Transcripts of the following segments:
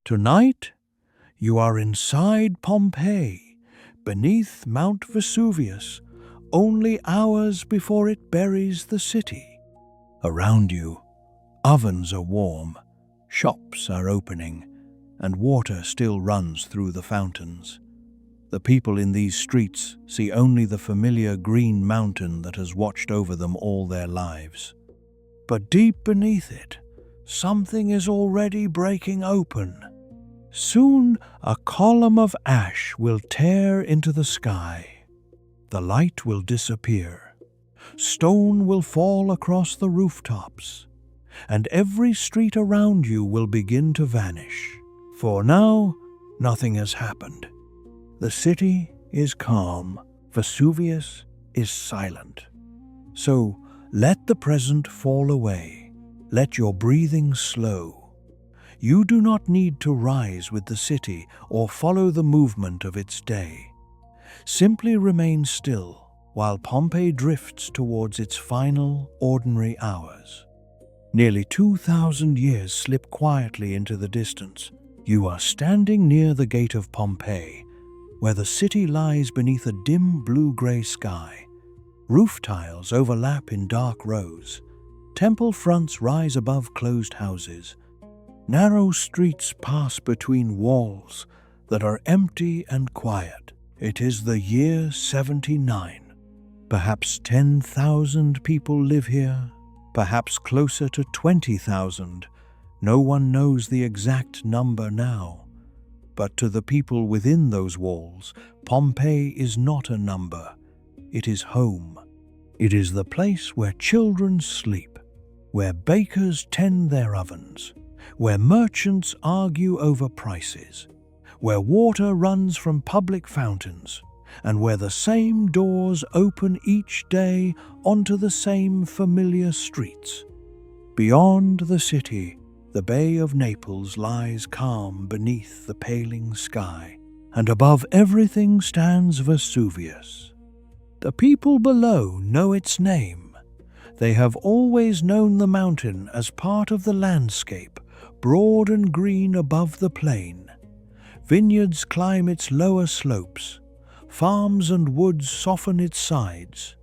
Tonight, you are inside Pompeii, beneath Mount Vesuvius, only hours before it buries the city. Around you, ovens are warm, shops are opening, and water still runs through the fountains. The people in these streets see only the familiar green mountain that has watched over them all their lives. But deep beneath it, something is already breaking open. Soon a column of ash will tear into the sky. The light will disappear. Stone will fall across the rooftops, and every street around you will begin to vanish. For now, nothing has happened. The city is calm. Vesuvius is silent. So let the present fall away. Let your breathing slow. You do not need to rise with the city or follow the movement of its day. Simply remain still while Pompeii drifts towards its final, ordinary hours. Nearly 2,000 years slip quietly into the distance. You are standing near the gate of Pompeii, where the city lies beneath a dim blue-gray sky. Roof tiles overlap in dark rows. Temple fronts rise above closed houses. Narrow streets pass between walls that are empty and quiet. It is the year 79. Perhaps 10,000 people live here, perhaps closer to 20,000. No one knows the exact number now. But to the people within those walls, Pompeii is not a number. It is home. It is the place where children sleep, where bakers tend their ovens, where merchants argue over prices, where water runs from public fountains, and where the same doors open each day onto the same familiar streets. Beyond the city, the Bay of Naples lies calm beneath the paling sky, and above everything stands Vesuvius. The people below know its name. They have always known the mountain as part of the landscape, broad and green above the plain. Vineyards climb its lower slopes. Farms and woods soften its sides.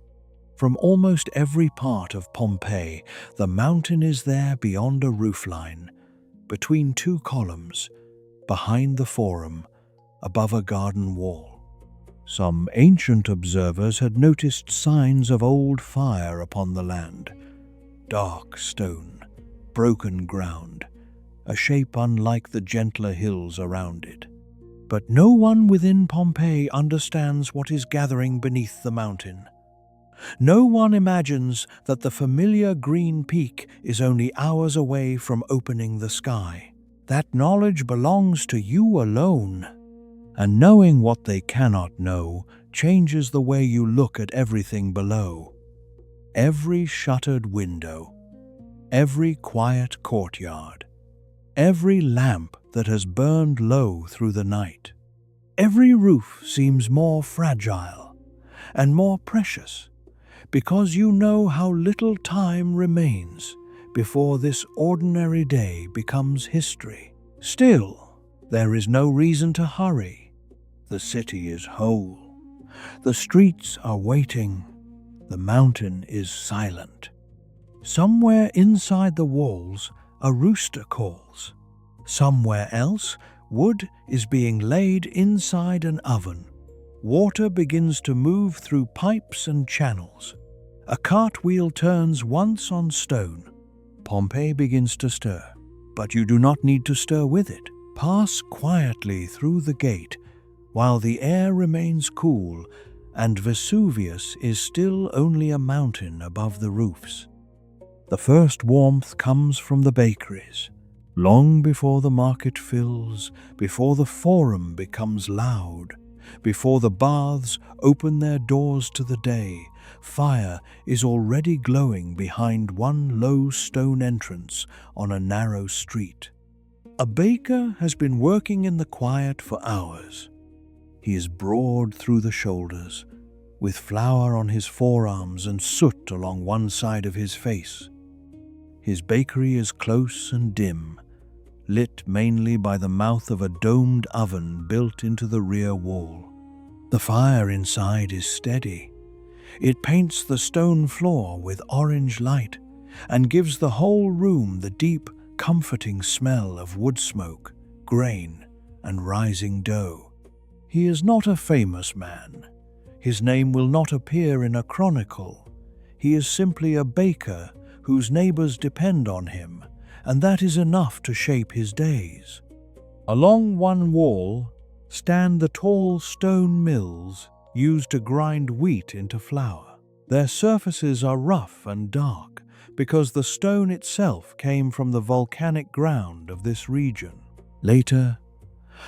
From almost every part of Pompeii, the mountain is there beyond a roofline, between two columns, behind the forum, above a garden wall. Some ancient observers had noticed signs of old fire upon the land. Dark stone, broken ground, a shape unlike the gentler hills around it. But no one within Pompeii understands what is gathering beneath the mountain. No one imagines that the familiar green peak is only hours away from opening the sky. That knowledge belongs to you alone. And knowing what they cannot know changes the way you look at everything below. Every shuttered window, every quiet courtyard, every lamp that has burned low through the night. Every roof seems more fragile and more precious, because you know how little time remains before this ordinary day becomes history. Still, there is no reason to hurry. The city is whole. The streets are waiting. The mountain is silent. Somewhere inside the walls, a rooster calls. Somewhere else, wood is being laid inside an oven. Water begins to move through pipes and channels. A cartwheel turns once on stone. Pompeii begins to stir, but you do not need to stir with it. Pass quietly through the gate while the air remains cool and Vesuvius is still only a mountain above the roofs. The first warmth comes from the bakeries. Long before the market fills, before the forum becomes loud, before the baths open their doors to the day, fire is already glowing behind one low stone entrance on a narrow street. A baker has been working in the quiet for hours. He is broad through the shoulders, with flour on his forearms and soot along one side of his face. His bakery is close and dim, lit mainly by the mouth of a domed oven built into the rear wall. The fire inside is steady. It paints the stone floor with orange light and gives the whole room the deep, comforting smell of wood smoke, grain, and rising dough. He is not a famous man. His name will not appear in a chronicle. He is simply a baker whose neighbors depend on him, and that is enough to shape his days. Along one wall stand the tall stone mills used to grind wheat into flour. Their surfaces are rough and dark because the stone itself came from the volcanic ground of this region. Later,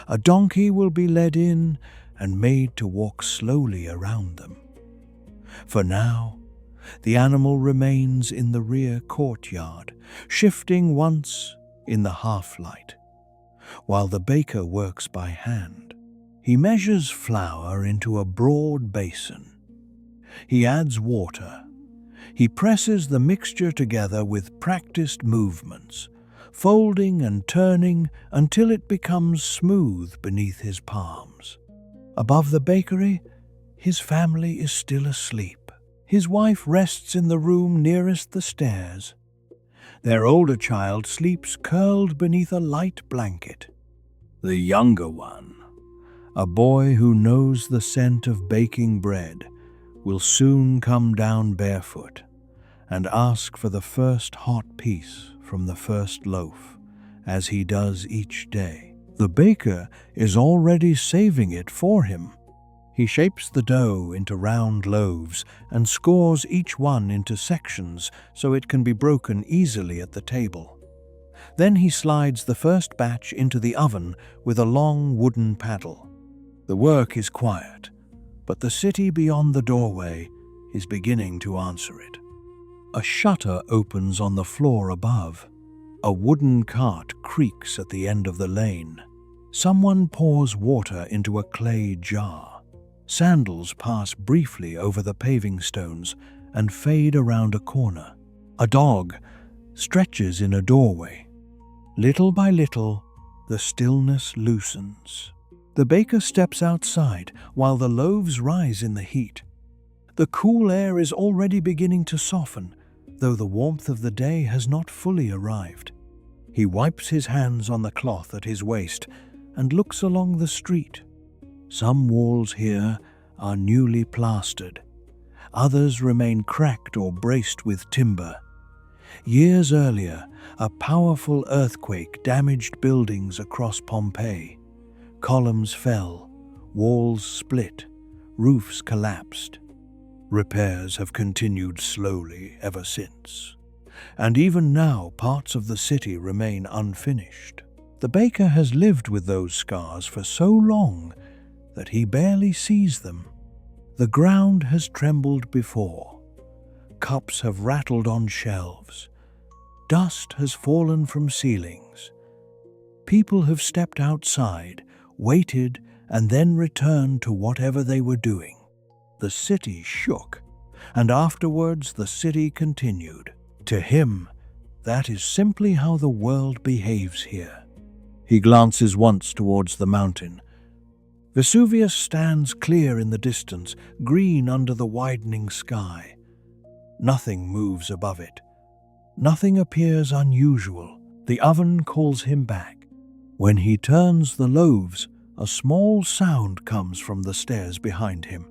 a donkey will be led in and made to walk slowly around them. For now, the animal remains in the rear courtyard, shifting once in the half-light, while the baker works by hand. He measures flour into a broad basin. He adds water. He presses the mixture together with practiced movements, folding and turning until it becomes smooth beneath his palms. Above the bakery, his family is still asleep. His wife rests in the room nearest the stairs. Their older child sleeps curled beneath a light blanket. The younger one, a boy who knows the scent of baking bread, will soon come down barefoot and ask for the first hot piece from the first loaf, as he does each day. The baker is already saving it for him. He shapes the dough into round loaves and scores each one into sections so it can be broken easily at the table. Then he slides the first batch into the oven with a long wooden paddle. The work is quiet, but the city beyond the doorway is beginning to answer it. A shutter opens on the floor above. A wooden cart creaks at the end of the lane. Someone pours water into a clay jar. Sandals pass briefly over the paving stones and fade around a corner. A dog stretches in a doorway. Little by little, the stillness loosens. The baker steps outside while the loaves rise in the heat. The cool air is already beginning to soften, though the warmth of the day has not fully arrived. He wipes his hands on the cloth at his waist and looks along the street. Some walls here are newly plastered. Others remain cracked or braced with timber. Years earlier, a powerful earthquake damaged buildings across Pompeii. Columns fell, walls split, roofs collapsed. Repairs have continued slowly ever since, and even now parts of the city remain unfinished. The baker has lived with those scars for so long that he barely sees them. The ground has trembled before. Cups have rattled on shelves. Dust has fallen from ceilings. People have stepped outside, waited, and then returned to whatever they were doing. The city shook, and afterwards the city continued. To him, that is simply how the world behaves here. He glances once towards the mountain. Vesuvius stands clear in the distance, green under the widening sky. Nothing moves above it. Nothing appears unusual. The oven calls him back. When he turns the loaves, a small sound comes from the stairs behind him.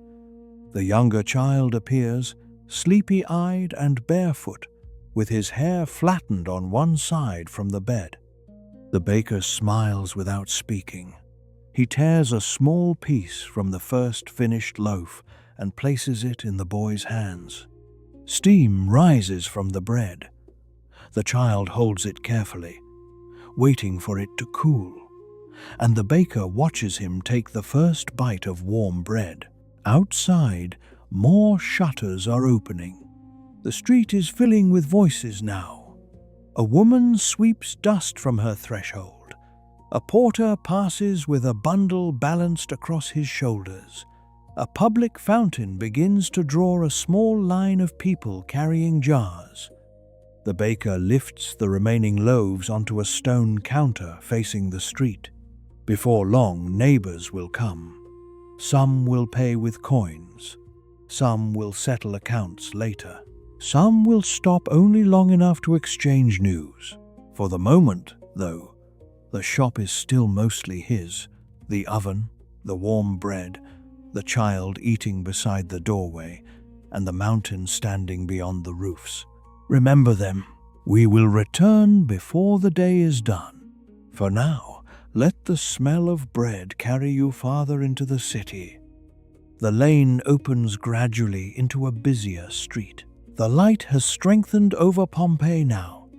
The younger child appears, sleepy-eyed and barefoot, with his hair flattened on one side from the bed. The baker smiles without speaking. He tears a small piece from the first finished loaf and places it in the boy's hands. Steam rises from the bread. The child holds it carefully, waiting for it to cool, and the baker watches him take the first bite of warm bread. Outside, more shutters are opening. The street is filling with voices now. A woman sweeps dust from her threshold. A porter passes with a bundle balanced across his shoulders. A public fountain begins to draw a small line of people carrying jars. The baker lifts the remaining loaves onto a stone counter facing the street. Before long, neighbors will come. Some will pay with coins. Some will settle accounts later. Some will stop only long enough to exchange news. For the moment, though, the shop is still mostly his. The oven, the warm bread, the child eating beside the doorway, and the mountain standing beyond the roofs. Remember them. We will return before the day is done. For now, let the smell of bread carry you farther into the city. The lane opens gradually into a busier street. The light has strengthened over Pompeii now.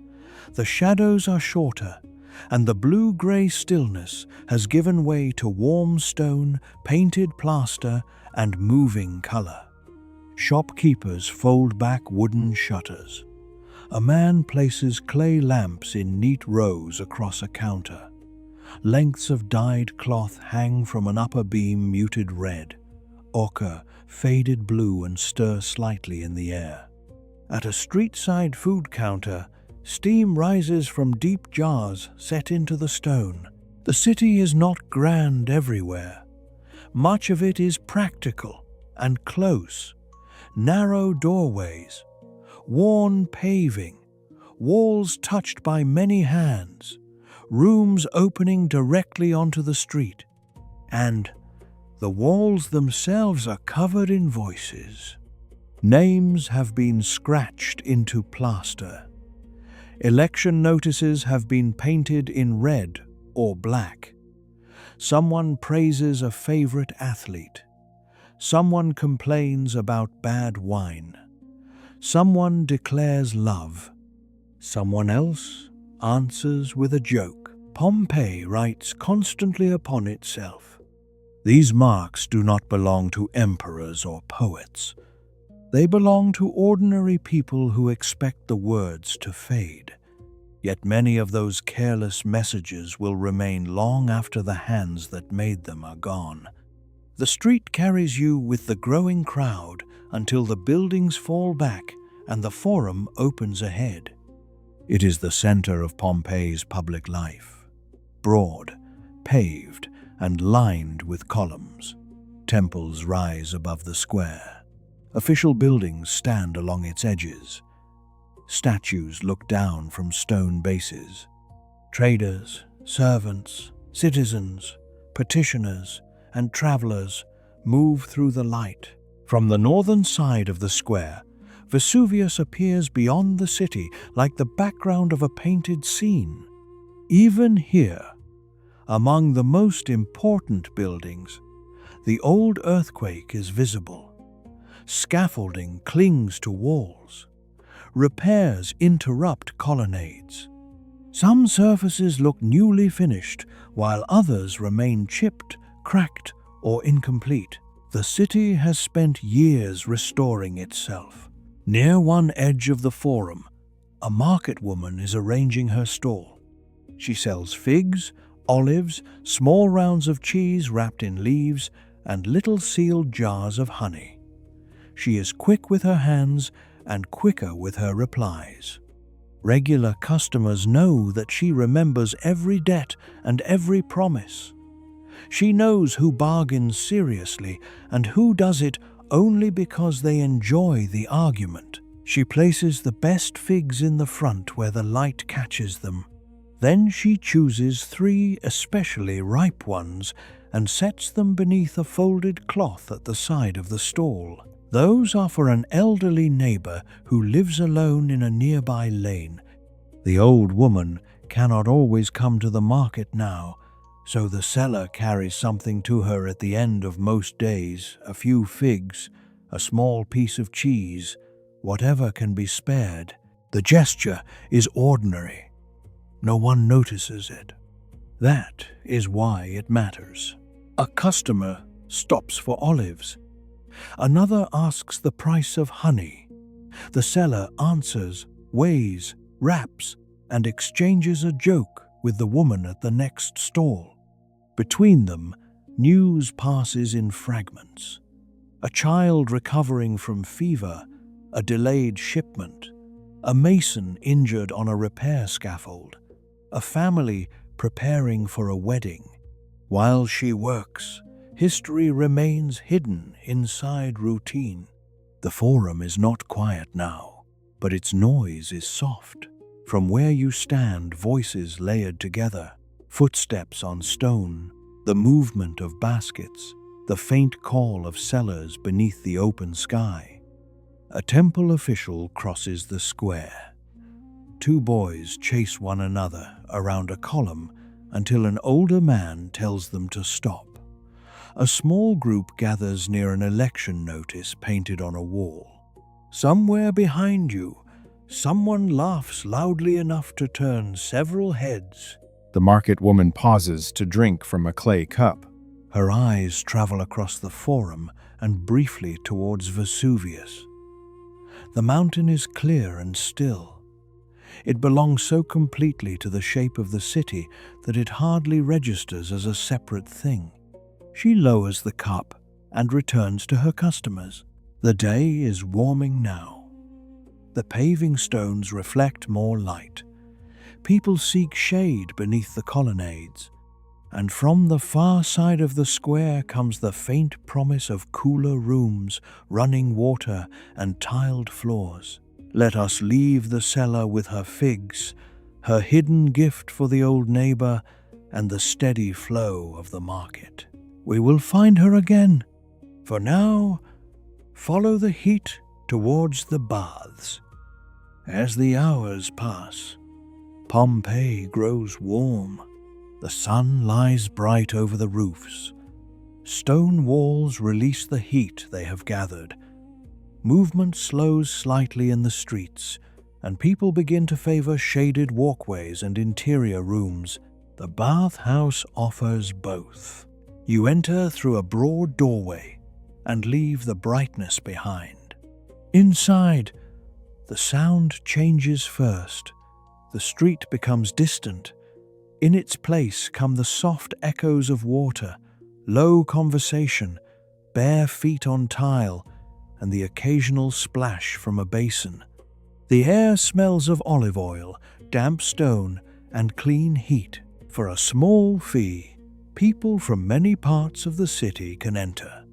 The shadows are shorter, and the blue-gray stillness has given way to warm stone, painted plaster, and moving color. Shopkeepers fold back wooden shutters. A man places clay lamps in neat rows across a counter. Lengths of dyed cloth hang from an upper beam muted red, ochre, faded blue, and stir slightly in the air. At a street-side food counter, steam rises from deep jars set into the stone. The city is not grand everywhere. Much of it is practical and close. Narrow doorways, worn paving, walls touched by many hands, rooms opening directly onto the street, and the walls themselves are covered in voices. Names have been scratched into plaster. Election notices have been painted in red or black. Someone praises a favorite athlete. Someone complains about bad wine. Someone declares love. Someone else answers with a joke. Pompeii writes constantly upon itself. These marks do not belong to emperors or poets. They belong to ordinary people who expect the words to fade. Yet many of those careless messages will remain long after the hands that made them are gone. The street carries you with the growing crowd until the buildings fall back and the forum opens ahead. It is the center of Pompeii's public life. Broad, paved, and lined with columns. Temples rise above the square. Official buildings stand along its edges. Statues look down from stone bases. Traders, servants, citizens, petitioners, and travelers move through the light. From the northern side of the square, Vesuvius appears beyond the city like the background of a painted scene. Even here, among the most important buildings, the old earthquake is visible. Scaffolding clings to walls. Repairs interrupt colonnades. Some surfaces look newly finished, while others remain chipped, cracked, or incomplete. The city has spent years restoring itself. Near one edge of the forum, a market woman is arranging her stall. She sells figs, olives, small rounds of cheese wrapped in leaves, and little sealed jars of honey. She is quick with her hands and quicker with her replies. Regular customers know that she remembers every debt and every promise. She knows who bargains seriously and who does it only because they enjoy the argument. She places the best figs in the front where the light catches them. Then she chooses 3 especially ripe ones and sets them beneath a folded cloth at the side of the stall. Those are for an elderly neighbor who lives alone in a nearby lane. The old woman cannot always come to the market now, so the seller carries something to her at the end of most days, a few figs, a small piece of cheese, whatever can be spared. The gesture is ordinary. No one notices it. That is why it matters. A customer stops for olives. Another asks the price of honey. The seller answers, weighs, wraps, and exchanges a joke with the woman at the next stall. Between them, news passes in fragments. A child recovering from fever, a delayed shipment, a mason injured on a repair scaffold, a family preparing for a wedding. While she works, history remains hidden inside routine. The forum is not quiet now, but its noise is soft. From where you stand, voices layered together, footsteps on stone, the movement of baskets, the faint call of sellers beneath the open sky. A temple official crosses the square. Two boys chase one another around a column until an older man tells them to stop. A small group gathers near an election notice painted on a wall. Somewhere behind you, someone laughs loudly enough to turn several heads. The market woman pauses to drink from a clay cup. Her eyes travel across the forum and briefly towards Vesuvius. The mountain is clear and still. It belongs so completely to the shape of the city that it hardly registers as a separate thing. She lowers the cup and returns to her customers. The day is warming now. The paving stones reflect more light. People seek shade beneath the colonnades, and from the far side of the square comes the faint promise of cooler rooms, running water, and tiled floors. Let us leave the cellar with her figs, her hidden gift for the old neighbor, and the steady flow of the market. We will find her again. For now, follow the heat towards the baths. As the hours pass, Pompeii grows warm. The sun lies bright over the roofs. Stone walls release the heat they have gathered. Movement slows slightly in the streets, and people begin to favor shaded walkways and interior rooms. The bathhouse offers both. You enter through a broad doorway and leave the brightness behind. Inside, the sound changes first. The street becomes distant. In its place come the soft echoes of water, low conversation, bare feet on tile, and the occasional splash from a basin. The air smells of olive oil, damp stone, and clean heat. For a small fee, people from many parts of the city can enter.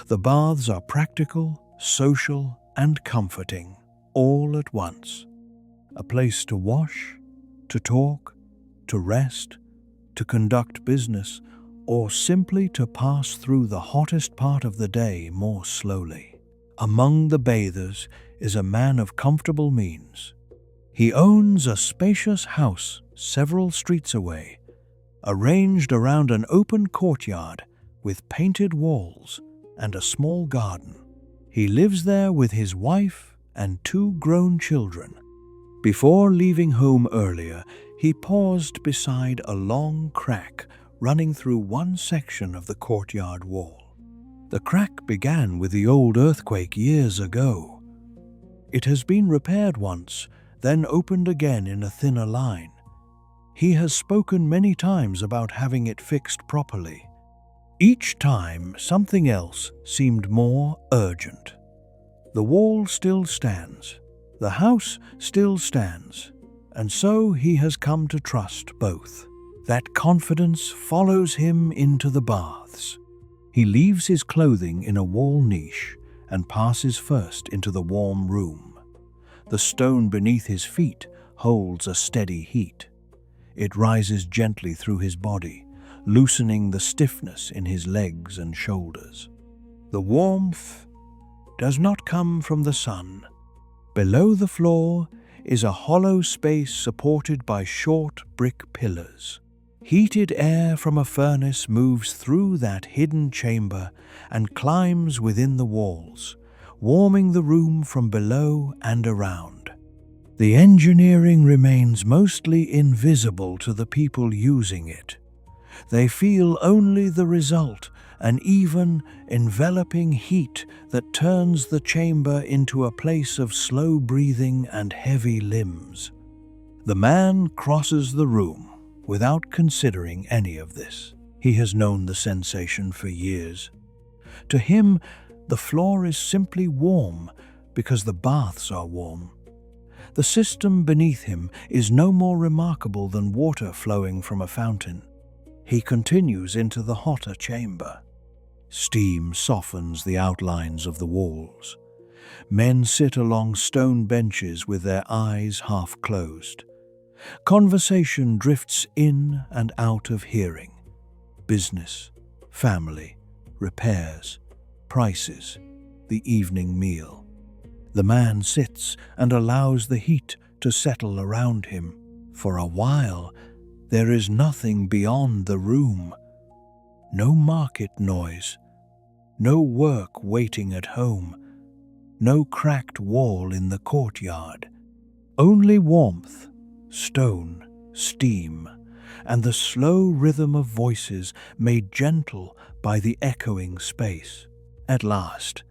The baths are practical, social, and comforting, all at once. A place to wash, to talk, to rest, to conduct business, or simply to pass through the hottest part of the day more slowly. Among the bathers is a man of comfortable means. He owns a spacious house several streets away, arranged around an open courtyard with painted walls and a small garden. He lives there with his wife and two grown children. Before leaving home earlier, he paused beside a long crack running through one section of the courtyard wall. The crack began with the old earthquake years ago. It has been repaired once, then opened again in a thinner line. He has spoken many times about having it fixed properly. Each time, something else seemed more urgent. The wall still stands, the house still stands, and so he has come to trust both. That confidence follows him into the baths. He leaves his clothing in a wall niche and passes first into the warm room. The stone beneath his feet holds a steady heat. It rises gently through his body, loosening the stiffness in his legs and shoulders. The warmth does not come from the sun. Below the floor is a hollow space supported by short brick pillars. Heated air from a furnace moves through that hidden chamber and climbs within the walls, warming the room from below and around. The engineering remains mostly invisible to the people using it. They feel only the result, an even, enveloping heat that turns the chamber into a place of slow breathing and heavy limbs. The man crosses the room without considering any of this. He has known the sensation for years. To him, the floor is simply warm because the baths are warm. The system beneath him is no more remarkable than water flowing from a fountain. He continues into the hotter chamber. Steam softens the outlines of the walls. Men sit along stone benches with their eyes half closed. Conversation drifts in and out of hearing. Business, family, repairs, prices, the evening meal. The man sits and allows the heat to settle around him. For a while, there is nothing beyond the room. No market noise, no work waiting at home, no cracked wall in the courtyard. Only warmth, stone, steam, and the slow rhythm of voices made gentle by the echoing space. At last,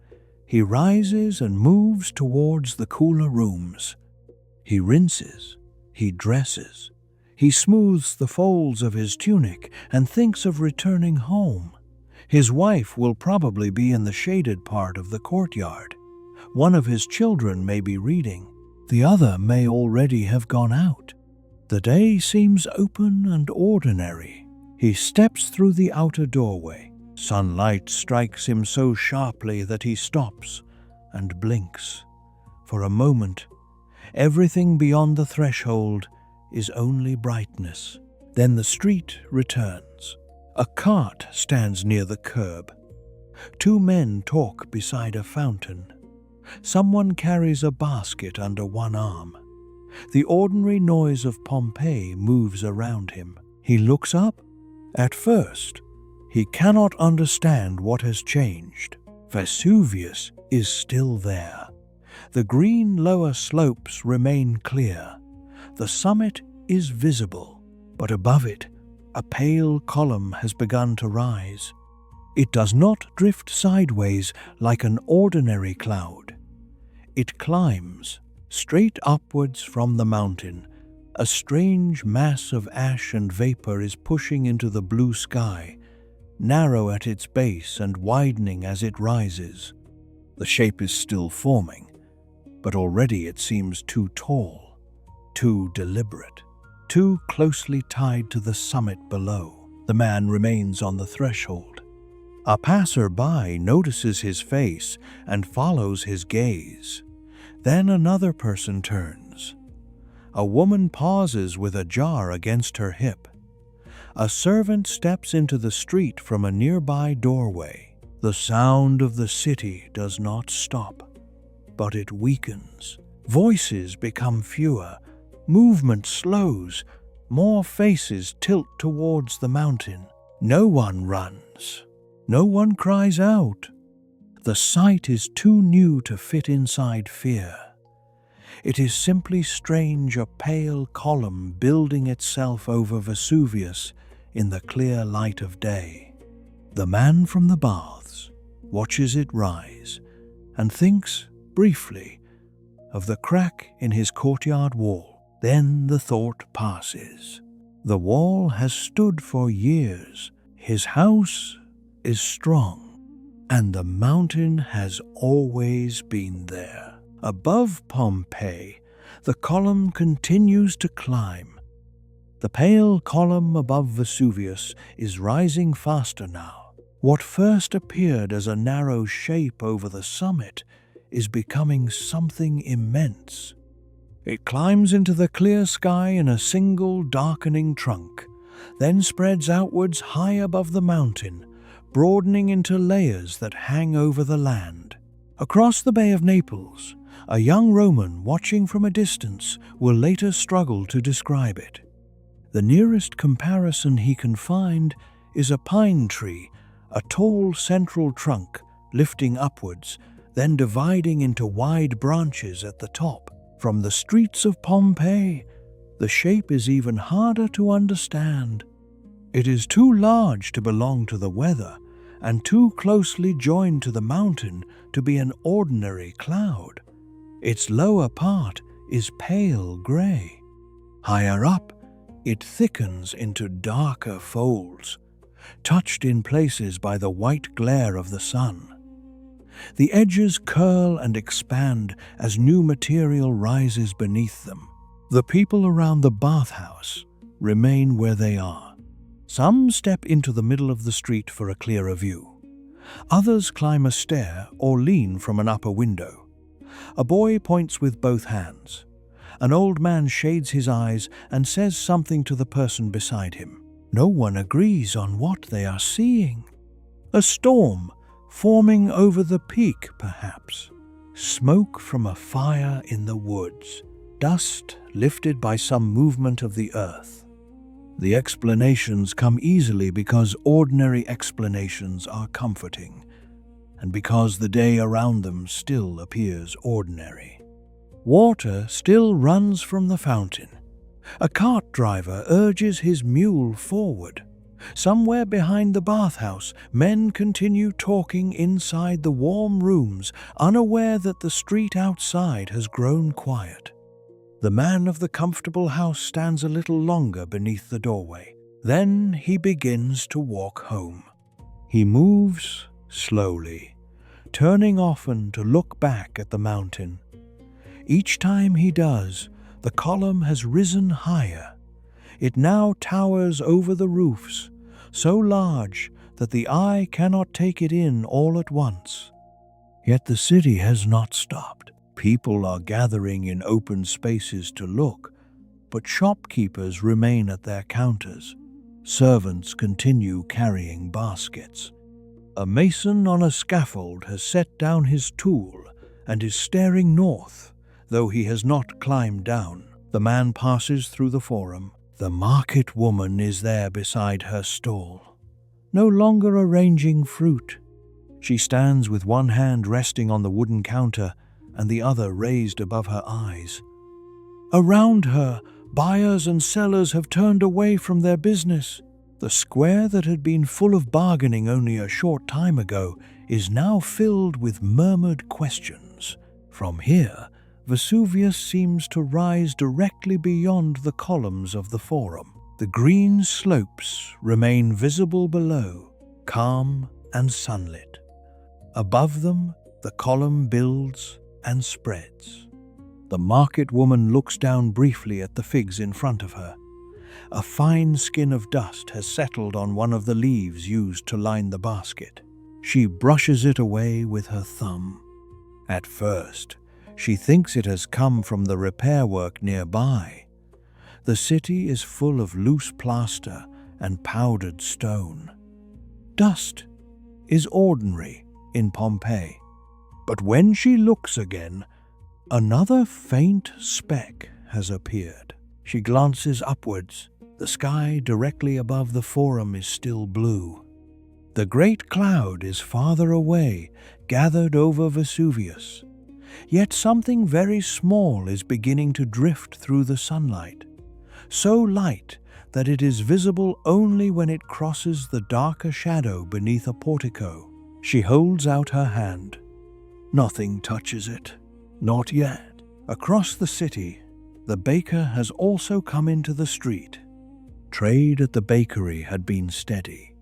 he rises and moves towards the cooler rooms. He rinses, he dresses, he smooths the folds of his tunic and thinks of returning home. His wife will probably be in the shaded part of the courtyard. One of his children may be reading. The other may already have gone out. The day seems open and ordinary. He steps through the outer doorway. Sunlight strikes him so sharply that he stops and blinks. For a moment, everything beyond the threshold is only brightness. Then the street returns. A cart stands near the curb. Two men talk beside a fountain. Someone carries a basket under one arm. The ordinary noise of Pompeii moves around him. He looks up. At first, he cannot understand what has changed. Vesuvius is still there. The green lower slopes remain clear. The summit is visible, but above it, a pale column has begun to rise. It does not drift sideways like an ordinary cloud. It climbs straight upwards from the mountain. A strange mass of ash and vapor is pushing into the blue sky, narrow at its base and widening as it rises. The shape is still forming, but already it seems too tall, too deliberate, too closely tied to the summit below. The man remains on the threshold. A passer-by notices his face and follows his gaze. Then another person turns. A woman pauses with a jar against her hip. A servant steps into the street from a nearby doorway. The sound of the city does not stop, but it weakens. Voices become fewer, movement slows, more faces tilt towards the mountain. No one runs. No one cries out. The sight is too new to fit inside fear. It is simply strange, a pale column building itself over Vesuvius in the clear light of day. The man from the baths watches it rise and thinks briefly of the crack in his courtyard wall. Then the thought passes. The wall has stood for years. His house is strong, and the mountain has always been there. Above Pompeii, the column continues to climb. The pale column above Vesuvius is rising faster now. What first appeared as a narrow shape over the summit is becoming something immense. It climbs into the clear sky in a single darkening trunk, then spreads outwards high above the mountain, broadening into layers that hang over the land. Across the Bay of Naples, a young Roman watching from a distance will later struggle to describe it. The nearest comparison he can find is a pine tree, a tall central trunk lifting upwards, then dividing into wide branches at the top. From the streets of Pompeii, the shape is even harder to understand. It is too large to belong to the weather and too closely joined to the mountain to be an ordinary cloud. Its lower part is pale gray. Higher up, it thickens into darker folds, touched in places by the white glare of the sun. The edges curl and expand as new material rises beneath them. The people around the bathhouse remain where they are. Some step into the middle of the street for a clearer view. Others climb a stair or lean from an upper window. A boy points with both hands. An old man shades his eyes and says something to the person beside him. No one agrees on what they are seeing. A storm forming over the peak, perhaps. Smoke from a fire in the woods. Dust lifted by some movement of the earth. The explanations come easily because ordinary explanations are comforting, and because the day around them still appears ordinary. Water still runs from the fountain. A cart driver urges his mule forward. Somewhere behind the bathhouse, men continue talking inside the warm rooms, unaware that the street outside has grown quiet. The man of the comfortable house stands a little longer beneath the doorway. Then he begins to walk home. He moves slowly, turning often to look back at the mountain. Each time he does, the column has risen higher. It now towers over the roofs, so large that the eye cannot take it in all at once. Yet the city has not stopped. People are gathering in open spaces to look, but shopkeepers remain at their counters. Servants continue carrying baskets. A mason on a scaffold has set down his tool and is staring north, though he has not climbed down. The man passes through the forum. The market woman is there beside her stall, no longer arranging fruit. She stands with one hand resting on the wooden counter and the other raised above her eyes. Around her, buyers and sellers have turned away from their business. The square that had been full of bargaining only a short time ago is now filled with murmured questions. From here, Vesuvius seems to rise directly beyond the columns of the forum. The green slopes remain visible below, calm and sunlit. Above them, the column builds and spreads. The market woman looks down briefly at the figs in front of her. A fine skin of dust has settled on one of the leaves used to line the basket. She brushes it away with her thumb. At first, she thinks it has come from the repair work nearby. The city is full of loose plaster and powdered stone. Dust is ordinary in Pompeii. But when she looks again, another faint speck has appeared. She glances upwards. The sky directly above the forum is still blue. The great cloud is farther away, gathered over Vesuvius. Yet something very small is beginning to drift through the sunlight, so light that it is visible only when it crosses the darker shadow beneath a portico. She holds out her hand. Nothing touches it. Not yet. Across the city, the baker has also come into the street. Trade at the bakery had been steady.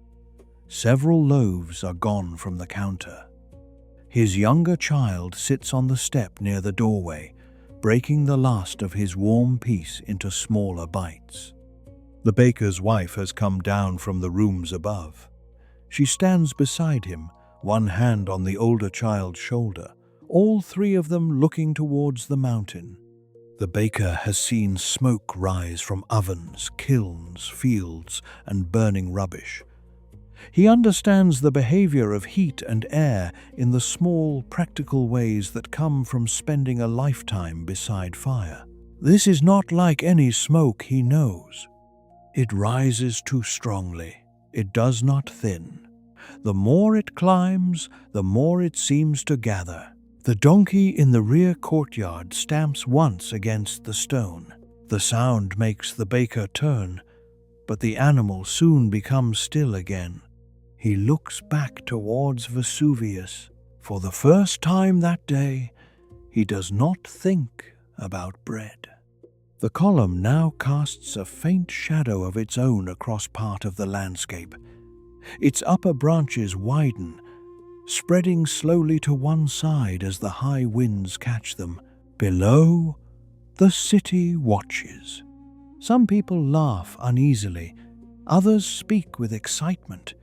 Several loaves are gone from the counter. His younger child sits on the step near the doorway, breaking the last of his warm piece into smaller bites. The baker's wife has come down from the rooms above. She stands beside him, one hand on the older child's shoulder, all three of them looking towards the mountain. The baker has seen smoke rise from ovens, kilns, fields, and burning rubbish. He understands the behavior of heat and air in the small, practical ways that come from spending a lifetime beside fire. This is not like any smoke he knows. It rises too strongly. It does not thin. The more it climbs, the more it seems to gather. The donkey in the rear courtyard stamps once against the stone. The sound makes the baker turn, but the animal soon becomes still again. He looks back towards Vesuvius. For the first time that day, he does not think about bread. The column now casts a faint shadow of its own across part of the landscape. Its upper branches widen, spreading slowly to one side as the high winds catch them. Below, the city watches. Some people laugh uneasily, others speak with excitement.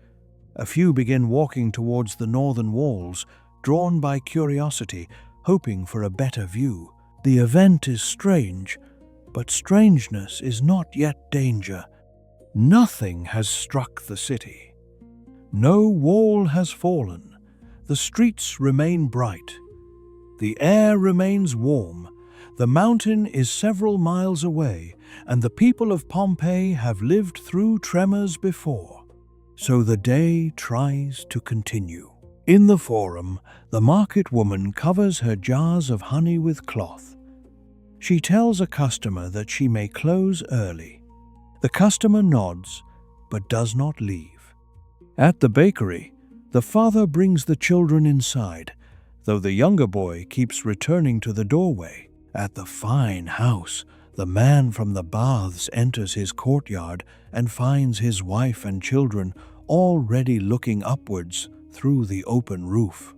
A few begin walking towards the northern walls, drawn by curiosity, hoping for a better view. The event is strange, but strangeness is not yet danger. Nothing has struck the city. No wall has fallen. The streets remain bright. The air remains warm. The mountain is several miles away, and the people of Pompeii have lived through tremors before. So the day tries to continue. In the forum, the market woman covers her jars of honey with cloth. She tells a customer that she may close early. The customer nods, but does not leave. At the bakery, the father brings the children inside, though the younger boy keeps returning to the doorway. At the fine house, the man from the baths enters his courtyard and finds his wife and children already looking upwards through the open roof.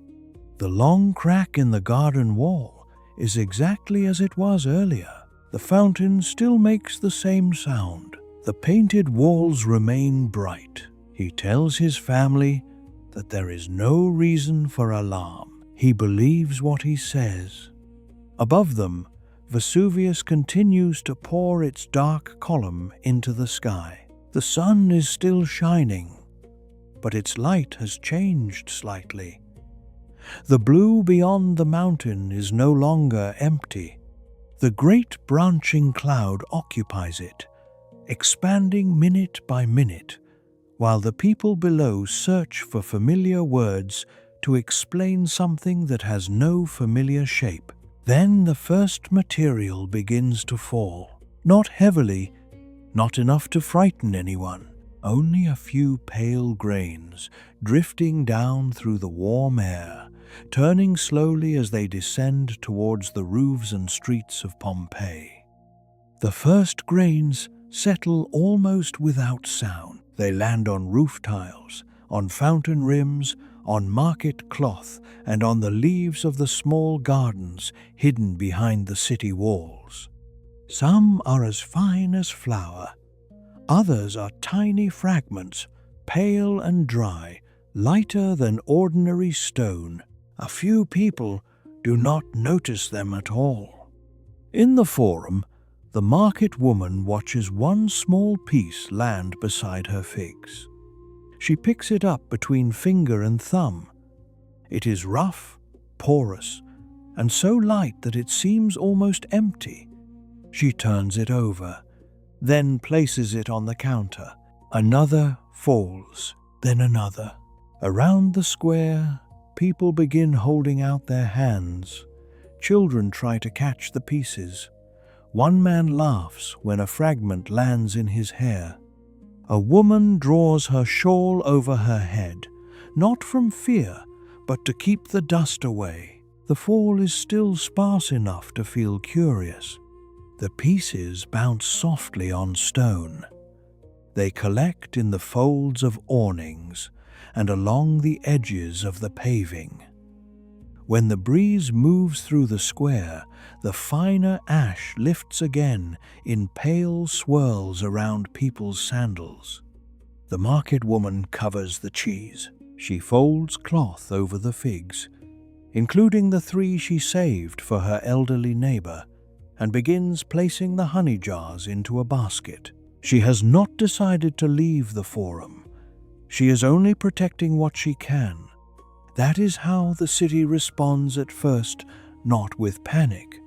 The long crack in the garden wall is exactly as it was earlier. The fountain still makes the same sound. The painted walls remain bright. He tells his family that there is no reason for alarm. He believes what he says. Above them, Vesuvius continues to pour its dark column into the sky. The sun is still shining, but its light has changed slightly. The blue beyond the mountain is no longer empty. The great branching cloud occupies it, expanding minute by minute, while the people below search for familiar words to explain something that has no familiar shape. Then the first material begins to fall. Not heavily, not enough to frighten anyone. Only a few pale grains drifting down through the warm air, turning slowly as they descend towards the roofs and streets of Pompeii. The first grains settle almost without sound. They land on roof tiles, on fountain rims, on market cloth, and on the leaves of the small gardens hidden behind the city walls. Some are as fine as flour. Others are tiny fragments, pale and dry, lighter than ordinary stone. A few people do not notice them at all. In the forum, the market woman watches one small piece land beside her figs. She picks it up between finger and thumb. It is rough, porous, and so light that it seems almost empty. She turns it over, then places it on the counter. Another falls, then another. Around the square, people begin holding out their hands. Children try to catch the pieces. One man laughs when a fragment lands in his hair. A woman draws her shawl over her head, not from fear, but to keep the dust away. The fall is still sparse enough to feel curious. The pieces bounce softly on stone. They collect in the folds of awnings and along the edges of the paving. When the breeze moves through the square, the finer ash lifts again in pale swirls around people's sandals. The market woman covers the cheese. She folds cloth over the figs, including the 3 she saved for her elderly neighbor, and begins placing the honey jars into a basket. She has not decided to leave the forum. She is only protecting what she can. That is how the city responds at first, not with panic,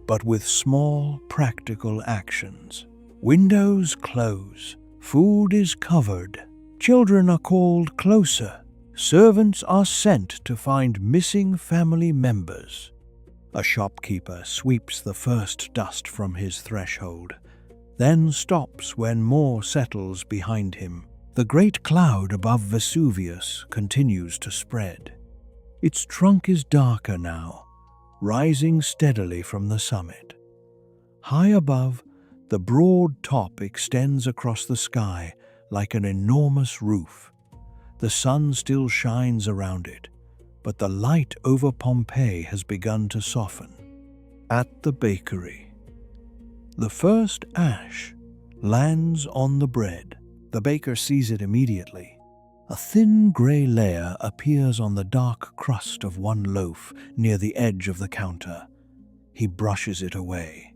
but with small, practical actions. Windows close. Food is covered. Children are called closer. Servants are sent to find missing family members. A shopkeeper sweeps the first dust from his threshold, then stops when more settles behind him. The great cloud above Vesuvius continues to spread. Its trunk is darker now, rising steadily from the summit. High above, the broad top extends across the sky like an enormous roof. The sun still shines around it, but the light over Pompeii has begun to soften. At the bakery, the first ash lands on the bread. The baker sees it immediately. A thin grey layer appears on the dark crust of one loaf near the edge of the counter. He brushes it away.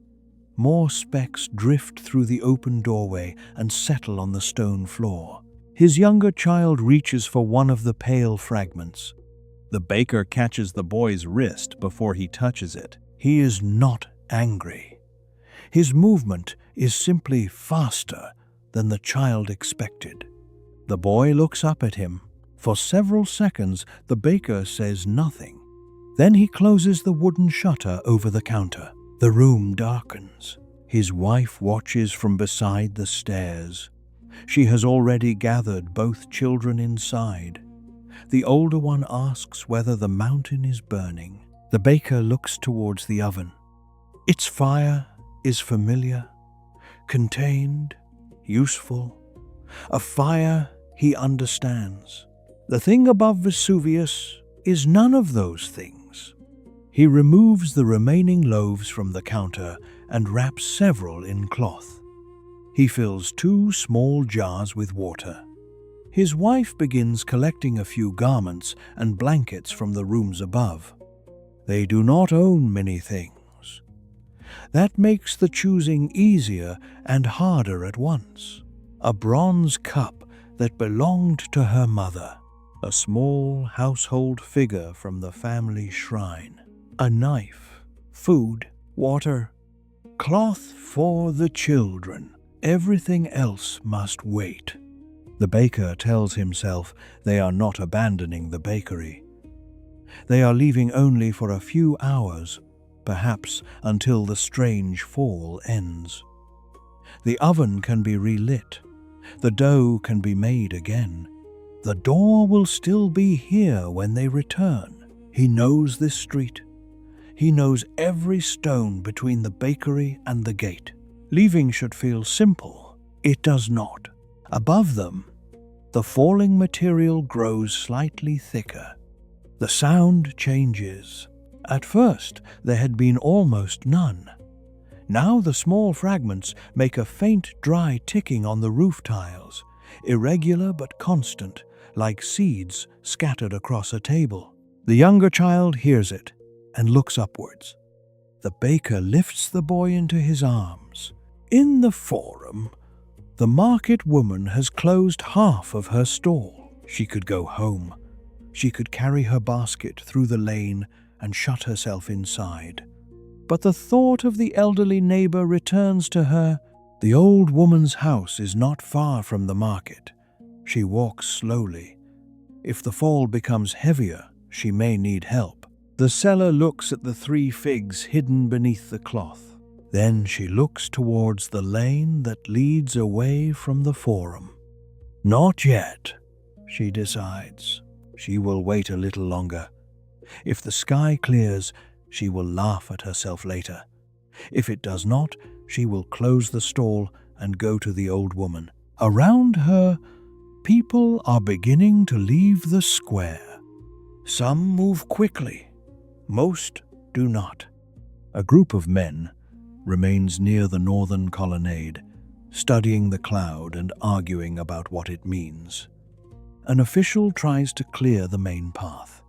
More specks drift through the open doorway and settle on the stone floor. His younger child reaches for one of the pale fragments. The baker catches the boy's wrist before he touches it. He is not angry. His movement is simply faster than the child expected. The boy looks up at him. For several seconds, the baker says nothing. Then he closes the wooden shutter over the counter. The room darkens. His wife watches from beside the stairs. She has already gathered both children inside. The older one asks whether the mountain is burning. The baker looks towards the oven. Its fire is familiar, contained, useful. A fire he understands. The thing above Vesuvius is none of those things. He removes the remaining loaves from the counter and wraps several in cloth. He fills 2 small jars with water. His wife begins collecting a few garments and blankets from the rooms above. They do not own many things. That makes the choosing easier and harder at once. A bronze cup that belonged to her mother. A small household figure from the family shrine. A knife, food, water, cloth for the children. Everything else must wait. The baker tells himself they are not abandoning the bakery. They are leaving only for a few hours, perhaps until the strange fall ends. The oven can be relit. The dough can be made again. The door will still be here when they return. He knows this street. He knows every stone between the bakery and the gate. Leaving should feel simple. It does not. Above them, the falling material grows slightly thicker. The sound changes. At first, there had been almost none. Now the small fragments make a faint dry ticking on the roof tiles, irregular but constant, like seeds scattered across a table. The younger child hears it and looks upwards. The baker lifts the boy into his arms. In the forum, the market woman has closed half of her stall. She could go home. She could carry her basket through the lane and shut herself inside. But the thought of the elderly neighbor returns to her. The old woman's house is not far from the market. She walks slowly. If the fall becomes heavier, she may need help. The seller looks at the 3 figs hidden beneath the cloth. Then she looks towards the lane that leads away from the forum. Not yet, she decides. She will wait a little longer. If the sky clears, she will laugh at herself later. If it does not, she will close the stall and go to the old woman. Around her, people are beginning to leave the square. Some move quickly. Most do not. A group of men remains near the northern colonnade, studying the cloud and arguing about what it means. An official tries to clear the main path.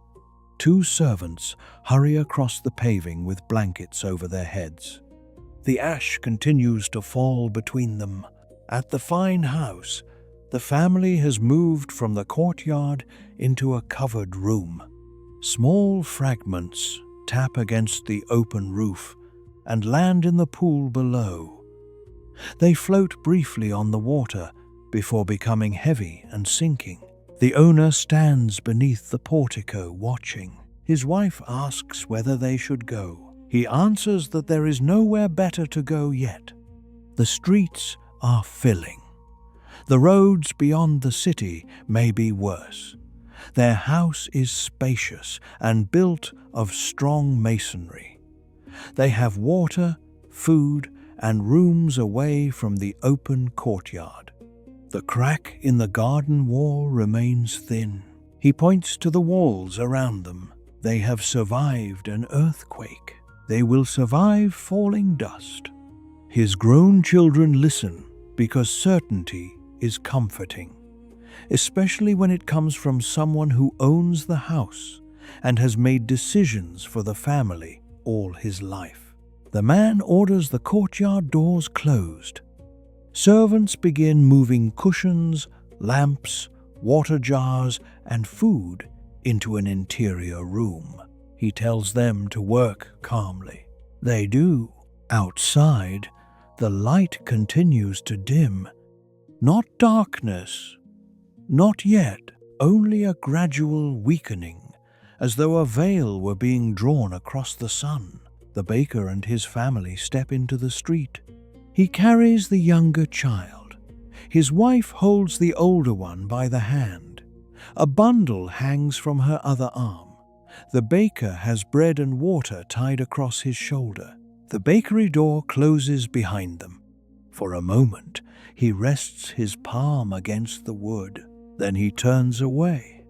2 servants hurry across the paving with blankets over their heads. The ash continues to fall between them. At the fine house, the family has moved from the courtyard into a covered room. Small fragments tap against the open roof and land in the pool below. They float briefly on the water before becoming heavy and sinking. The owner stands beneath the portico watching. His wife asks whether they should go. He answers that there is nowhere better to go yet. The streets are filling. The roads beyond the city may be worse. Their house is spacious and built of strong masonry. They have water, food, and rooms away from the open courtyard. The crack in the garden wall remains thin. He points to the walls around them. They have survived an earthquake. They will survive falling dust. His grown children listen because certainty is comforting, especially when it comes from someone who owns the house and has made decisions for the family all his life. The man orders the courtyard doors closed. Servants begin moving cushions, lamps, water jars, and food into an interior room. He tells them to work calmly. They do. Outside, the light continues to dim. Not darkness, not yet, only a gradual weakening, as though a veil were being drawn across the sun. The baker and his family step into the street. He carries the younger child. His wife holds the older one by the hand. A bundle hangs from her other arm. The baker has bread and water tied across his shoulder. The bakery door closes behind them. For a moment, he rests his palm against the wood. Then he turns away.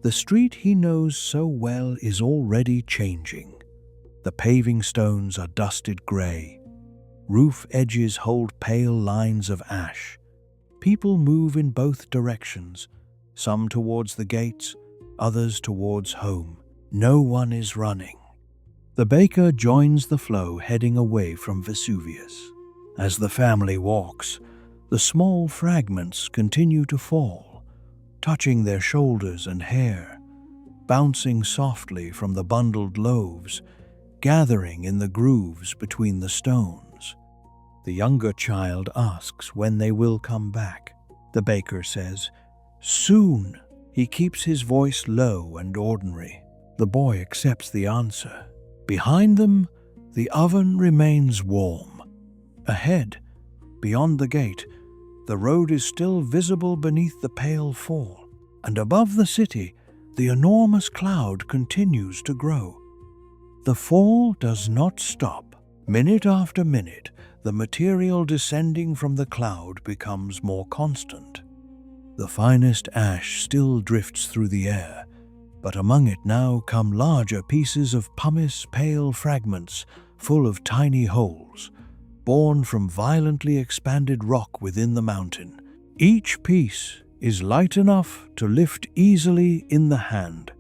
The street he knows so well is already changing. The paving stones are dusted gray. Roof edges hold pale lines of ash. People move in both directions, some towards the gates, others towards home. No one is running. The baker joins the flow heading away from Vesuvius. As the family walks, the small fragments continue to fall, touching their shoulders and hair, bouncing softly from the bundled loaves, gathering in the grooves between the stones. The younger child asks when they will come back. The baker says, "Soon." He keeps his voice low and ordinary. The boy accepts the answer. Behind them, the oven remains warm. Ahead, beyond the gate, the road is still visible beneath the pale fall, and above the city, the enormous cloud continues to grow. The fall does not stop. Minute after minute, the material descending from the cloud becomes more constant. The finest ash still drifts through the air, but among it now come larger pieces of pumice pale fragments full of tiny holes, born from violently expanded rock within the mountain. Each piece is light enough to lift easily in the hand.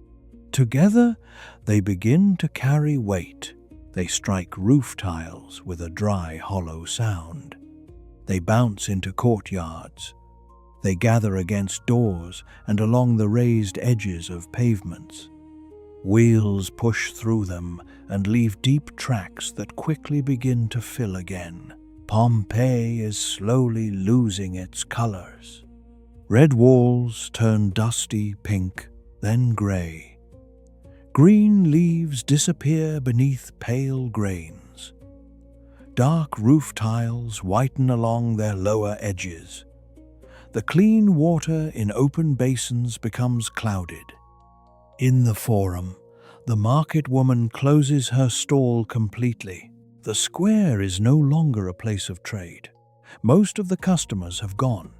Together, they begin to carry weight. They strike roof tiles with a dry, hollow sound. They bounce into courtyards. They gather against doors and along the raised edges of pavements. Wheels push through them and leave deep tracks that quickly begin to fill again. Pompeii is slowly losing its colors. Red walls turn dusty pink, then gray. Green leaves disappear beneath pale grains. Dark roof tiles whiten along their lower edges. The clean water in open basins becomes clouded. In the forum, the market woman closes her stall completely. The square is no longer a place of trade. Most of the customers have gone.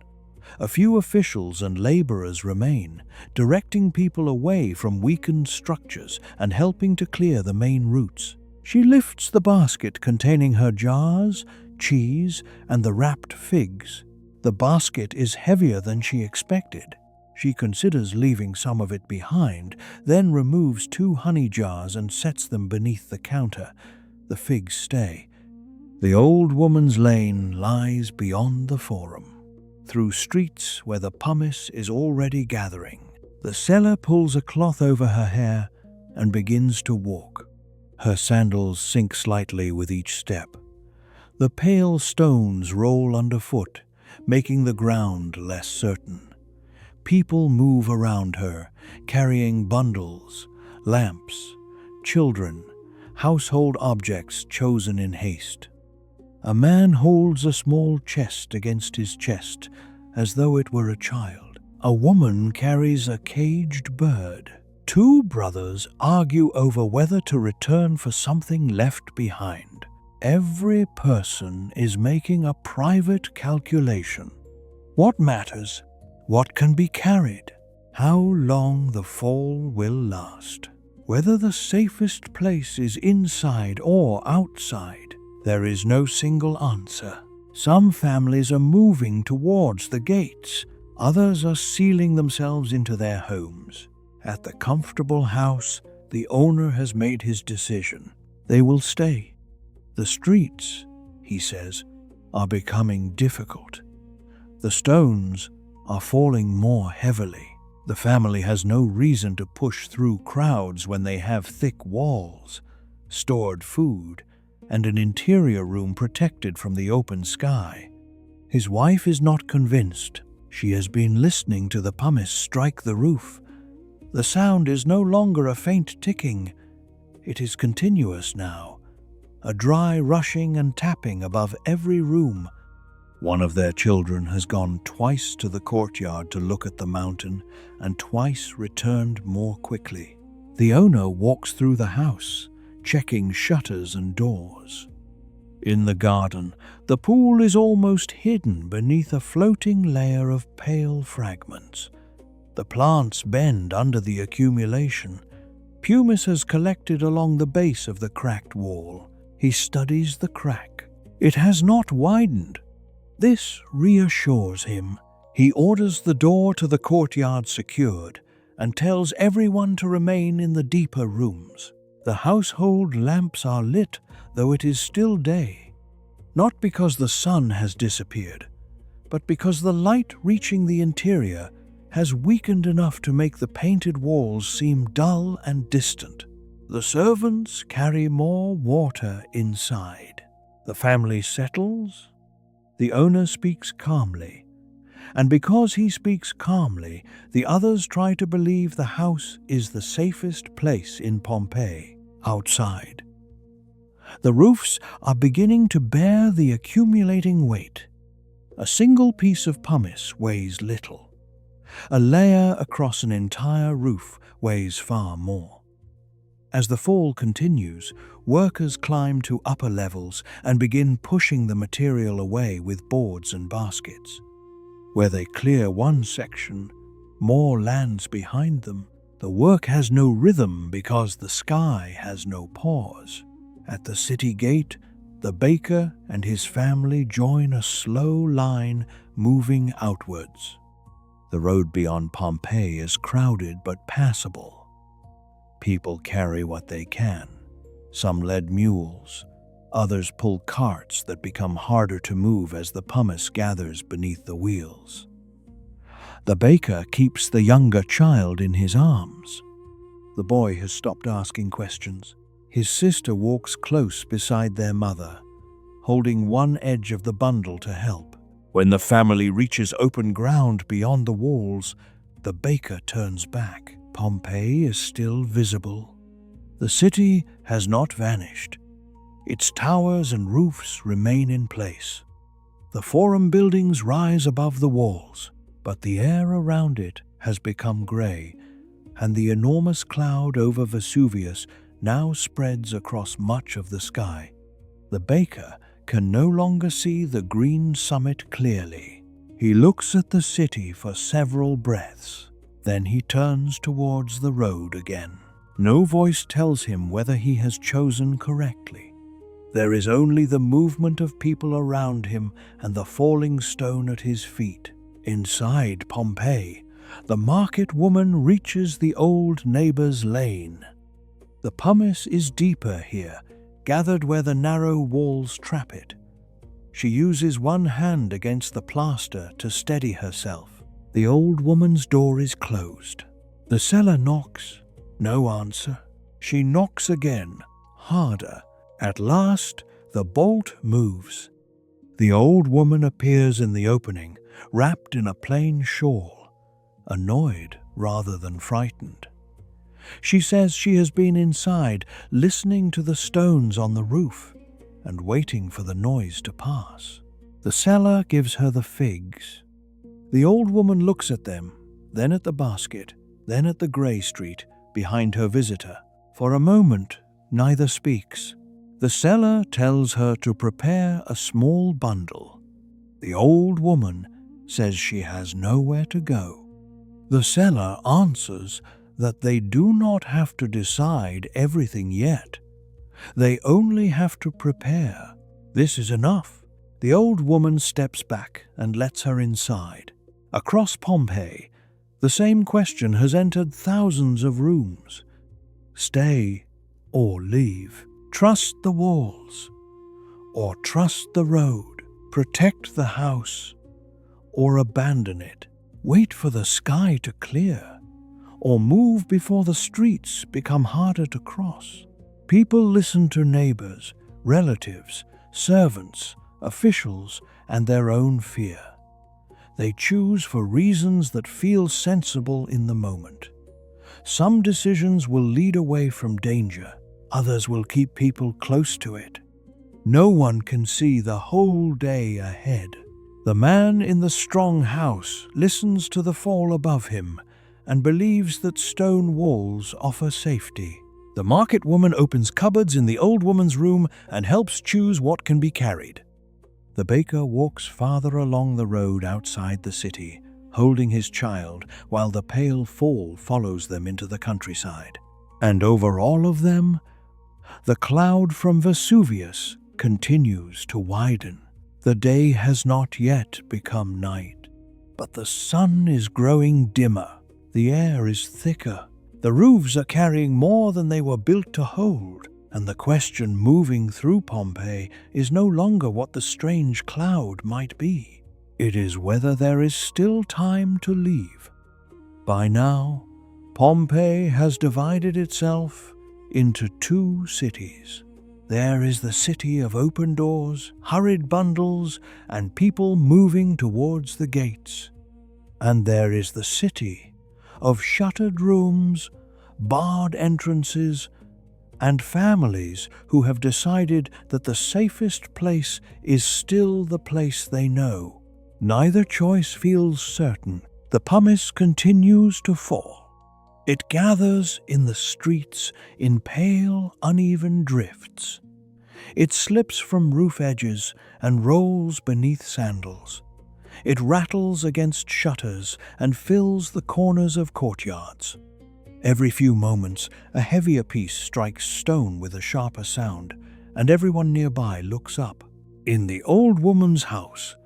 A few officials and laborers remain, directing people away from weakened structures and helping to clear the main routes. She lifts the basket containing her jars, cheese, and the wrapped figs. The basket is heavier than she expected. She considers leaving some of it behind, then removes 2 honey jars and sets them beneath the counter. The figs stay. The old woman's lane lies beyond the forum, through streets where the pumice is already gathering. The seller pulls a cloth over her hair and begins to walk. Her sandals sink slightly with each step. The pale stones roll underfoot, making the ground less certain. People move around her, carrying bundles, lamps, children, household objects chosen in haste. A man holds a small chest against his chest, as though it were a child. A woman carries a caged bird. 2 brothers argue over whether to return for something left behind. Every person is making a private calculation. What matters? What can be carried? how long the fall will last. Whether the safest place is inside or outside, there is no single answer. Some families are moving towards the gates, others are sealing themselves into their homes. At the comfortable house, the owner has made his decision. They will stay. The streets, he says, are becoming difficult. The stones are falling more heavily. The family has no reason to push through crowds when they have thick walls, stored food, and an interior room protected from the open sky. His wife is not convinced. She has been listening to the pumice strike the roof. The sound is no longer a faint ticking. It is continuous now, a dry rushing and tapping above every room. One of their children has gone twice to the courtyard to look at the mountain and twice returned more quickly. The owner walks through the house, checking shutters and doors. In the garden, the pool is almost hidden beneath a floating layer of pale fragments. The plants bend under the accumulation. Pumice has collected along the base of the cracked wall. He studies the crack. It has not widened. This reassures him. He orders the door to the courtyard secured and tells everyone to remain in the deeper rooms. The household lamps are lit, though it is still day, not because the sun has disappeared, but because the light reaching the interior has weakened enough to make the painted walls seem dull and distant. The servants carry more water inside. The family settles. The owner speaks calmly, and because he speaks calmly, the others try to believe the house is the safest place in Pompeii, outside. The roofs are beginning to bear the accumulating weight. A single piece of pumice weighs little. A layer across an entire roof weighs far more. As the fall continues, workers climb to upper levels and begin pushing the material away with boards and baskets. Where they clear one section, more lands behind them. The work has no rhythm because the sky has no pause. At the city gate, the baker and his family join a slow line moving outwards. The road beyond Pompeii is crowded but passable. People carry what they can. Some lead mules, others pull carts that become harder to move as the pumice gathers beneath the wheels. The baker keeps the younger child in his arms. The boy has stopped asking questions. His sister walks close beside their mother, holding one edge of the bundle to help. When the family reaches open ground beyond the walls, the baker turns back. Pompeii is still visible. The city has not vanished. Its towers and roofs remain in place. The forum buildings rise above the walls, but the air around it has become gray, and the enormous cloud over Vesuvius now spreads across much of the sky. The baker can no longer see the green summit clearly. He looks at the city for several breaths. Then he turns towards the road again. No voice tells him whether he has chosen correctly. There is only the movement of people around him and the falling stone at his feet. Inside Pompeii, the market woman reaches the old neighbor's lane. The pumice is deeper here, gathered where the narrow walls trap it. She uses one hand against the plaster to steady herself. The old woman's door is closed. The seller knocks. No answer. She knocks again, harder. At last, the bolt moves. The old woman appears in the opening, wrapped in a plain shawl, annoyed rather than frightened. She says she has been inside, listening to the stones on the roof and waiting for the noise to pass. The seller gives her the figs. The old woman looks at them, then at the basket, then at the grey street behind her visitor. For a moment, neither speaks. The seller tells her to prepare a small bundle. The old woman says she has nowhere to go. The seller answers that they do not have to decide everything yet. They only have to prepare. This is enough. The old woman steps back and lets her inside. Across Pompeii, the same question has entered thousands of rooms. Stay or leave. Trust the walls or trust the road. Protect the house or abandon it. Wait for the sky to clear or move before the streets become harder to cross. People listen to neighbors, relatives, servants, officials, and their own fear. They choose for reasons that feel sensible in the moment. Some decisions will lead away from danger. Others will keep people close to it. No one can see the whole day ahead. The man in the strong house listens to the fall above him and believes that stone walls offer safety. The market woman opens cupboards in the old woman's room and helps choose what can be carried. The baker walks farther along the road outside the city, holding his child, while the pale fall follows them into the countryside. And over all of them, the cloud from Vesuvius continues to widen. The day has not yet become night, but the sun is growing dimmer. The air is thicker. The roofs are carrying more than they were built to hold, and the question moving through Pompeii is no longer what the strange cloud might be. It is whether there is still time to leave. By now, Pompeii has divided itself into two cities. There is the city of open doors, hurried bundles, and people moving towards the gates. And there is the city of shuttered rooms, barred entrances, and families who have decided that the safest place is still the place they know. Neither choice feels certain. The pumice continues to fall. It gathers in the streets in pale, uneven drifts. It slips from roof edges and rolls beneath sandals. It rattles against shutters and fills the corners of courtyards. Every few moments, a heavier piece strikes stone with a sharper sound, and everyone nearby looks up. In the old woman's house,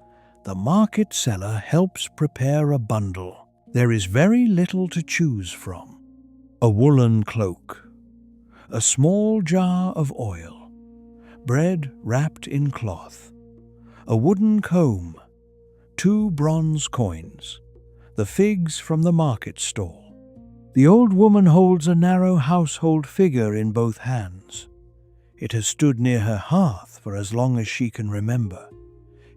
the market seller helps prepare a bundle. There is very little to choose from. A woolen cloak, a small jar of oil, bread wrapped in cloth, a wooden comb, 2 bronze coins, the figs from the market stall. The old woman holds a narrow household figure in both hands. It has stood near her hearth for as long as she can remember.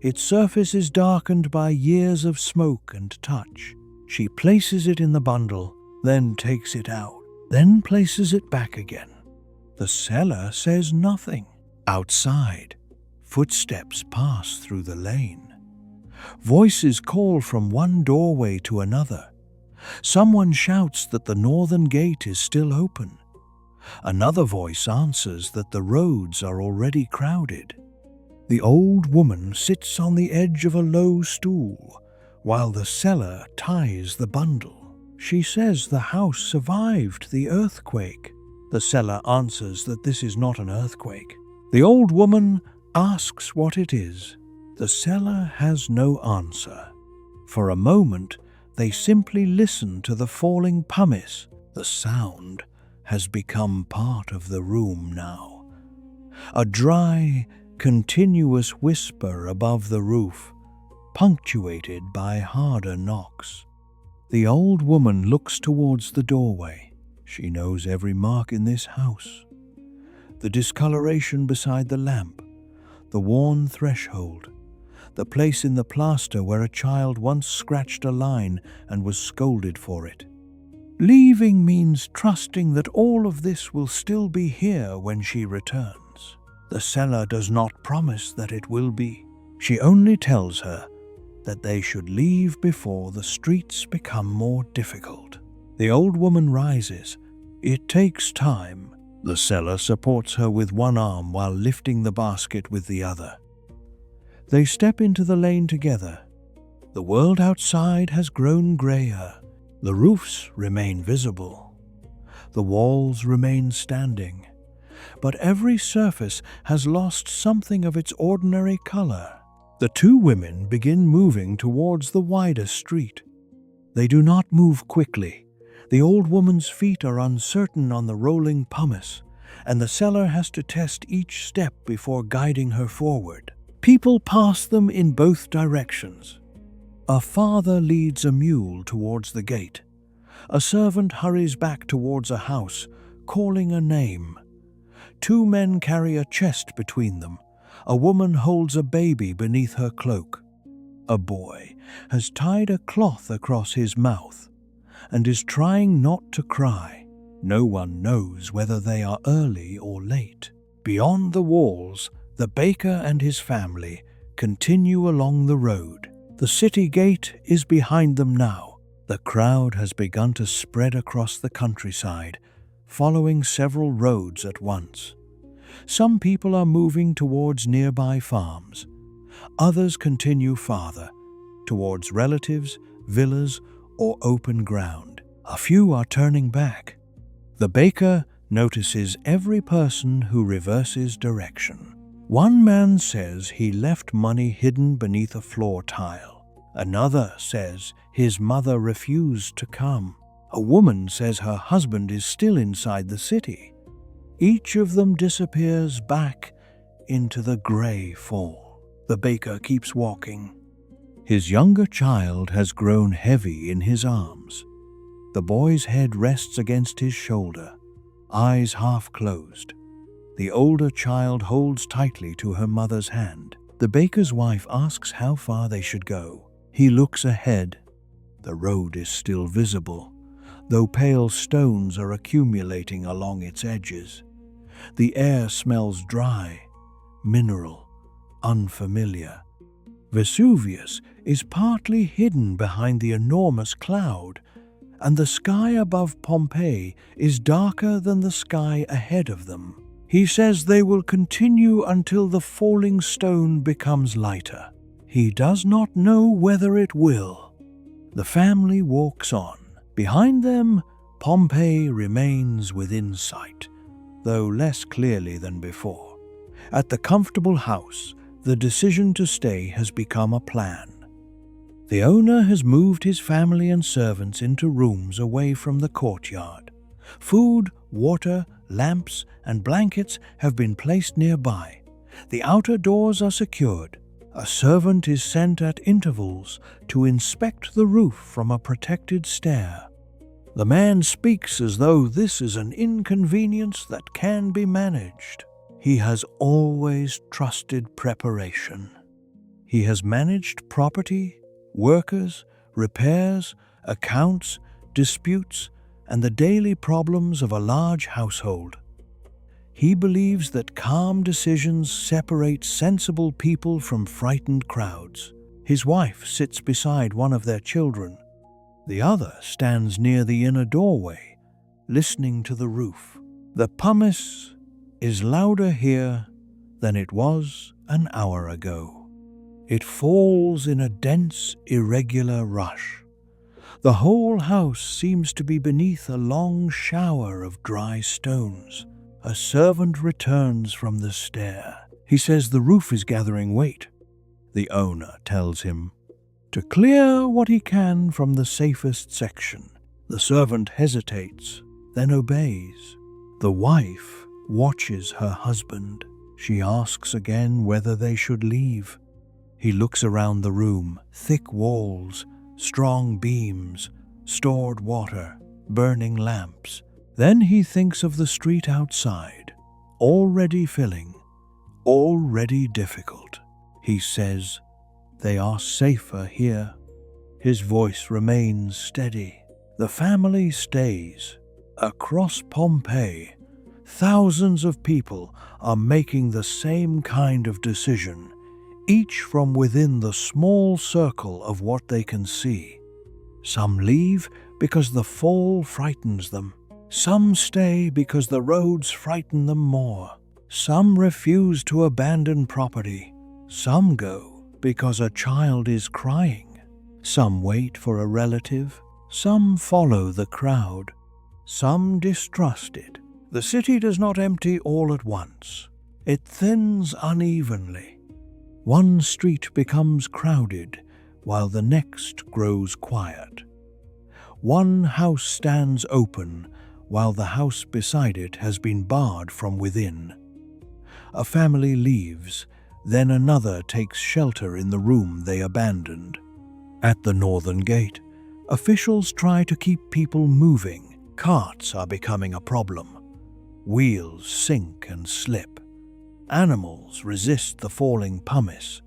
Its surface is darkened by years of smoke and touch. She places it in the bundle, then takes it out, then places it back again. The seller says nothing. Outside, footsteps pass through the lane. Voices call from one doorway to another. Someone shouts that the northern gate is still open. Another voice answers that the roads are already crowded. The old woman sits on the edge of a low stool, while the seller ties the bundle. She says the house survived the earthquake. The seller answers that this is not an earthquake. The old woman asks what it is. The seller has no answer. For a moment, they simply listen to the falling pumice. The sound has become part of the room now. A dry, continuous whisper above the roof, punctuated by harder knocks. The old woman looks towards the doorway. She knows every mark in this house. The discoloration beside the lamp, the worn threshold, the place in the plaster where a child once scratched a line and was scolded for it. Leaving means trusting that all of this will still be here when she returns. The seller does not promise that it will be. She only tells her that they should leave before the streets become more difficult. The old woman rises. It takes time. The seller supports her with one arm while lifting the basket with the other. They step into the lane together. The world outside has grown grayer. The roofs remain visible. The walls remain standing. But every surface has lost something of its ordinary color. The two women begin moving towards the wider street. They do not move quickly. The old woman's feet are uncertain on the rolling pumice, and the seller has to test each step before guiding her forward. People pass them in both directions. A father leads a mule towards the gate. A servant hurries back towards a house, calling a name. Two men carry a chest between them. A woman holds a baby beneath her cloak. A boy has tied a cloth across his mouth and is trying not to cry. No one knows whether they are early or late. Beyond the walls, the baker and his family continue along the road. The city gate is behind them now. The crowd has begun to spread across the countryside, following several roads at once. Some people are moving towards nearby farms. Others continue farther, towards relatives, villas, or open ground. A few are turning back. The baker notices every person who reverses direction. One man says he left money hidden beneath a floor tile. Another says his mother refused to come. A woman says her husband is still inside the city. Each of them disappears back into the gray fall. The baker keeps walking. His younger child has grown heavy in his arms. The boy's head rests against his shoulder, eyes half closed. The older child holds tightly to her mother's hand. The baker's wife asks how far they should go. He looks ahead. The road is still visible, though pale stones are accumulating along its edges. The air smells dry, mineral, unfamiliar. Vesuvius is partly hidden behind the enormous cloud, and the sky above Pompeii is darker than the sky ahead of them. He says they will continue until the falling stone becomes lighter. He does not know whether it will. The family walks on. Behind them, Pompeii remains within sight, though less clearly than before. At the comfortable house, the decision to stay has become a plan. The owner has moved his family and servants into rooms away from the courtyard. Food, water, lamps, and blankets have been placed nearby. The outer doors are secured. A servant is sent at intervals to inspect the roof from a protected stair. The man speaks as though this is an inconvenience that can be managed. He has always trusted preparation. He has managed property, workers, repairs, accounts, disputes, and the daily problems of a large household. He believes that calm decisions separate sensible people from frightened crowds. His wife sits beside one of their children. The other stands near the inner doorway, listening to the roof. The pumice is louder here than it was an hour ago. It falls in a dense, irregular rush. The whole house seems to be beneath a long shower of dry stones. A servant returns from the stair. He says the roof is gathering weight. The owner tells him to clear what he can from the safest section. The servant hesitates, then obeys. The wife watches her husband. She asks again whether they should leave. He looks around the room. Thick walls, strong beams, stored water, burning lamps. Then he thinks of the street outside, already filling, already difficult. He says, "They are safer here." His voice remains steady. The family stays. Across Pompeii, thousands of people are making the same kind of decision, each from within the small circle of what they can see. Some leave because the fall frightens them. Some stay because the roads frighten them more. Some refuse to abandon property. Some go because a child is crying. Some wait for a relative. Some follow the crowd, some distrust it. The city does not empty all at once. It thins unevenly. One street becomes crowded, while the next grows quiet. One house stands open, while the house beside it has been barred from within. A family leaves, then another takes shelter in the room they abandoned. At the northern gate, officials try to keep people moving. Carts are becoming a problem. Wheels sink and slip. Animals resist the falling pumice.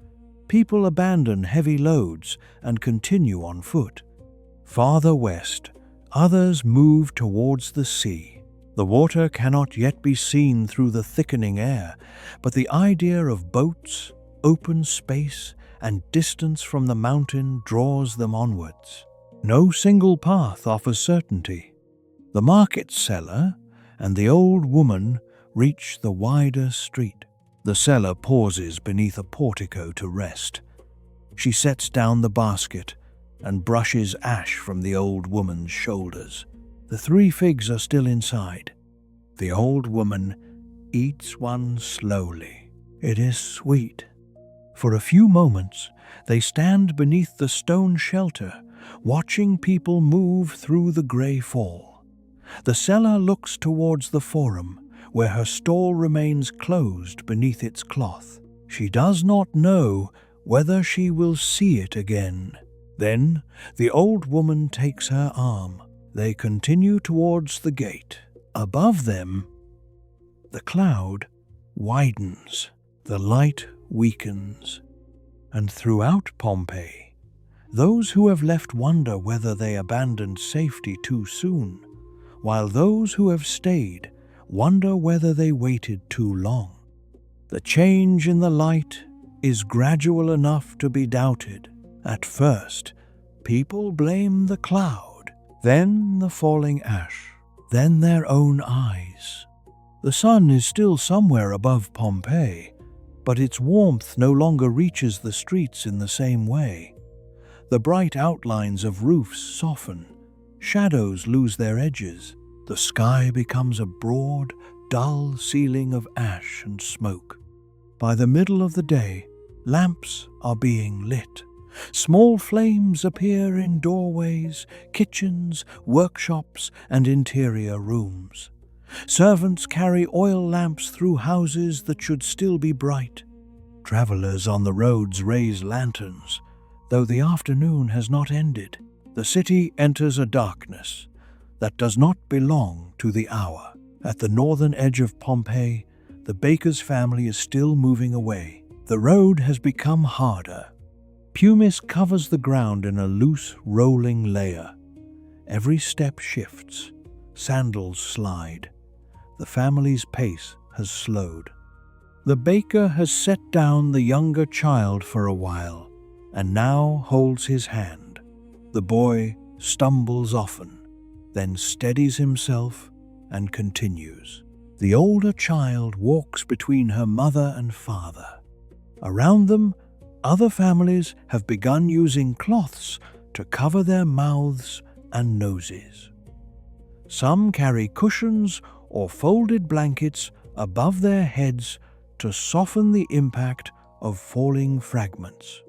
People abandon heavy loads and continue on foot. Farther west, others move towards the sea. The water cannot yet be seen through the thickening air, but the idea of boats, open space, and distance from the mountain draws them onwards. No single path offers certainty. The market seller and the old woman reach the wider street. The seller pauses beneath a portico to rest. She sets down the basket and brushes ash from the old woman's shoulders. The 3 figs are still inside. The old woman eats one slowly. It is sweet. For a few moments, they stand beneath the stone shelter, watching people move through the grey fall. The seller looks towards the forum, where her stall remains closed beneath its cloth. She does not know whether she will see it again. Then the old woman takes her arm. They continue towards the gate. Above them, the cloud widens, the light weakens, and throughout Pompeii, those who have left wonder whether they abandoned safety too soon, while those who have stayed wonder whether they waited too long. The change in the light is gradual enough to be doubted. At first, people blame the cloud, then the falling ash, then their own eyes. The sun is still somewhere above Pompeii, but its warmth no longer reaches the streets in the same way. The bright outlines of roofs soften, shadows lose their edges. The sky becomes a broad, dull ceiling of ash and smoke. By the middle of the day, lamps are being lit. Small flames appear in doorways, kitchens, workshops, and interior rooms. Servants carry oil lamps through houses that should still be bright. Travelers on the roads raise lanterns, though the afternoon has not ended. The city enters a darkness that does not belong to the hour. At the northern edge of Pompeii, the baker's family is still moving away. The road has become harder. Pumice covers the ground in a loose, rolling layer. Every step shifts. Sandals slide. The family's pace has slowed. The baker has set down the younger child for a while, and now holds his hand. The boy stumbles often, then steadies himself and continues. The older child walks between her mother and father. Around them, other families have begun using cloths to cover their mouths and noses. Some carry cushions or folded blankets above their heads to soften the impact of falling fragments.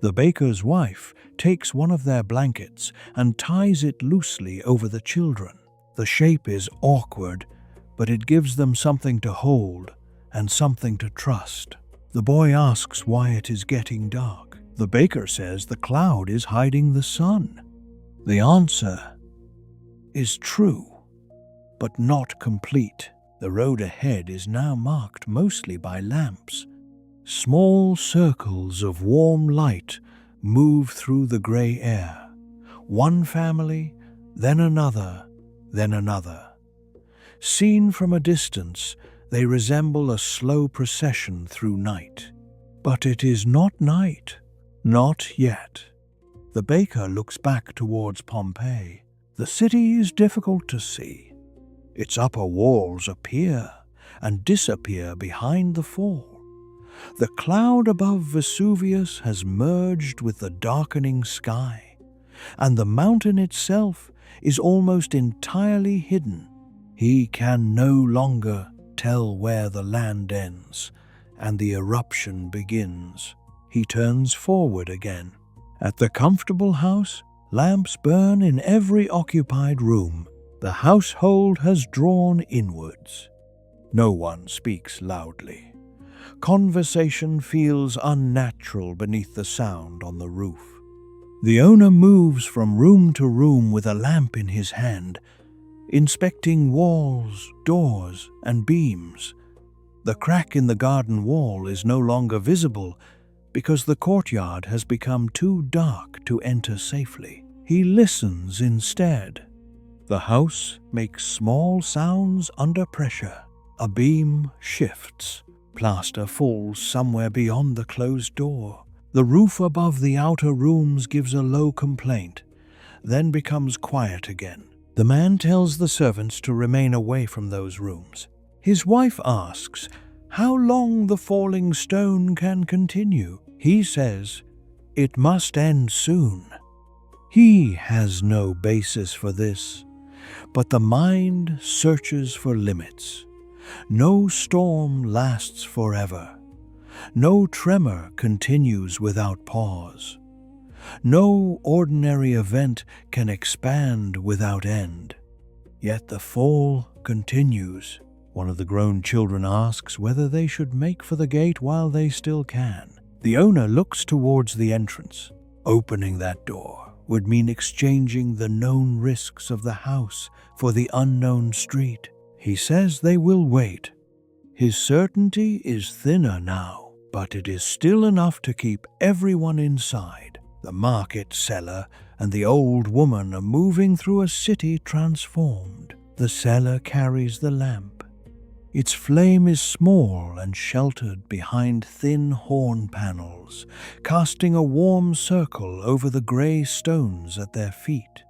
The baker's wife takes one of their blankets and ties it loosely over the children. The shape is awkward, but it gives them something to hold and something to trust. The boy asks why it is getting dark. The baker says the cloud is hiding the sun. The answer is true, but not complete. The road ahead is now marked mostly by lamps. Small circles of warm light move through the grey air. One family, then another, then another. Seen from a distance, they resemble a slow procession through night. But it is not night, not yet. The baker looks back towards Pompeii. The city is difficult to see. Its upper walls appear and disappear behind the fall. The cloud above Vesuvius has merged with the darkening sky. and the mountain itself is almost entirely hidden. He can no longer tell where the land ends and the eruption begins. He turns forward again. At the comfortable house, lamps burn in every occupied room. The household has drawn inwards. No one speaks loudly. Conversation feels unnatural beneath the sound on the roof. The owner moves from room to room with a lamp in his hand, inspecting walls, doors, and beams. The crack in the garden wall is no longer visible because the courtyard has become too dark to enter safely. He listens instead. The house makes small sounds under pressure. A beam shifts. Plaster falls somewhere beyond the closed door. The roof above the outer rooms gives a low complaint, then becomes quiet again. The man tells the servants to remain away from those rooms. His wife asks how long the falling stone can continue. He says it must end soon. He has no basis for this, but the mind searches for limits. No storm lasts forever. No tremor continues without pause. No ordinary event can expand without end. Yet the fall continues. One of the grown children asks whether they should make for the gate while they still can. The owner looks towards the entrance. Opening that door would mean exchanging the known risks of the house for the unknown street. He says they will wait. His certainty is thinner now, but it is still enough to keep everyone inside. The market seller and the old woman are moving through a city transformed. The seller carries the lamp. Its flame is small and sheltered behind thin horn panels, casting a warm circle over the grey stones at their feet.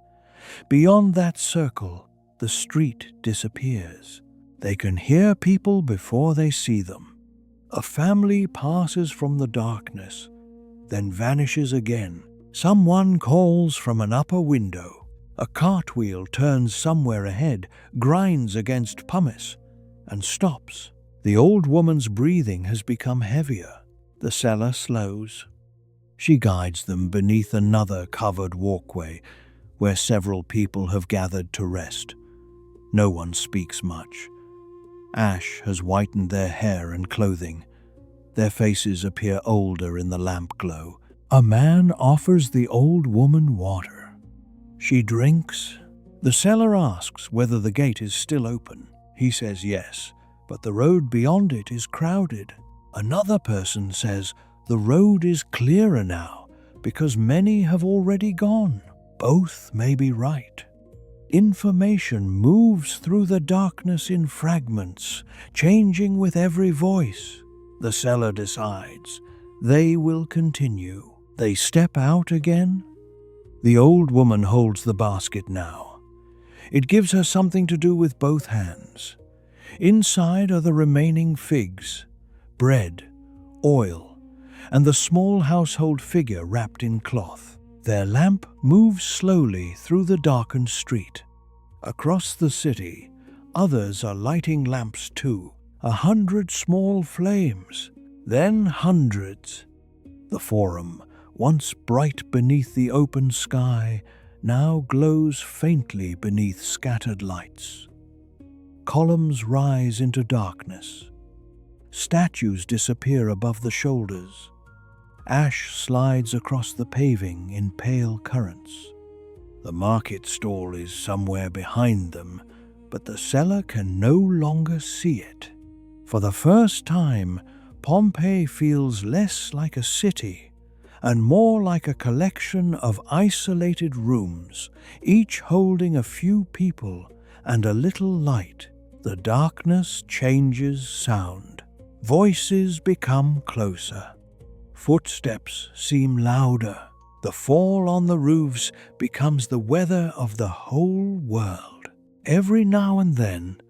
Beyond that circle, the street disappears. They can hear people before they see them. A family passes from the darkness, then vanishes again. Someone calls from an upper window. A cartwheel turns somewhere ahead, grinds against pumice, and stops. The old woman's breathing has become heavier. The seller slows. She guides them beneath another covered walkway where several people have gathered to rest. No one speaks much. Ash has whitened their hair and clothing. Their faces appear older in the lamp glow. A man offers the old woman water. She drinks. The seller asks whether the gate is still open. He says yes, but the road beyond it is crowded. Another person says the road is clearer now because many have already gone. Both may be right. Information moves through the darkness in fragments, changing with every voice. The seller decides they will continue. They step out again. The old woman holds the basket now. It gives her something to do with both hands. Inside are the remaining figs, bread, oil, and the small household figure wrapped in cloth. Their lamp moves slowly through the darkened street. Across the city, others are lighting lamps too. 100 small flames, then hundreds. The forum, once bright beneath the open sky, now glows faintly beneath scattered lights. Columns rise into darkness. Statues disappear above the shoulders. Ash slides across the paving in pale currents. The market stall is somewhere behind them, but the seller can no longer see it. For the first time, Pompeii feels less like a city and more like a collection of isolated rooms, each holding a few people and a little light. The darkness changes sound. Voices become closer. Footsteps seem louder. The fall on the roofs becomes the weather of the whole world. Every now and then,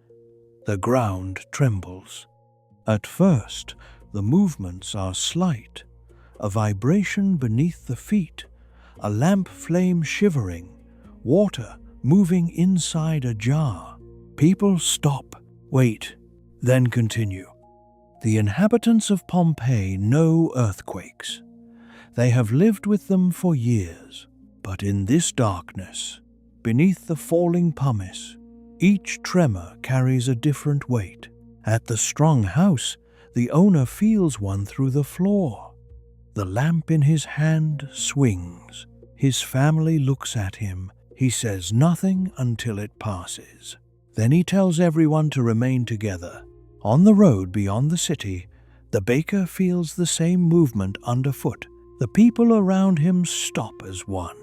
the ground trembles. At first, the movements are slight, a vibration beneath the feet, a lamp flame shivering, water moving inside a jar. People stop, wait, then continue. The inhabitants of Pompeii know earthquakes. They have lived with them for years. But in this darkness, beneath the falling pumice, each tremor carries a different weight. At the strong house, the owner feels one through the floor. The lamp in his hand swings. His family looks at him. He says nothing until it passes. Then he tells everyone to remain together. On the road beyond the city, the baker feels the same movement underfoot. The people around him stop as one.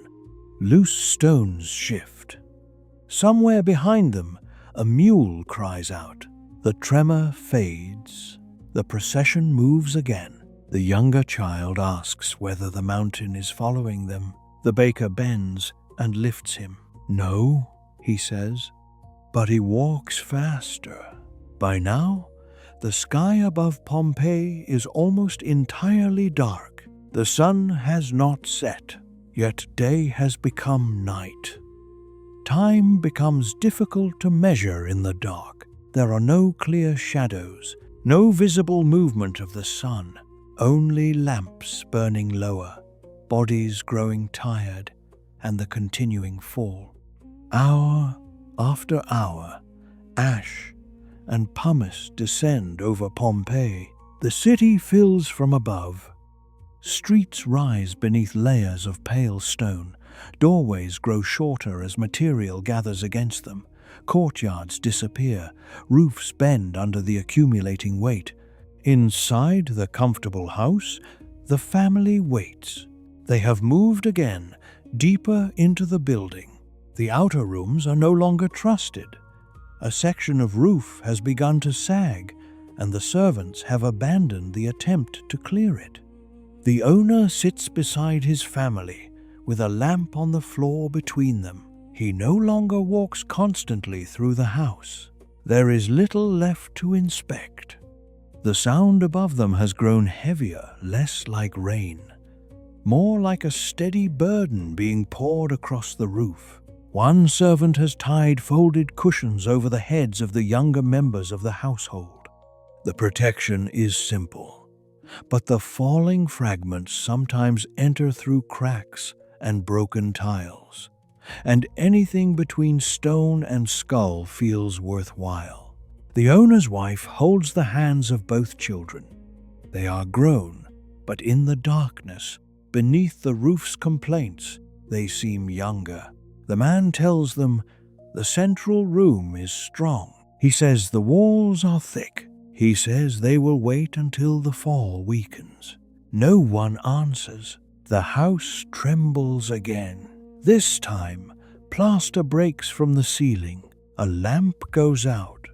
Loose stones shift. Somewhere behind them, a mule cries out. The tremor fades. The procession moves again. The younger child asks whether the mountain is following them. The baker bends and lifts him. No, he says, but he walks faster. By now, the sky above Pompeii is almost entirely dark. The sun has not set, yet day has become night. Time becomes difficult to measure in the dark. There are no clear shadows, no visible movement of the sun, only lamps burning lower, bodies growing tired, and the continuing fall. Hour after hour, ash and pumice descend over Pompeii. The city fills from above. Streets rise beneath layers of pale stone. Doorways grow shorter as material gathers against them. Courtyards disappear. Roofs bend under the accumulating weight. Inside the comfortable house, the family waits. They have moved again, deeper into the building. The outer rooms are no longer trusted. A section of roof has begun to sag, and the servants have abandoned the attempt to clear it. The owner sits beside his family, with a lamp on the floor between them. He no longer walks constantly through the house. There is little left to inspect. The sound above them has grown heavier, less like rain, more like a steady burden being poured across the roof. One servant has tied folded cushions over the heads of the younger members of the household. The protection is simple, but the falling fragments sometimes enter through cracks and broken tiles, and anything between stone and skull feels worthwhile. The owner's wife holds the hands of both children. They are grown, but in the darkness, beneath the roof's complaints, they seem younger. The man tells them the central room is strong. He says the walls are thick. He says they will wait until the fall weakens. No one answers. The house trembles again. This time, plaster breaks from the ceiling. A lamp goes out.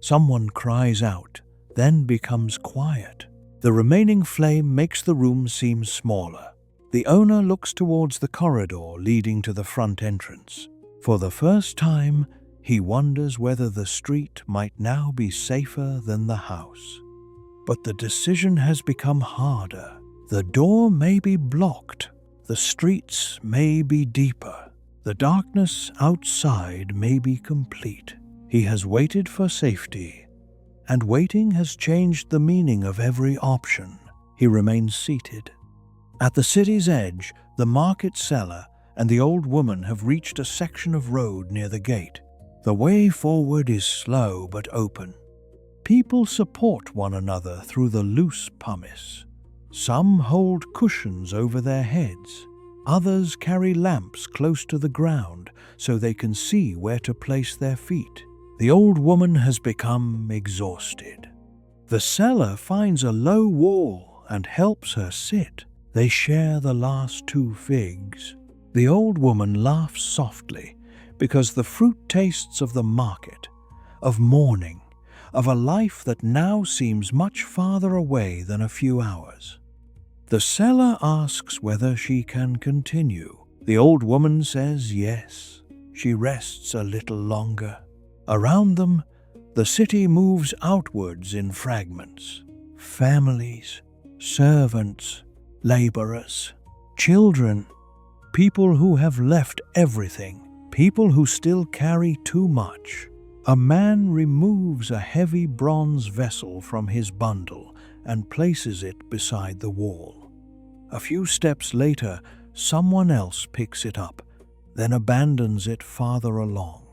Someone cries out, then becomes quiet. The remaining flame makes the room seem smaller. The owner looks towards the corridor leading to the front entrance. For the first time, he wonders whether the street might now be safer than the house. But the decision has become harder. The door may be blocked. The streets may be deeper. The darkness outside may be complete. He has waited for safety, and waiting has changed the meaning of every option. He remains seated. At the city's edge, the market cellar and the old woman have reached a section of road near the gate. The way forward is slow but open. People support one another through the loose pumice. Some hold cushions over their heads. Others carry lamps close to the ground so they can see where to place their feet. The old woman has become exhausted. The cellar finds a low wall and helps her sit. They share the last 2 figs. The old woman laughs softly because the fruit tastes of the market, of mourning, of a life that now seems much farther away than a few hours. The seller asks whether she can continue. The old woman says yes. She rests a little longer. Around them, the city moves outwards in fragments. Families, servants, laborers, children. people who have left everything, people who still carry too much. A man removes a heavy bronze vessel from his bundle and places it beside the wall. A few steps later, someone else picks it up, then abandons it farther along.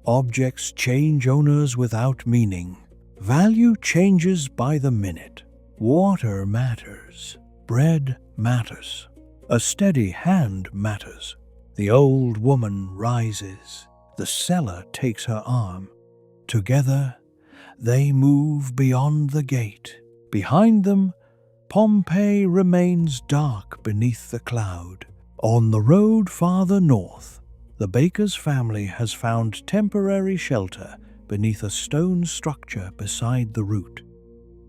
Objects change owners without meaning. Value changes by the minute. Water matters. Bread matters. A steady hand matters. The old woman rises. The seller takes her arm. Together, they move beyond the gate. Behind them, Pompeii remains dark beneath the cloud. On the road farther north, the baker's family has found temporary shelter beneath a stone structure beside the route.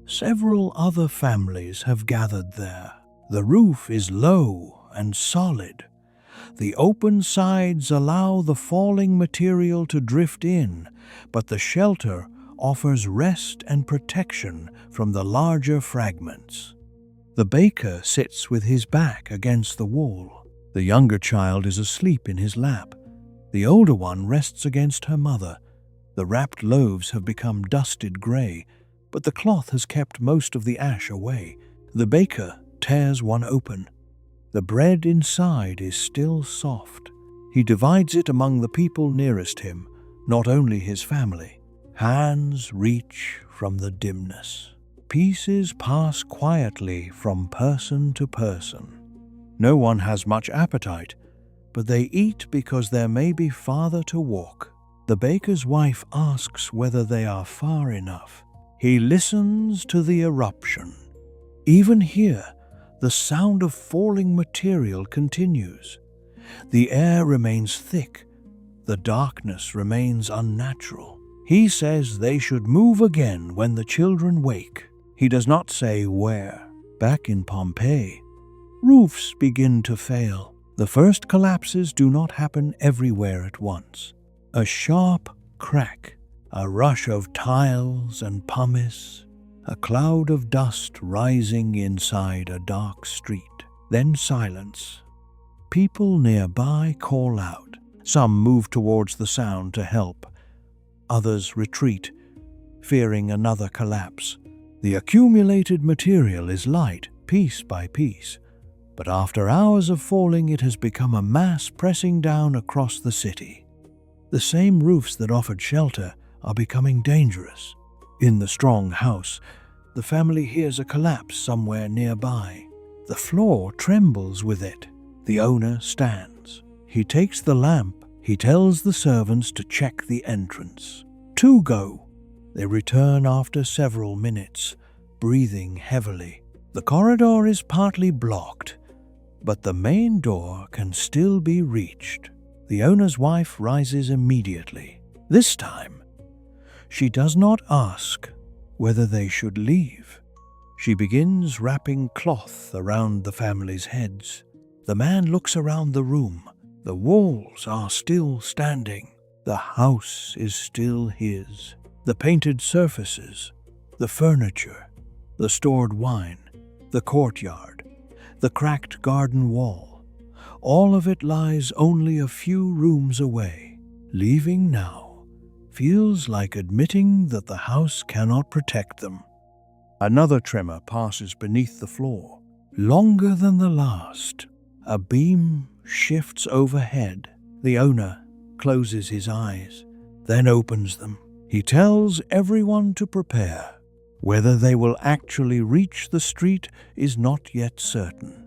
Several other families have gathered there. The roof is low and solid. The open sides allow the falling material to drift in, but the shelter offers rest and protection from the larger fragments. The baker sits with his back against the wall. The younger child is asleep in his lap. The older one rests against her mother. The wrapped loaves have become dusted gray, but the cloth has kept most of the ash away. The baker tears one open. The bread inside is still soft. He divides it among the people nearest him, not only his family. Hands reach from the dimness. Pieces pass quietly from person to person. No one has much appetite, but they eat because there may be farther to walk. The baker's wife asks whether they are far enough. He listens to the eruption. Even here, the sound of falling material continues. The air remains thick. The darkness remains unnatural. He says they should move again when the children wake. He does not say where. Back in Pompeii, roofs begin to fail. The first collapses do not happen everywhere at once. A sharp crack, a rush of tiles and pumice, a cloud of dust rising inside a dark street. Then silence. People nearby call out. Some move towards the sound to help. Others retreat, fearing another collapse. The accumulated material is light, piece by piece, but after hours of falling it has become a mass pressing down across the city. The same roofs that offered shelter are becoming dangerous. In the strong house, the family hears a collapse somewhere nearby. The floor trembles with it. The owner stands. He takes the lamp. He tells the servants to check the entrance. 2 go. They return after several minutes, breathing heavily. The corridor is partly blocked, but the main door can still be reached. The owner's wife rises immediately. This time, she does not ask whether they should leave. She begins wrapping cloth around the family's heads. The man looks around the room. The walls are still standing. The house is still his. The painted surfaces, the furniture, the stored wine, the courtyard, the cracked garden wall, all of it lies only a few rooms away. Leaving now feels like admitting that the house cannot protect them. Another tremor passes beneath the floor, longer than the last. A beam shifts overhead. The owner closes his eyes, then opens them. He tells everyone to prepare. Whether they will actually reach the street is not yet certain.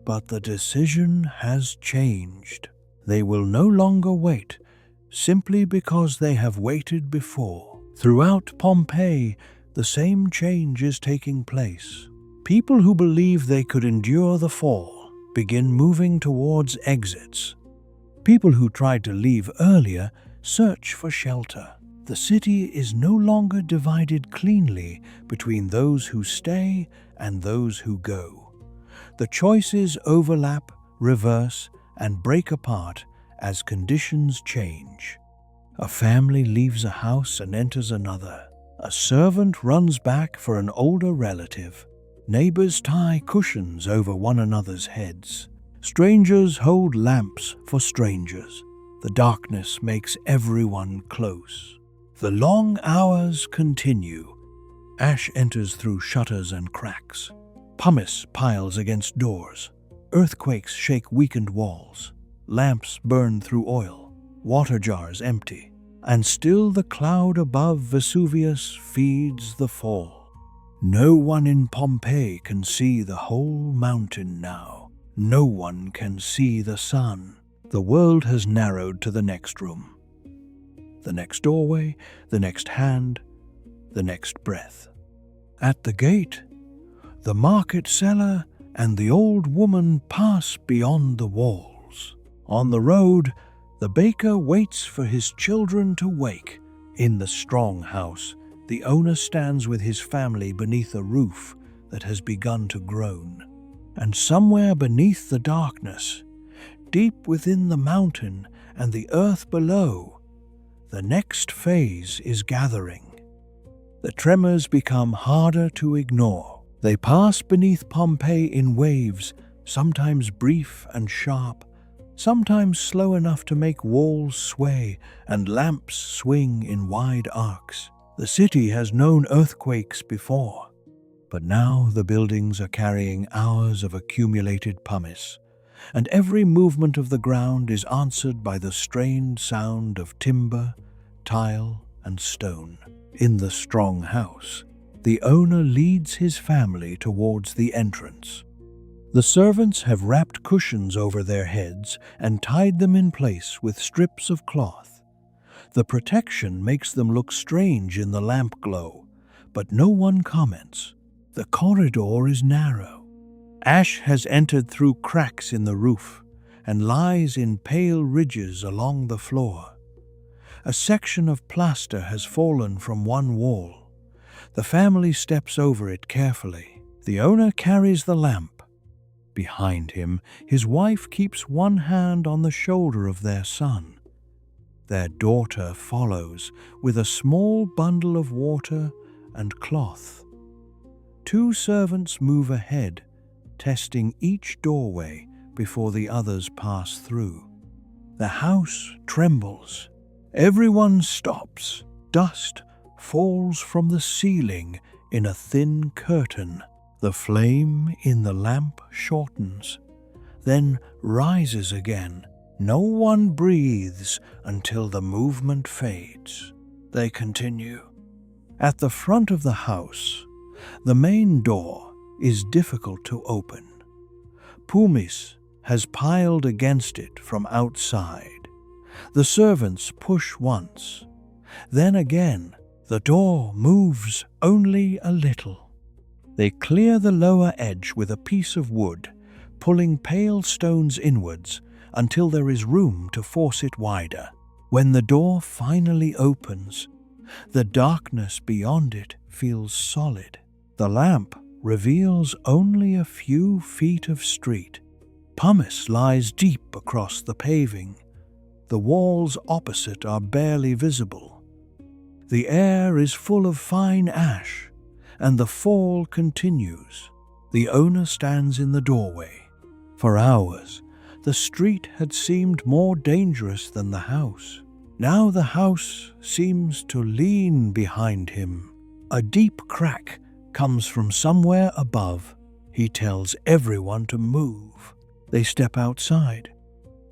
But the decision has changed. They will no longer wait, simply because they have waited before. Throughout Pompeii, the same change is taking place. People who believe they could endure the fall begin moving towards exits. People who tried to leave earlier search for shelter. The city is no longer divided cleanly between those who stay and those who go. The choices overlap, reverse, and break apart as conditions change. A family leaves a house and enters another. A servant runs back for an older relative. Neighbors tie cushions over one another's heads. Strangers hold lamps for strangers. The darkness makes everyone close. The long hours continue. Ash enters through shutters and cracks. Pumice piles against doors. Earthquakes shake weakened walls. Lamps burn through oil. Water jars empty. And still the cloud above Vesuvius feeds the fall. No one in Pompeii can see the whole mountain now. No one can see the sun. The world has narrowed to the next room. The next doorway, the next hand, the next breath. At the gate, the market seller and the old woman pass beyond the walls. On the road, the baker waits for his children to wake. In the strong house, the owner stands with his family beneath a roof that has begun to groan. And somewhere beneath the darkness, deep within the mountain and the earth below, the next phase is gathering. The tremors become harder to ignore. They pass beneath Pompeii in waves, sometimes brief and sharp, sometimes slow enough to make walls sway and lamps swing in wide arcs. The city has known earthquakes before, but now the buildings are carrying hours of accumulated pumice, and every movement of the ground is answered by the strained sound of timber, tile, and stone. In the strong house, the owner leads his family towards the entrance. The servants have wrapped cushions over their heads and tied them in place with strips of cloth. The protection makes them look strange in the lamp glow, but no one comments. The corridor is narrow. Ash has entered through cracks in the roof and lies in pale ridges along the floor. A section of plaster has fallen from one wall. The family steps over it carefully. The owner carries the lamp. Behind him, his wife keeps one hand on the shoulder of their son. Their daughter follows with a small bundle of water and cloth. Two servants move ahead, testing each doorway before the others pass through. The house trembles. Everyone stops. Dust falls from the ceiling in a thin curtain. The flame in the lamp shortens, then rises again. No one breathes until the movement fades. They continue. At the front of the house, the main door is difficult to open. Pumice has piled against it from outside. The servants push once. Then again, the door moves only a little. They clear the lower edge with a piece of wood, pulling pale stones inwards until there is room to force it wider. When the door finally opens, the darkness beyond it feels solid. The lamp reveals only a few feet of street. Pumice lies deep across the paving. The walls opposite are barely visible. The air is full of fine ash, and the fall continues. The owner stands in the doorway. For hours, the street had seemed more dangerous than the house. Now the house seems to lean behind him. A deep crack comes from somewhere above. He tells everyone to move. They step outside.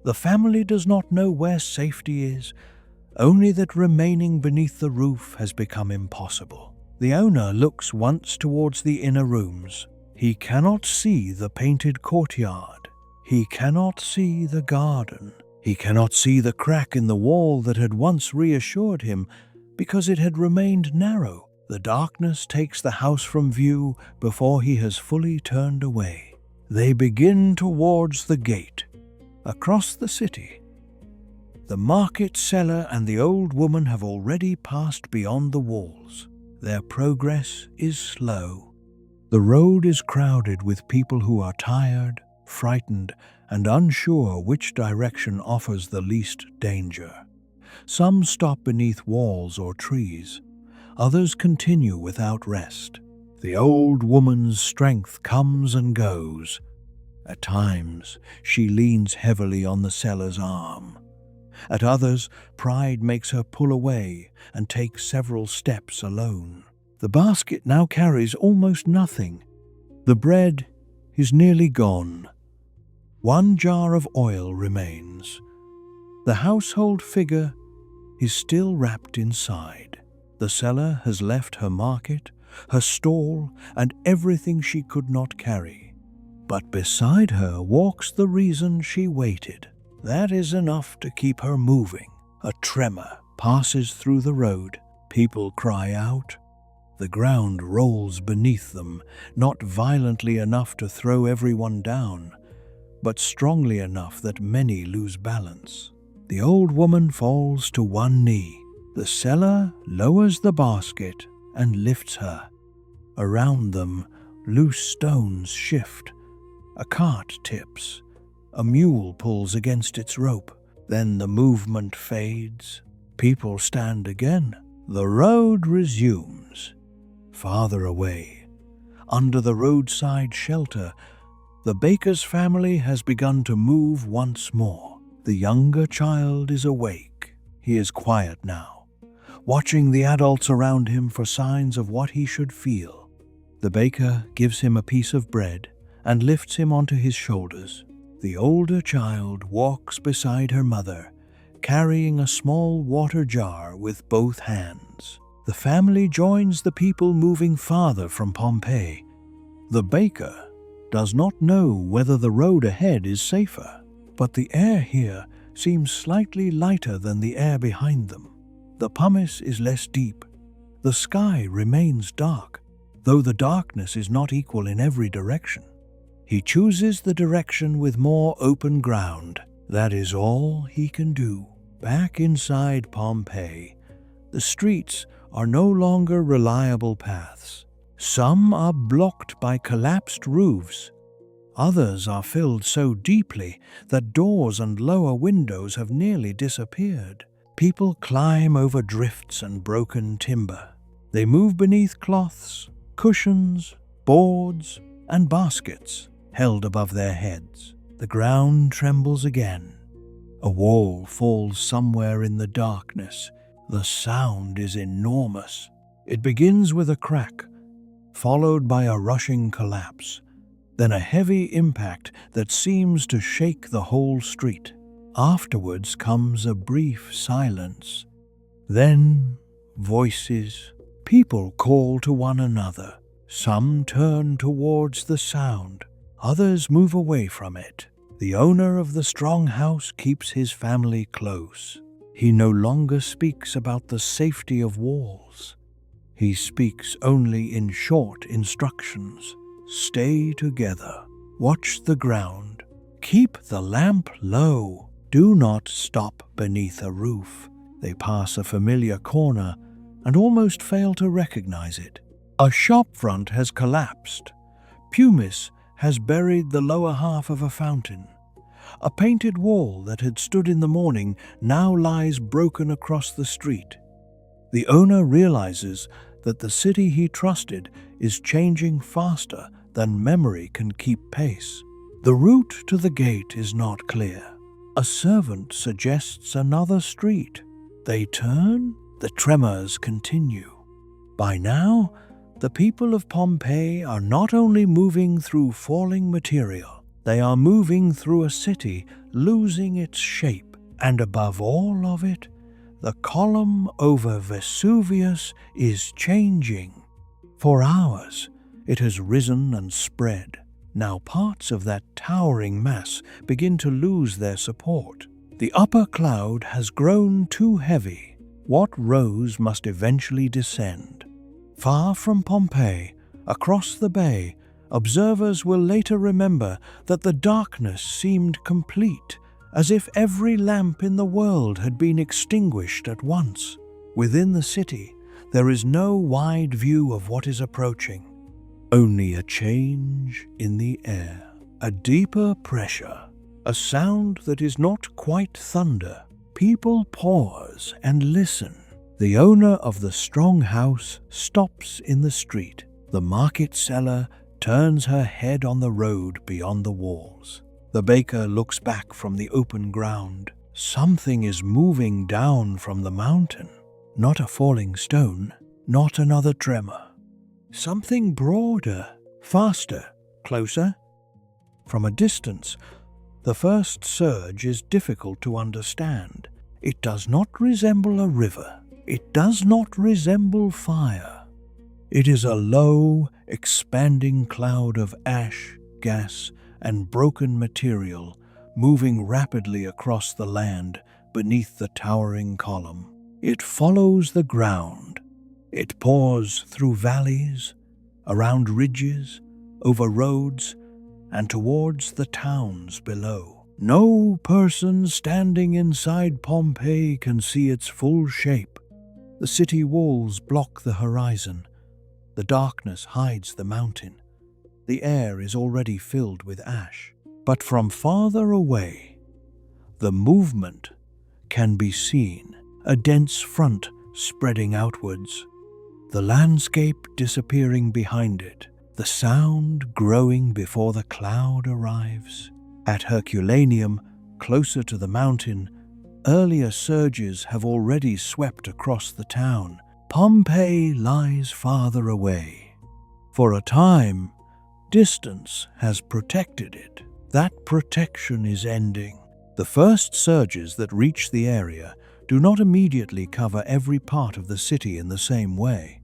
The family does not know where safety is, only that remaining beneath the roof has become impossible. The owner looks once towards the inner rooms. He cannot see the painted courtyard. He cannot see the garden. He cannot see the crack in the wall that had once reassured him because it had remained narrow. The darkness takes the house from view before he has fully turned away. They begin towards the gate. Across the city, the market seller and the old woman have already passed beyond the walls. Their progress is slow. The road is crowded with people who are tired, frightened, and unsure which direction offers the least danger. Some stop beneath walls or trees. Others continue without rest. The old woman's strength comes and goes. At times, she leans heavily on the seller's arm. At others, pride makes her pull away and take several steps alone. The basket now carries almost nothing. The bread is nearly gone. One jar of oil remains. The household figure is still wrapped inside. The seller has left her market, her stall, and everything she could not carry. But beside her walks the reason she waited. That is enough to keep her moving. A tremor passes through the road. People cry out. The ground rolls beneath them, not violently enough to throw everyone down, but strongly enough that many lose balance. The old woman falls to one knee. The seller lowers the basket and lifts her. Around them, loose stones shift. A cart tips. A mule pulls against its rope. Then the movement fades. People stand again. The road resumes. Farther away, under the roadside shelter, the baker's family has begun to move once more. The younger child is awake. He is quiet now, watching the adults around him for signs of what he should feel. The baker gives him a piece of bread and lifts him onto his shoulders. The older child walks beside her mother, carrying a small water jar with both hands. The family joins the people moving farther from Pompeii. The baker does not know whether the road ahead is safer, but the air here seems slightly lighter than the air behind them. The pumice is less deep. The sky remains dark, though the darkness is not equal in every direction. He chooses the direction with more open ground. That is all he can do. Back inside Pompeii, the streets are no longer reliable paths. Some are blocked by collapsed roofs. Others are filled so deeply that doors and lower windows have nearly disappeared. People climb over drifts and broken timber. They move beneath cloths, cushions, boards, and baskets held above their heads. The ground trembles again. A wall falls somewhere in the darkness. The sound is enormous. It begins with a crack, followed by a rushing collapse, then a heavy impact that seems to shake the whole street. Afterwards comes a brief silence. Then voices. People call to one another. Some turn towards the sound. Others move away from it. The owner of the strong house keeps his family close. He no longer speaks about the safety of walls. He speaks only in short instructions. Stay together. Watch the ground. Keep the lamp low. Do not stop beneath a roof. They pass a familiar corner and almost fail to recognize it. A shop front has collapsed. Pumice has buried the lower half of a fountain. A painted wall that had stood in the morning now lies broken across the street. The owner realizes that the city he trusted is changing faster than memory can keep pace. The route to the gate is not clear. A servant suggests another street. They turn, the tremors continue. By now, the people of Pompeii are not only moving through falling material, they are moving through a city losing its shape, and above all of it, the column over Vesuvius is changing. For hours, it has risen and spread. Now parts of that towering mass begin to lose their support. The upper cloud has grown too heavy. What rose must eventually descend. Far from Pompeii, across the bay, observers will later remember that the darkness seemed complete, as if every lamp in the world had been extinguished at once. Within the city, there is no wide view of what is approaching. Only a change in the air, a deeper pressure, a sound that is not quite thunder. People pause and listen. The owner of the strong house stops in the street. The market seller turns her head on the road beyond the walls. The baker looks back from the open ground. Something is moving down from the mountain. Not a falling stone, not another tremor. Something broader, faster, closer. From a distance, the first surge is difficult to understand. It does not resemble a river. It does not resemble fire. It is a low, expanding cloud of ash, gas, and broken material moving rapidly across the land beneath the towering column. It follows the ground. It pours through valleys, around ridges, over roads, and towards the towns below. No person standing inside Pompeii can see its full shape. The city walls block the horizon. The darkness hides the mountain. The air is already filled with ash. But from farther away, the movement can be seen, a dense front spreading outwards, the landscape disappearing behind it, the sound growing before the cloud arrives. At Herculaneum, closer to the mountain, earlier surges have already swept across the town. Pompeii lies farther away. For a time, distance has protected it. That protection is ending. The first surges that reach the area do not immediately cover every part of the city in the same way.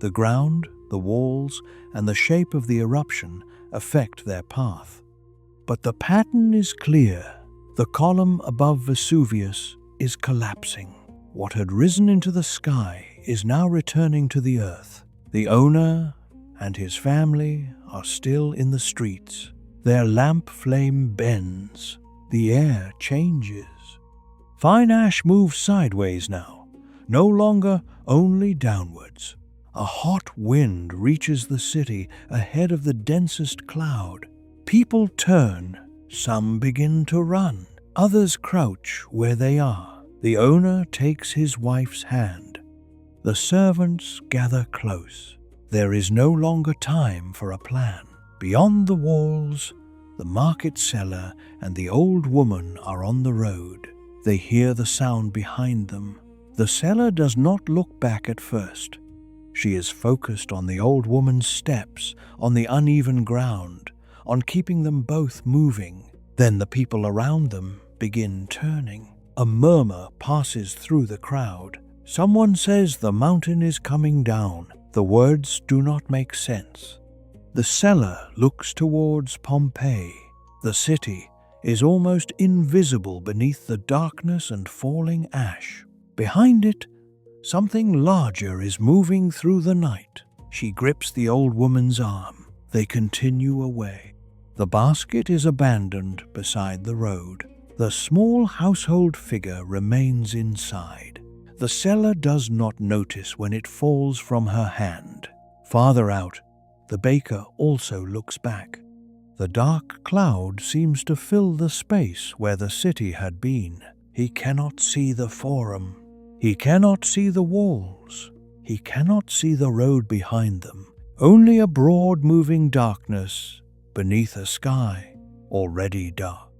The ground, the walls, and the shape of the eruption affect their path. But the pattern is clear. The column above Vesuvius is collapsing. What had risen into the sky is now returning to the earth. The owner and his family are still in the streets. Their lamp flame bends. The air changes. Fine ash moves sideways now, no longer only downwards. A hot wind reaches the city ahead of the densest cloud. People turn, some begin to run, others crouch where they are. The owner takes his wife's hand. The servants gather close. There is no longer time for a plan. Beyond the walls, the market seller and the old woman are on the road. They hear the sound behind them. The seller does not look back at first. She is focused on the old woman's steps, on the uneven ground, on keeping them both moving. Then the people around them begin turning. A murmur passes through the crowd. Someone says the mountain is coming down. The words do not make sense. The seller looks towards Pompeii. The city is almost invisible beneath the darkness and falling ash. Behind it, something larger is moving through the night. She grips the old woman's arm. They continue away. The basket is abandoned beside the road. The small household figure remains inside. The seller does not notice when it falls from her hand. Farther out, the baker also looks back. The dark cloud seems to fill the space where the city had been. He cannot see the forum. He cannot see the walls. He cannot see the road behind them. Only a broad moving darkness beneath a sky already dark.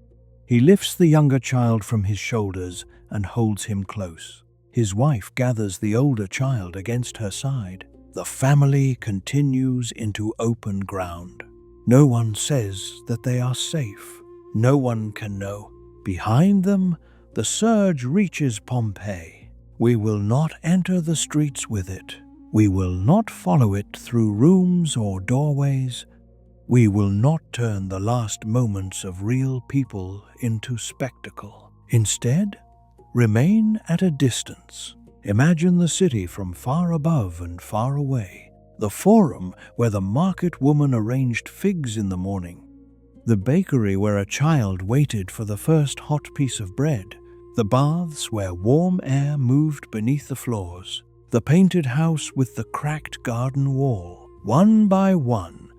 He lifts the younger child from his shoulders and holds him close. His wife gathers the older child against her side. The family continues into open ground. No one says that they are safe. No one can know. Behind them, the surge reaches Pompeii. We will not enter the streets with it. We will not follow it through rooms or doorways. We will not turn the last moments of real people into spectacle. Instead, remain at a distance. Imagine the city from far above and far away. The forum where the market woman arranged figs in the morning. The bakery where a child waited for the first hot piece of bread. The baths where warm air moved beneath the floors. The painted house with the cracked garden wall. One by one,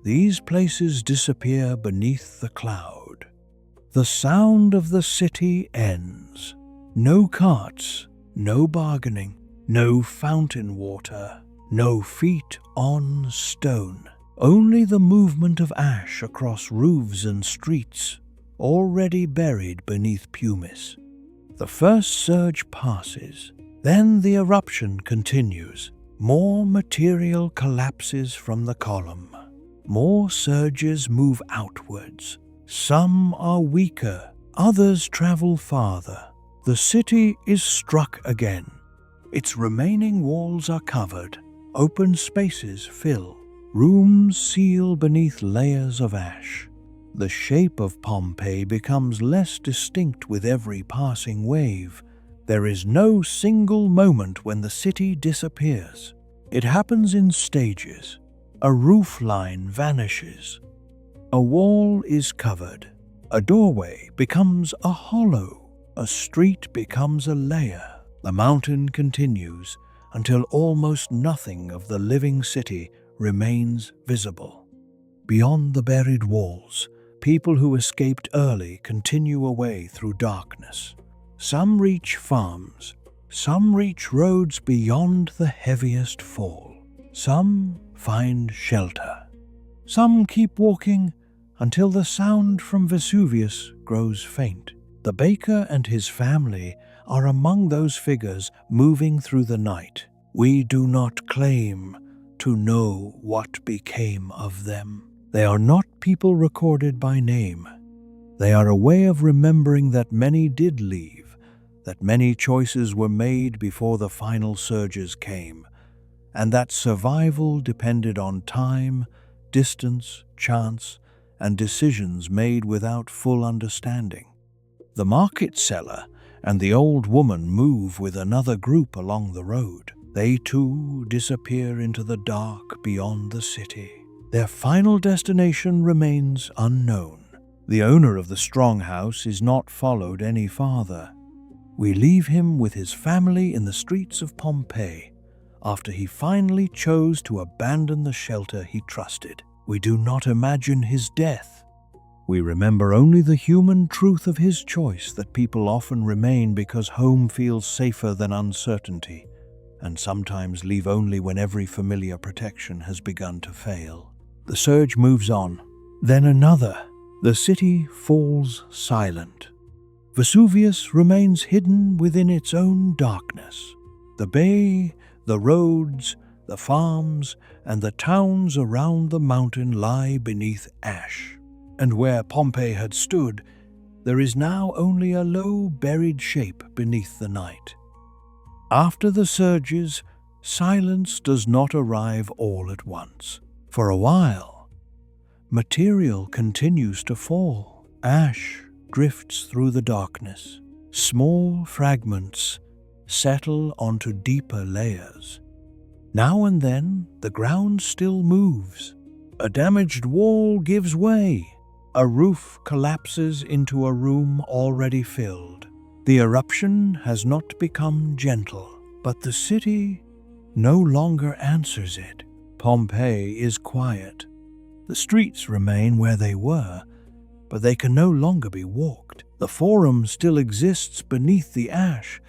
these places disappear beneath the cloud. The sound of the city ends. No carts, no bargaining, no fountain water, no feet on stone. Only the movement of ash across roofs and streets, already buried beneath pumice. The first surge passes, then the eruption continues. More material collapses from the column. More surges move outwards. Some are weaker, others travel farther. The city is struck again. Its remaining walls are covered. Open spaces fill. Rooms seal beneath layers of ash. The shape of Pompeii becomes less distinct with every passing wave. There is no single moment when the city disappears. It happens in stages. A roof line vanishes. A wall is covered. A doorway becomes a hollow. A street becomes a layer. The mountain continues until almost nothing of the living city remains visible. Beyond the buried walls, people who escaped early continue away through darkness. Some reach farms. Some reach roads beyond the heaviest fall. Some find shelter. Some keep walking until the sound from Vesuvius grows faint. The baker and his family are among those figures moving through the night. We do not claim to know what became of them. They are not people recorded by name. They are a way of remembering that many did leave, that many choices were made before the final surges came, and that survival depended on time, distance, chance, and decisions made without full understanding. The market seller and the old woman move with another group along the road. They too disappear into the dark beyond the city. Their final destination remains unknown. The owner of the strong house is not followed any farther. We leave him with his family in the streets of Pompeii after he finally chose to abandon the shelter he trusted. We do not imagine his death. We remember only the human truth of his choice, that people often remain because home feels safer than uncertainty, and sometimes leave only when every familiar protection has begun to fail. The surge moves on, then another. The city falls silent. Vesuvius remains hidden within its own darkness. The bay, the roads, the farms, and the towns around the mountain lie beneath ash. And where Pompeii had stood, there is now only a low, buried shape beneath the night. After the surges, silence does not arrive all at once. For a while, material continues to fall. Ash drifts through the darkness. Small fragments settle onto deeper layers. Now and then, the ground still moves. A damaged wall gives way. A roof collapses into a room already filled. The eruption has not become gentle, but the city no longer answers it. Pompeii is quiet. The streets remain where they were, but they can no longer be walked. The forum still exists beneath the ash,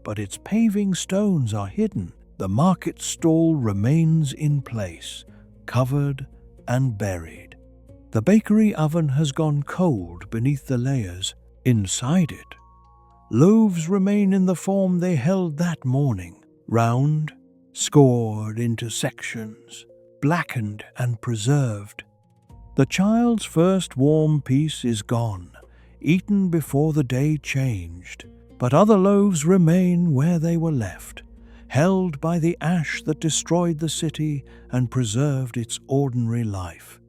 but its paving stones are hidden. The market stall remains in place, covered and buried. The bakery oven has gone cold beneath the layers. Inside it, loaves remain in the form they held that morning, round, scored into sections, blackened and preserved. The child's first warm piece is gone, eaten before the day changed, but other loaves remain where they were left, held by the ash that destroyed the city and preserved its ordinary life.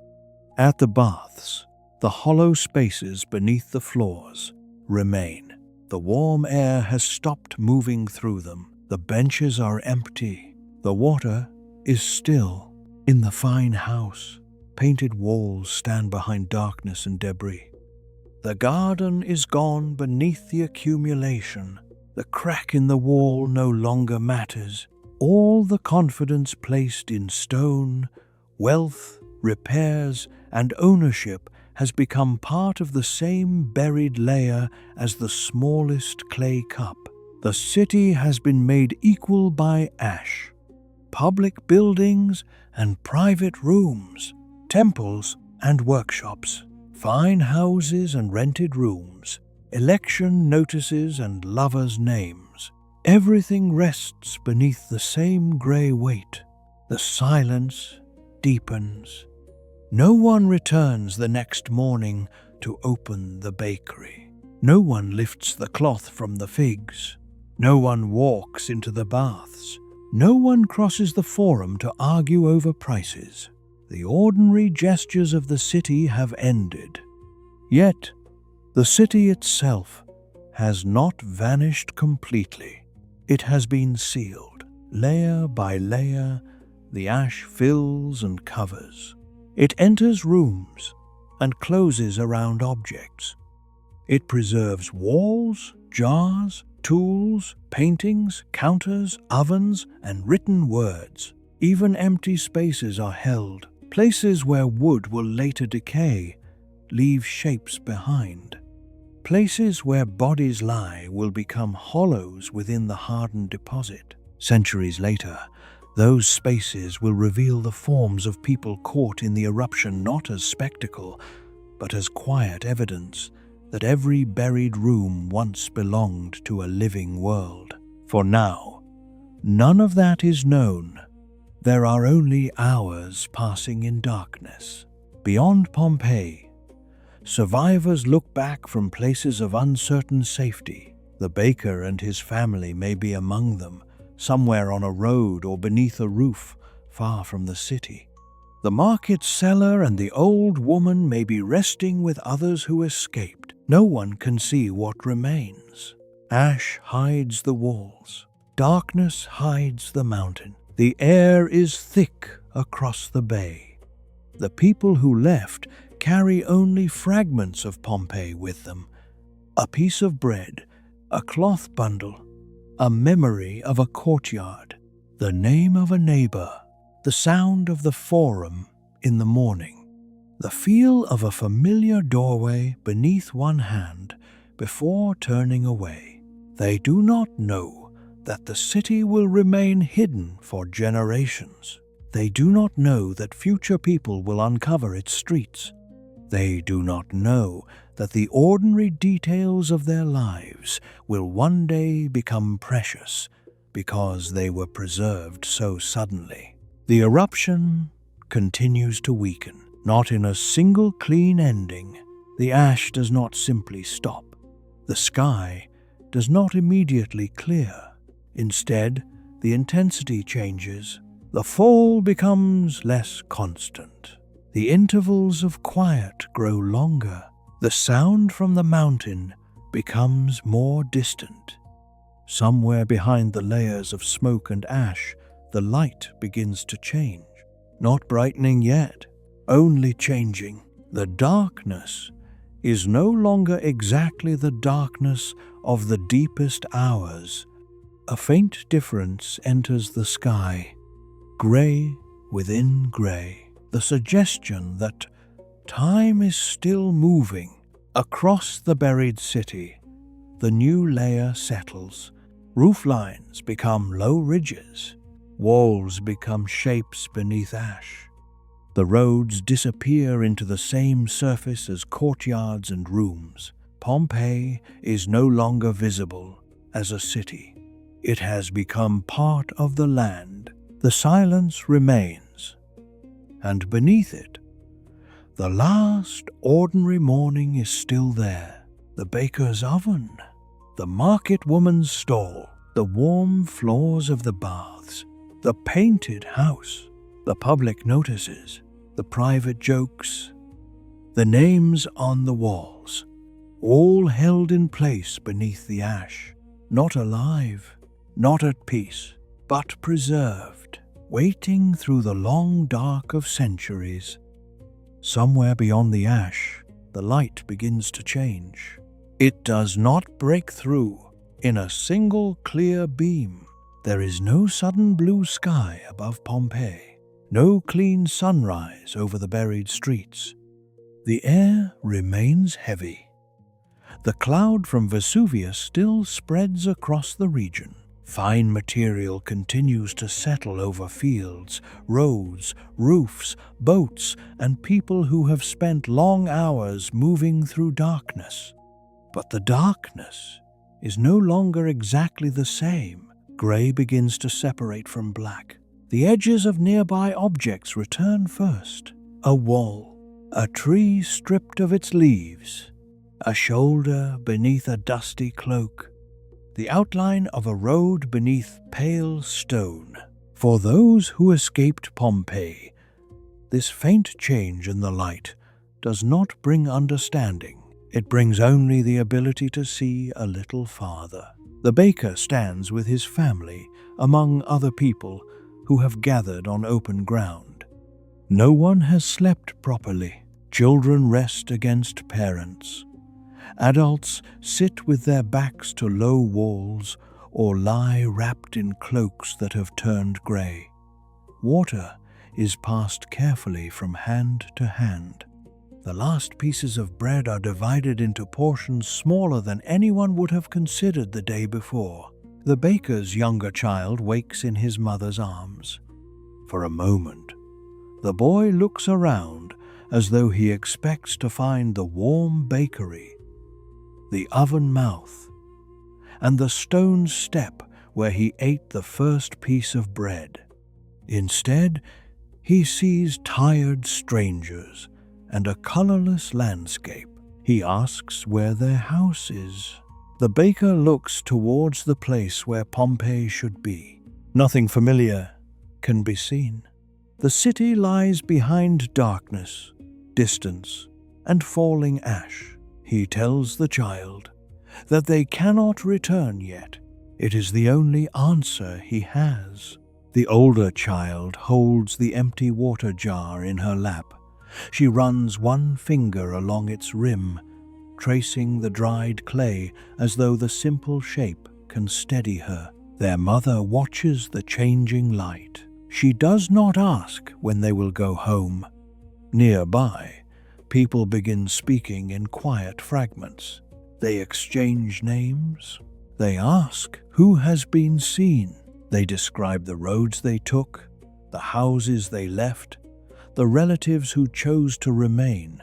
At the baths, the hollow spaces beneath the floors remain. The warm air has stopped moving through them. The benches are empty. The water is still. In the fine house, painted walls stand behind darkness and debris. The garden is gone beneath the accumulation. The crack in the wall no longer matters. All the confidence placed in stone, wealth, repairs, and ownership has become part of the same buried layer as the smallest clay cup. The city has been made equal by ash. Public buildings and private rooms temples and workshops, fine houses and rented rooms, election notices and lovers' names. Everything rests beneath the same grey weight. The silence deepens. No one returns the next morning to open the bakery. No one lifts the cloth from the figs. No one walks into the baths. No one crosses the forum to argue over prices. The ordinary gestures of the city have ended. Yet, the city itself has not vanished completely. It has been sealed. Layer by layer, the ash fills and covers. It enters rooms and closes around objects. It preserves walls, jars, tools, paintings, counters, ovens, and written words. Even empty spaces are held. Places where wood will later decay, leave shapes behind. Places where bodies lie will become hollows within the hardened deposit. Centuries later, those spaces will reveal the forms of people caught in the eruption not as spectacle, but as quiet evidence that every buried room once belonged to a living world. For now, none of that is known. There are only hours passing in darkness. Beyond Pompeii, survivors look back from places of uncertain safety. The baker and his family may be among them, somewhere on a road or beneath a roof, far from the city. The market seller and the old woman may be resting with others who escaped. No one can see what remains. Ash hides the walls. Darkness hides the mountain. The air is thick across the bay. The people who left carry only fragments of Pompeii with them. A piece of bread, a cloth bundle, a memory of a courtyard, the name of a neighbor, the sound of the forum in the morning, the feel of a familiar doorway beneath one hand before turning away. They do not know that the city will remain hidden for generations. They do not know that future people will uncover its streets. They do not know that the ordinary details of their lives will one day become precious because they were preserved so suddenly. The eruption continues to weaken, not in a single clean ending. The ash does not simply stop. The sky does not immediately clear. Instead, the intensity changes. The fall becomes less constant. The intervals of quiet grow longer. The sound from the mountain becomes more distant. Somewhere behind the layers of smoke and ash, the light begins to change. Not brightening yet, only changing. The darkness is no longer exactly the darkness of the deepest hours. A faint difference enters the sky, grey within grey, the suggestion that time is still moving. Across the buried city, the new layer settles. Roof lines become low ridges. Walls become shapes beneath ash. The roads disappear into the same surface as courtyards and rooms. Pompeii is no longer visible as a city. It has become part of the land. The silence remains, and beneath it, the last ordinary morning is still there. The baker's oven, the market woman's stall, the warm floors of the baths, the painted house, the public notices, the private jokes, the names on the walls, all held in place beneath the ash, not alive, not at peace, but preserved, waiting through the long dark of centuries. Somewhere beyond the ash, the light begins to change. It does not break through in a single clear beam. There is no sudden blue sky above Pompeii, no clean sunrise over the buried streets. The air remains heavy. The cloud from Vesuvius still spreads across the region. Fine material continues to settle over fields, roads, roofs, boats, and people who have spent long hours moving through darkness. But the darkness is no longer exactly the same. Grey begins to separate from black. The edges of nearby objects return first. A wall, a tree stripped of its leaves, a shoulder beneath a dusty cloak, the outline of a road beneath pale stone. For those who escaped Pompeii, this faint change in the light does not bring understanding. It brings only the ability to see a little farther. The baker stands with his family among other people who have gathered on open ground. No one has slept properly. Children rest against parents. Adults sit with their backs to low walls or lie wrapped in cloaks that have turned grey. Water is passed carefully from hand to hand. The last pieces of bread are divided into portions smaller than anyone would have considered the day before. The baker's younger child wakes in his mother's arms. For a moment, the boy looks around as though he expects to find the warm bakery, the oven mouth, and the stone step where he ate the first piece of bread. Instead, he sees tired strangers and a colorless landscape. He asks where their house is. The baker looks towards the place where Pompeii should be. Nothing familiar can be seen. The city lies behind darkness, distance, and falling ash. He tells the child that they cannot return yet. It is the only answer he has. The older child holds the empty water jar in her lap. She runs one finger along its rim, tracing the dried clay as though the simple shape can steady her. Their mother watches the changing light. She does not ask when they will go home. Nearby, people begin speaking in quiet fragments. They exchange names. They ask who has been seen. They describe the roads they took, the houses they left, the relatives who chose to remain.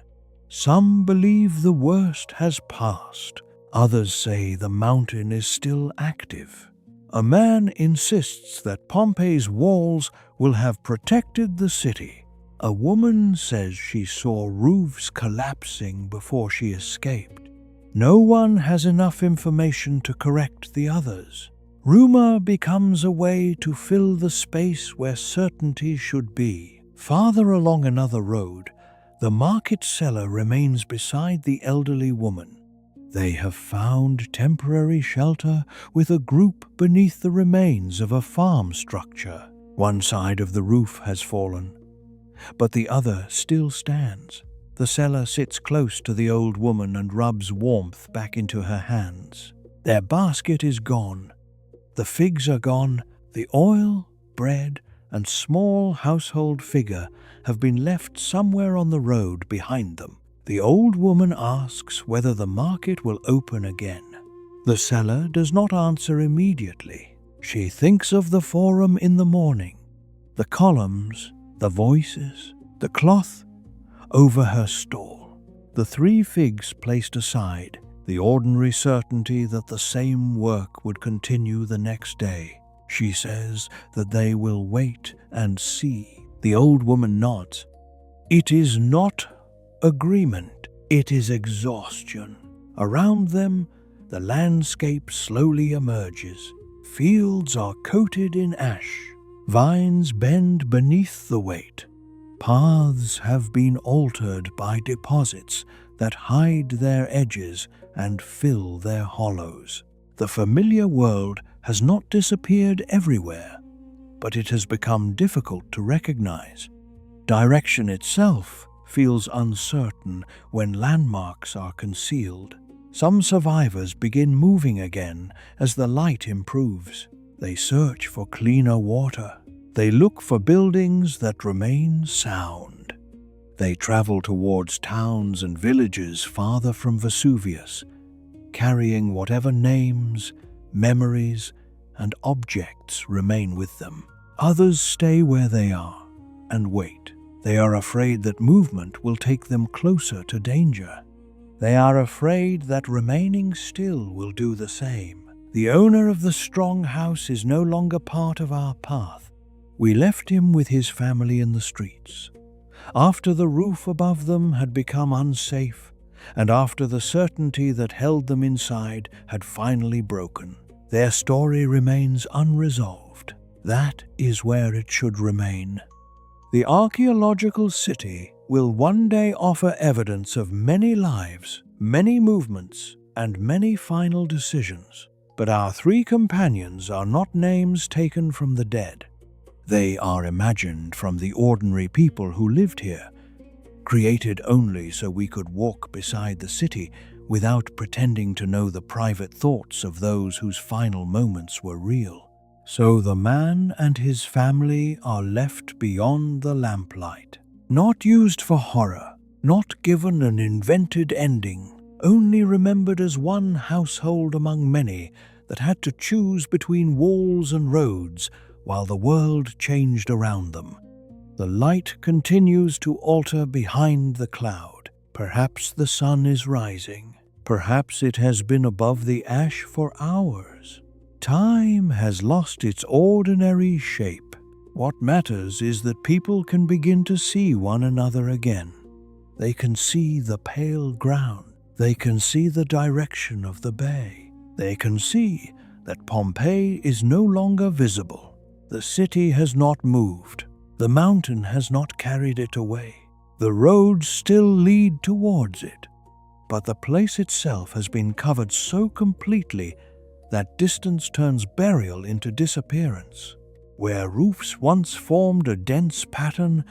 Some believe the worst has passed. Others say the mountain is still active. A man insists that Pompeii's walls will have protected the city. A woman says she saw roofs collapsing before she escaped. No one has enough information to correct the others. Rumor becomes a way to fill the space where certainty should be. Farther along another road, the market seller remains beside the elderly woman. They have found temporary shelter with a group beneath the remains of a farm structure. One side of the roof has fallen, but the other still stands. The seller sits close to the old woman and rubs warmth back into her hands. Their basket is gone. The figs are gone. The oil, bread, and small household figure have been left somewhere on the road behind them. The old woman asks whether the market will open again. The seller does not answer immediately. She thinks of the forum in the morning, the columns, the voices, the cloth over her stall, the 3 figs placed aside, the ordinary certainty that the same work would continue the next day. She says that they will wait and see. The old woman nods. It is not agreement, it is exhaustion. Around them, the landscape slowly emerges. Fields are coated in ash. Vines bend beneath the weight. Paths have been altered by deposits that hide their edges and fill their hollows. The familiar world has not disappeared everywhere, but it has become difficult to recognize. Direction itself feels uncertain when landmarks are concealed. Some survivors begin moving again as the light improves. They search for cleaner water. They look for buildings that remain sound. They travel towards towns and villages farther from Vesuvius, carrying whatever names, memories, and objects remain with them. Others stay where they are and wait. They are afraid that movement will take them closer to danger. They are afraid that remaining still will do the same. The owner of the strong house is no longer part of our path. We left him with his family in the streets. After the roof above them had become unsafe, and after the certainty that held them inside had finally broken, their story remains unresolved. That is where it should remain. The archaeological city will one day offer evidence of many lives, many movements, and many final decisions. But our three companions are not names taken from the dead. They are imagined from the ordinary people who lived here, created only so we could walk beside the city without pretending to know the private thoughts of those whose final moments were real. So the man and his family are left beyond the lamplight, not used for horror, not given an invented ending, only remembered as one household among many that had to choose between walls and roads while the world changed around them. The light continues to alter behind the cloud. Perhaps the sun is rising. Perhaps it has been above the ash for hours. Time has lost its ordinary shape. What matters is that people can begin to see one another again. They can see the pale ground. They can see the direction of the bay. They can see that Pompeii is no longer visible. The city has not moved. The mountain has not carried it away. The roads still lead towards it, but the place itself has been covered so completely that distance turns burial into disappearance. Where roofs once formed a dense pattern,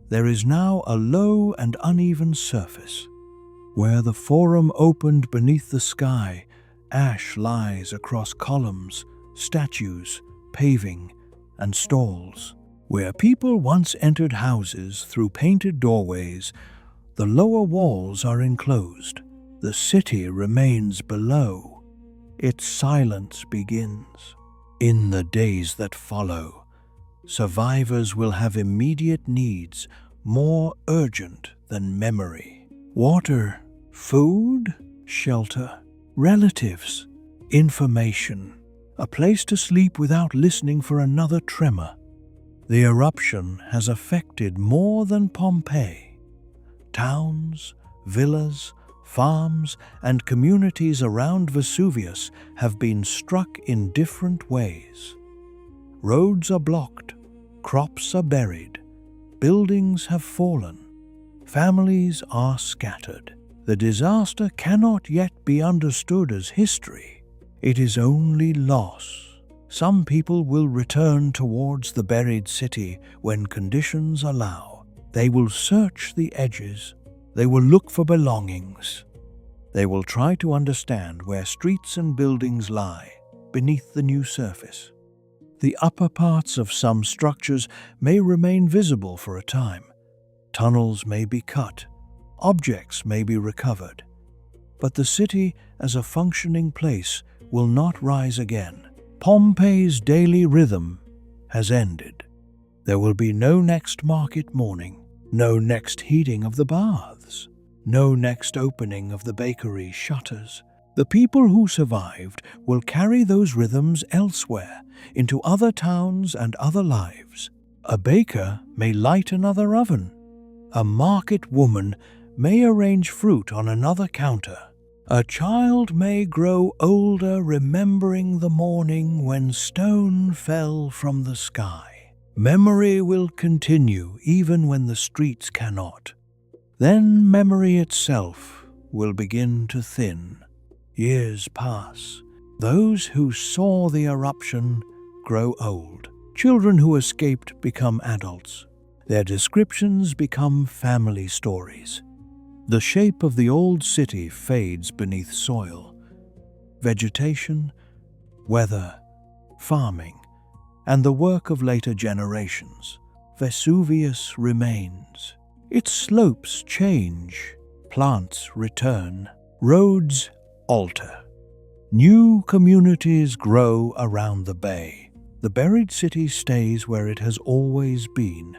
there is now a low and uneven surface. Where the forum opened beneath the sky, ash lies across columns, statues, paving, and stalls. Where people once entered houses through painted doorways, the lower walls are enclosed. The city remains below. Its silence begins. In the days that follow, survivors will have immediate needs more urgent than memory. Water, food, shelter, relatives, information, a place to sleep without listening for another tremor. The eruption has affected more than Pompeii. Towns, villas, farms, and communities around Vesuvius have been struck in different ways. Roads are blocked, crops are buried, buildings have fallen, families are scattered. The disaster cannot yet be understood as history. It is only loss. Some people will return towards the buried city when conditions allow. They will search the edges. They will look for belongings. They will try to understand where streets and buildings lie beneath the new surface. The upper parts of some structures may remain visible for a time. Tunnels may be cut. Objects may be recovered. But the city as a functioning place will not rise again. Pompeii's daily rhythm has ended. There will be no next market morning, no next heating of the baths, no next opening of the bakery shutters. The people who survived will carry those rhythms elsewhere, into other towns and other lives. A baker may light another oven. A market woman may arrange fruit on another counter. A child may grow older remembering the morning when stone fell from the sky. Memory will continue even when the streets cannot. Then memory itself will begin to thin. Years pass. Those who saw the eruption grow old. Children who escaped become adults. Their descriptions become family stories. The shape of the old city fades beneath soil. Vegetation, weather, farming, and the work of later generations. Vesuvius remains. Its slopes change, plants return, roads alter. New communities grow around the bay. The buried city stays where it has always been,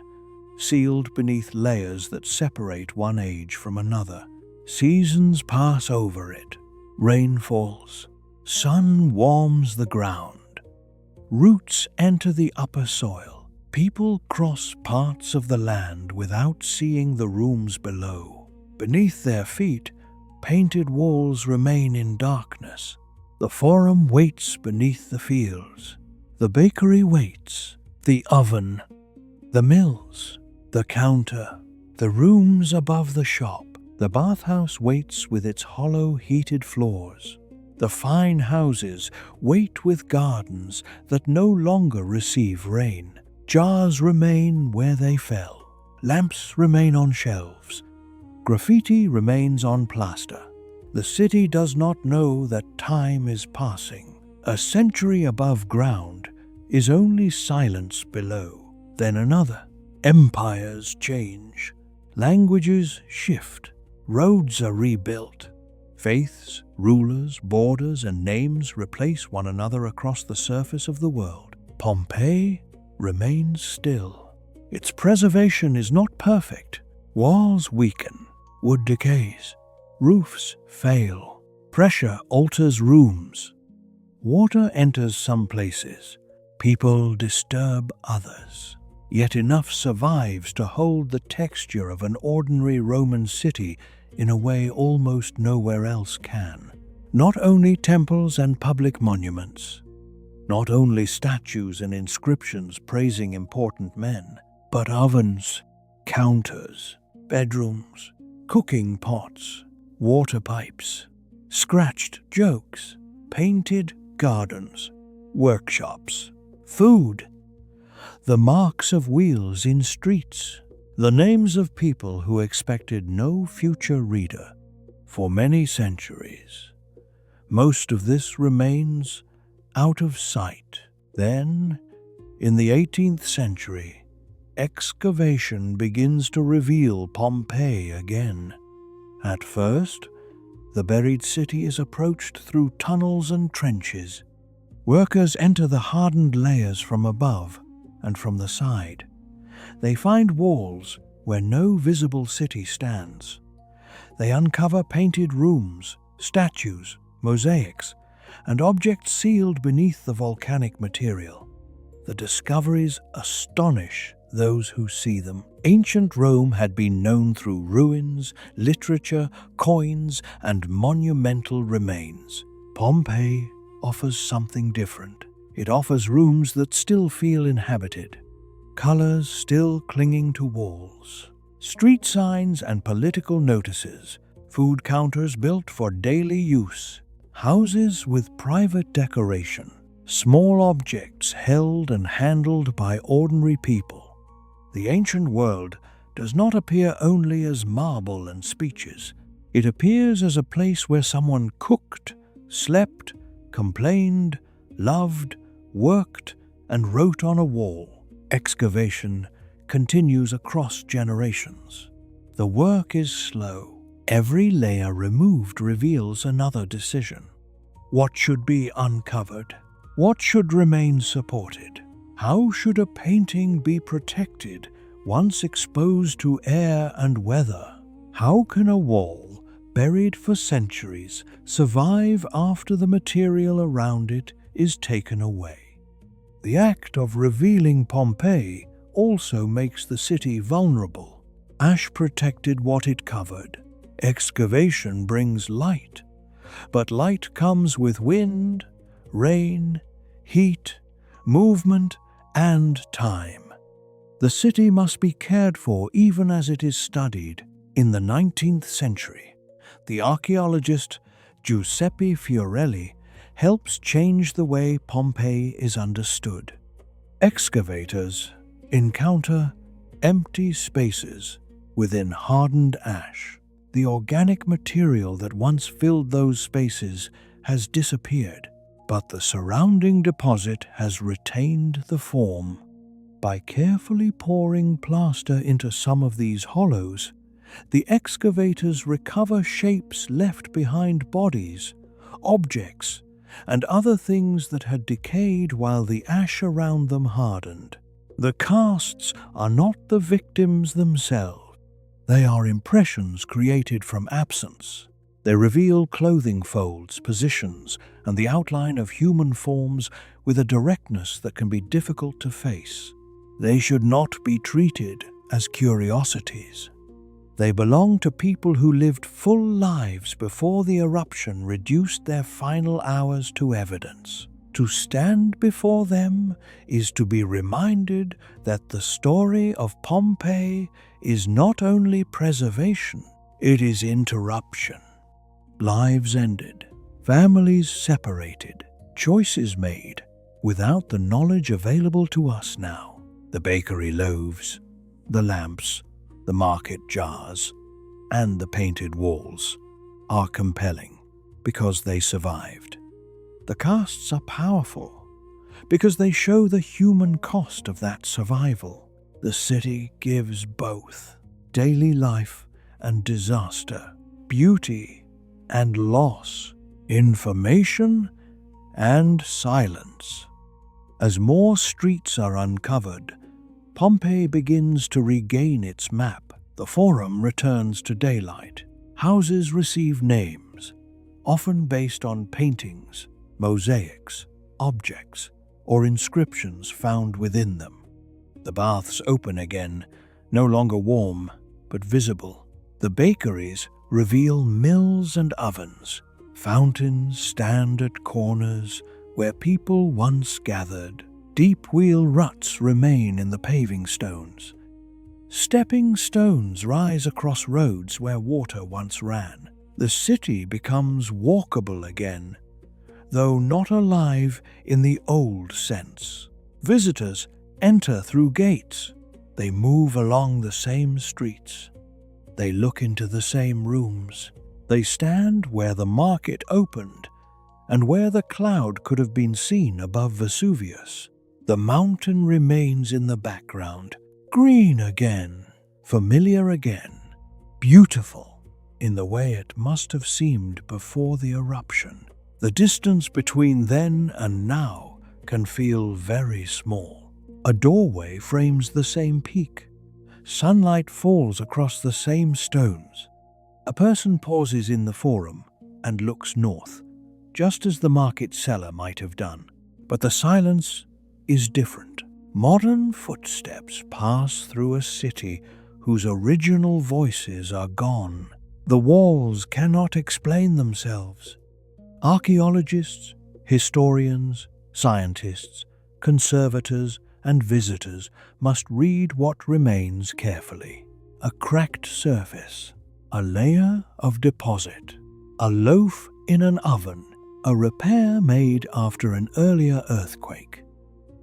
sealed beneath layers that separate one age from another. Seasons pass over it. Rain falls. Sun warms the ground. Roots enter the upper soil. People cross parts of the land without seeing the rooms below. Beneath their feet, painted walls remain in darkness. The forum waits beneath the fields. The bakery waits. The oven. The mills. The counter. The rooms above the shop. The bathhouse waits with its hollow heated floors. The fine houses wait with gardens that no longer receive rain. Jars remain where they fell. Lamps remain on shelves. Graffiti remains on plaster. The city does not know that time is passing. A century above ground is only silence below. Then another. Empires change. Languages shift. Roads are rebuilt. Faiths, rulers, borders, and names replace one another across the surface of the world. Pompeii remains still. Its preservation is not perfect. Walls weaken. Wood decays. Roofs fail. Pressure alters rooms. Water enters some places. People disturb others. Yet enough survives to hold the texture of an ordinary Roman city in a way almost nowhere else can. Not only temples and public monuments, not only statues and inscriptions praising important men, but ovens, counters, bedrooms, cooking pots, water pipes, scratched jokes, painted gardens, workshops, food, the marks of wheels in streets, the names of people who expected no future reader. For many centuries, most of this remains out of sight. Then, in the 18th century, excavation begins to reveal Pompeii again. At first, the buried city is approached through tunnels and trenches. Workers enter the hardened layers from above and from the side. They find walls where no visible city stands. They uncover painted rooms, statues, mosaics, and objects sealed beneath the volcanic material. The discoveries astonish those who see them. Ancient Rome had been known through ruins, literature, coins, and monumental remains. Pompeii offers something different. It offers rooms that still feel inhabited, colors still clinging to walls, street signs and political notices, food counters built for daily use, houses with private decoration, small objects held and handled by ordinary people. The ancient world does not appear only as marble and speeches. It appears as a place where someone cooked, slept, complained, loved, worked, and wrote on a wall. Excavation continues across generations. The work is slow. Every layer removed reveals another decision. What should be uncovered? What should remain supported? How should a painting be protected once exposed to air and weather? How can a wall, buried for centuries, survive after the material around it is taken away? The act of revealing Pompeii also makes the city vulnerable. Ash protected what it covered. Excavation brings light, but light comes with wind, rain, heat, movement, and time. The city must be cared for even as it is studied. In the 19th century, the archaeologist Giuseppe Fiorelli helps change the way Pompeii is understood. Excavators encounter empty spaces within hardened ash. The organic material that once filled those spaces has disappeared, but the surrounding deposit has retained the form. By carefully pouring plaster into some of these hollows, the excavators recover shapes left behind bodies, objects, and other things that had decayed while the ash around them hardened. The casts are not the victims themselves. They are impressions created from absence. They reveal clothing folds, positions, and the outline of human forms with a directness that can be difficult to face. They should not be treated as curiosities. They belong to people who lived full lives before the eruption reduced their final hours to evidence. To stand before them is to be reminded that the story of Pompeii is not only preservation, it is interruption. Lives ended, families separated, choices made without the knowledge available to us now. The bakery loaves, the lamps, the market jars, and the painted walls are compelling because they survived. The casts are powerful because they show the human cost of that survival. The city gives both daily life and disaster, beauty and loss, information and silence. As more streets are uncovered, Pompeii begins to regain its map. The Forum returns to daylight. Houses receive names, often based on paintings, mosaics, objects, or inscriptions found within them. The baths open again, no longer warm, but visible. The bakeries reveal mills and ovens. Fountains stand at corners where people once gathered. Deep wheel ruts remain in the paving stones. Stepping stones rise across roads where water once ran. The city becomes walkable again, though not alive in the old sense. Visitors enter through gates. They move along the same streets. They look into the same rooms. They stand where the market opened and where the cloud could have been seen above Vesuvius. The mountain remains in the background, green again, familiar again, beautiful in the way it must have seemed before the eruption. The distance between then and now can feel very small. A doorway frames the same peak. Sunlight falls across the same stones. A person pauses in the Forum and looks north, just as the market seller might have done. But the silence is different. Modern footsteps pass through a city whose original voices are gone. The walls cannot explain themselves. Archaeologists, historians, scientists, conservators, and visitors must read what remains carefully. A cracked surface, a layer of deposit, a loaf in an oven, a repair made after an earlier earthquake,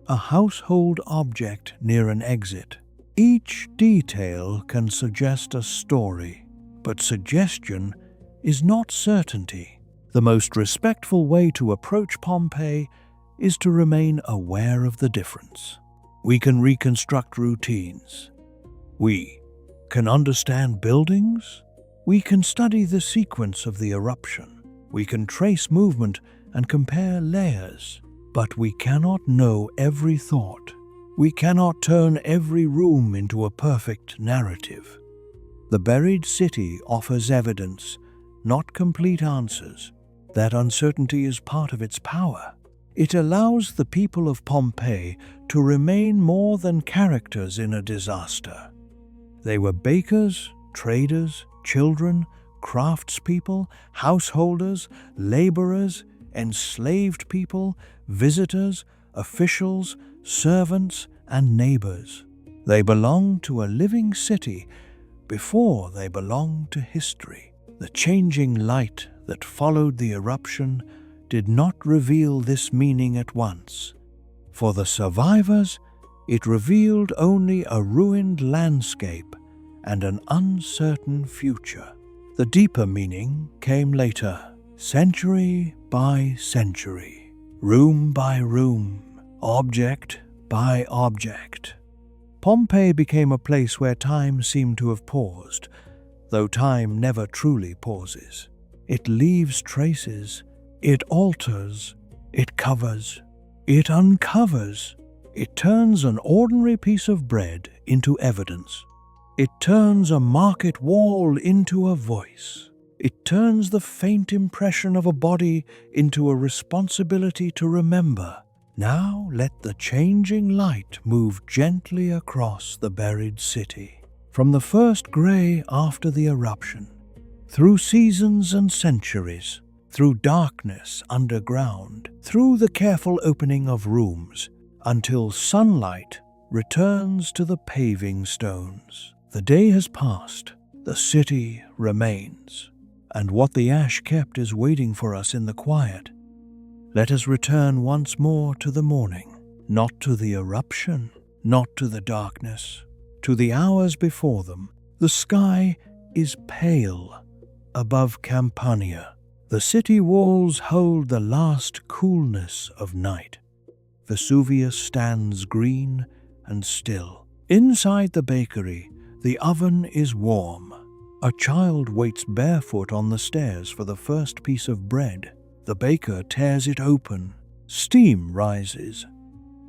a household object near an exit. Each detail can suggest a story, but suggestion is not certainty. The most respectful way to approach Pompeii is to remain aware of the difference. We can reconstruct routines. We can understand buildings. We can study the sequence of the eruption. We can trace movement and compare layers. But we cannot know every thought. We cannot turn every room into a perfect narrative. The buried city offers evidence, not complete answers. That uncertainty is part of its power. It allows the people of Pompeii to remain more than characters in a disaster. They were bakers, traders, children, craftspeople, householders, laborers, enslaved people, visitors, officials, servants, and neighbors. They belong to a living city before they belong to history. The changing light that followed the eruption did not reveal this meaning at once. For the survivors, it revealed only a ruined landscape and an uncertain future. The deeper meaning came later, century by century, room by room, object by object. Pompeii became a place where time seemed to have paused, though time never truly pauses. It leaves traces, it alters, It covers, it uncovers, it turns an ordinary piece of bread into evidence. It turns a market wall into a voice. It turns the faint impression of a body into a responsibility to remember. Now let the changing light move gently across the buried city. From the first grey after the eruption, through seasons and centuries, through darkness underground, through the careful opening of rooms, until sunlight returns to the paving stones. The day has passed, the city remains, and what the ash kept is waiting for us in the quiet. Let us return once more to the morning, not to the eruption, not to the darkness, to the hours before them. The sky is pale above Campania. The city walls hold the last coolness of night. Vesuvius stands green and still. Inside the bakery, the oven is warm. A child waits barefoot on the stairs for the first piece of bread. The baker tears it open. Steam rises.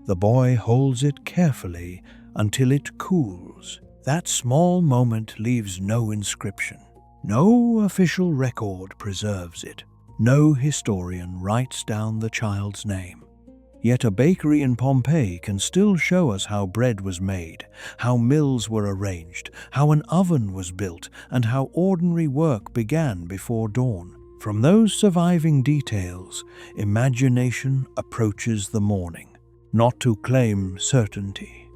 The boy holds it carefully until it cools. That small moment leaves no inscription. No official record preserves it. No historian writes down the child's name. Yet a bakery in Pompeii can still show us how bread was made, how mills were arranged, how an oven was built, and how ordinary work began before dawn. From those surviving details, imagination approaches the morning, not to claim certainty,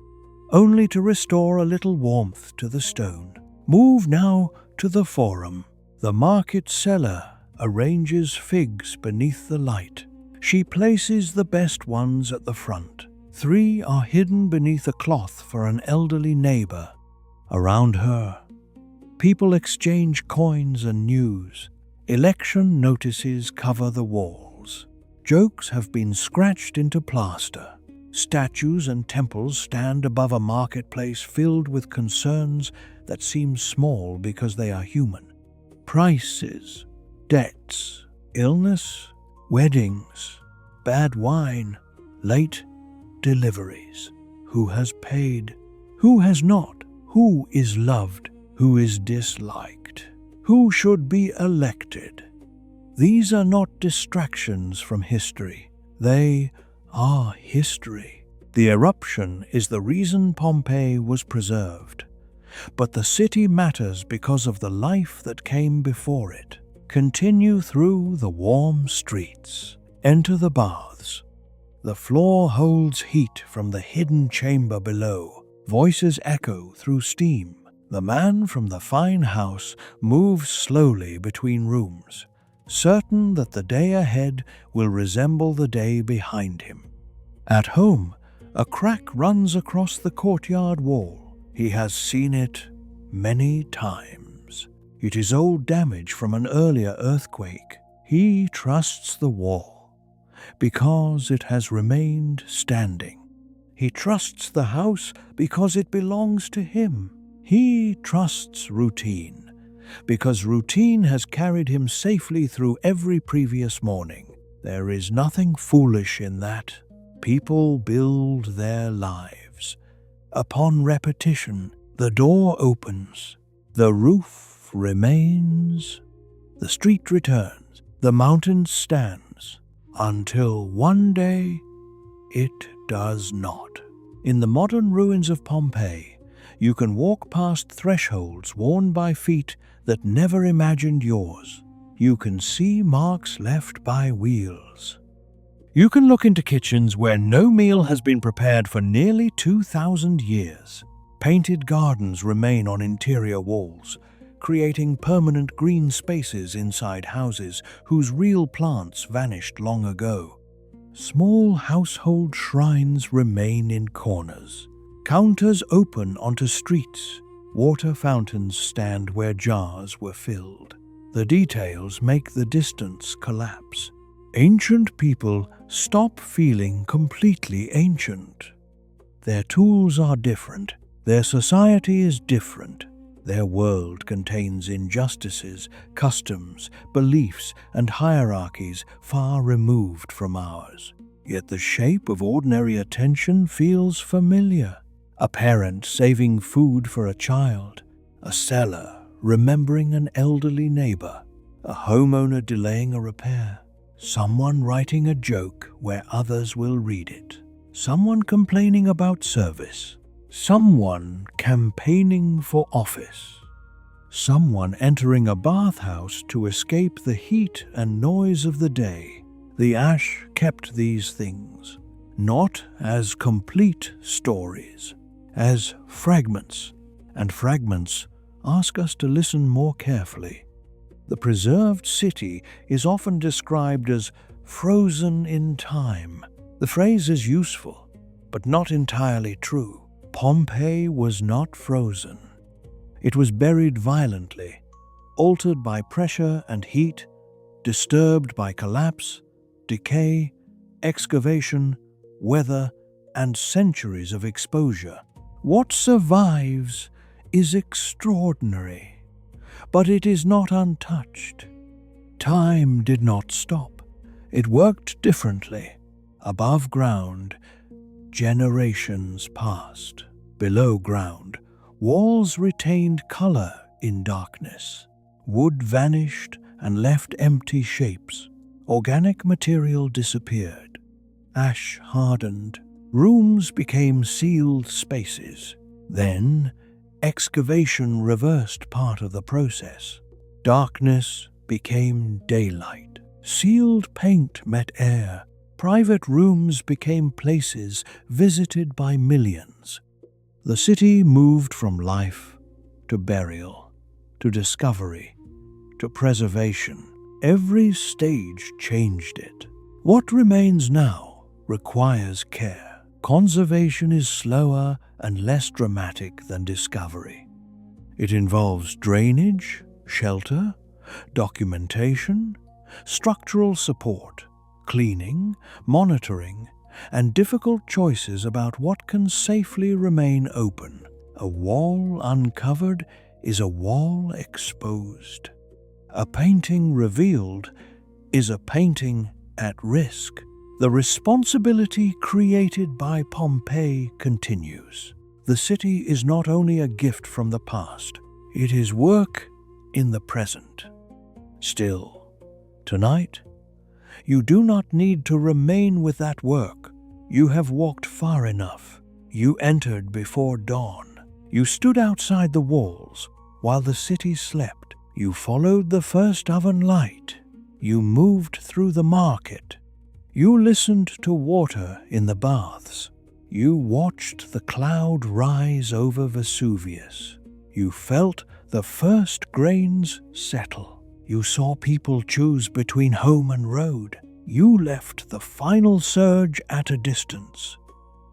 only to restore a little warmth to the stone. Move now to the forum. The market seller arranges figs beneath the light. She places the best ones at the front. 3 are hidden beneath a cloth for an elderly neighbor. Around her, people exchange coins and news. Election notices cover the walls. Jokes have been scratched into plaster. Statues and temples stand above a marketplace filled with concerns that seem small because they are human. Prices, debts, illness, weddings, bad wine, late deliveries. Who has paid? Who has not? Who is loved? Who is disliked? Who should be elected? These are not distractions from history. They are history. The eruption is the reason Pompeii was preserved. But the city matters because of the life that came before it. Continue through the warm streets. Enter the baths. The floor holds heat from the hidden chamber below. Voices echo through steam. The man from the fine house moves slowly between rooms, certain that the day ahead will resemble the day behind him. At home, a crack runs across the courtyard wall. He has seen it many times. It is old damage from an earlier earthquake. He trusts the wall because it has remained standing. He trusts the house because it belongs to him. He trusts routine because routine has carried him safely through every previous morning. There is nothing foolish in that. People build their lives. Upon repetition, the door opens, the roof remains, the street returns, the mountain stands, until one day it does not. In the modern ruins of Pompeii, you can walk past thresholds worn by feet that never imagined yours. You can see marks left by wheels. You can look into kitchens where no meal has been prepared for nearly 2,000 years. Painted gardens remain on interior walls, creating permanent green spaces inside houses whose real plants vanished long ago. Small household shrines remain in corners. Counters open onto streets. Water fountains stand where jars were filled. The details make the distance collapse. Ancient people stop feeling completely ancient. Their tools are different. Their society is different. Their world contains injustices, customs, beliefs, and hierarchies far removed from ours. Yet the shape of ordinary attention feels familiar. A parent saving food for a child, a seller remembering an elderly neighbor, a homeowner delaying a repair, someone writing a joke where others will read it, someone complaining about service, someone campaigning for office, someone entering a bathhouse to escape the heat and noise of the day. The ash kept these things, not as complete stories, as fragments, and fragments ask us to listen more carefully. The preserved city is often described as frozen in time. The phrase is useful, but not entirely true. Pompeii was not frozen. It was buried violently, altered by pressure and heat, disturbed by collapse, decay, excavation, weather, and centuries of exposure. What survives is extraordinary, but it is not untouched. Time did not stop. It worked differently. Above ground, generations passed. Below ground, walls retained color in darkness. Wood vanished and left empty shapes. Organic material disappeared. Ash hardened. Rooms became sealed spaces. Then, excavation reversed part of the process. Darkness became daylight. Sealed paint met air. Private rooms became places visited by millions. The city moved from life to burial, to discovery, to preservation. Every stage changed it. What remains now requires care. Conservation is slower and less dramatic than discovery. It involves drainage, shelter, documentation, structural support, cleaning, monitoring, and difficult choices about what can safely remain open. A wall uncovered is a wall exposed. A painting revealed is a painting at risk. The responsibility created by Pompeii continues. The city is not only a gift from the past, it is work in the present. Still, tonight, you do not need to remain with that work. You have walked far enough. You entered before dawn. You stood outside the walls while the city slept. You followed the first oven light. You moved through the market. You listened to water in the baths. You watched the cloud rise over Vesuvius. You felt the first grains settle. You saw people choose between home and road. You left the final surge at a distance.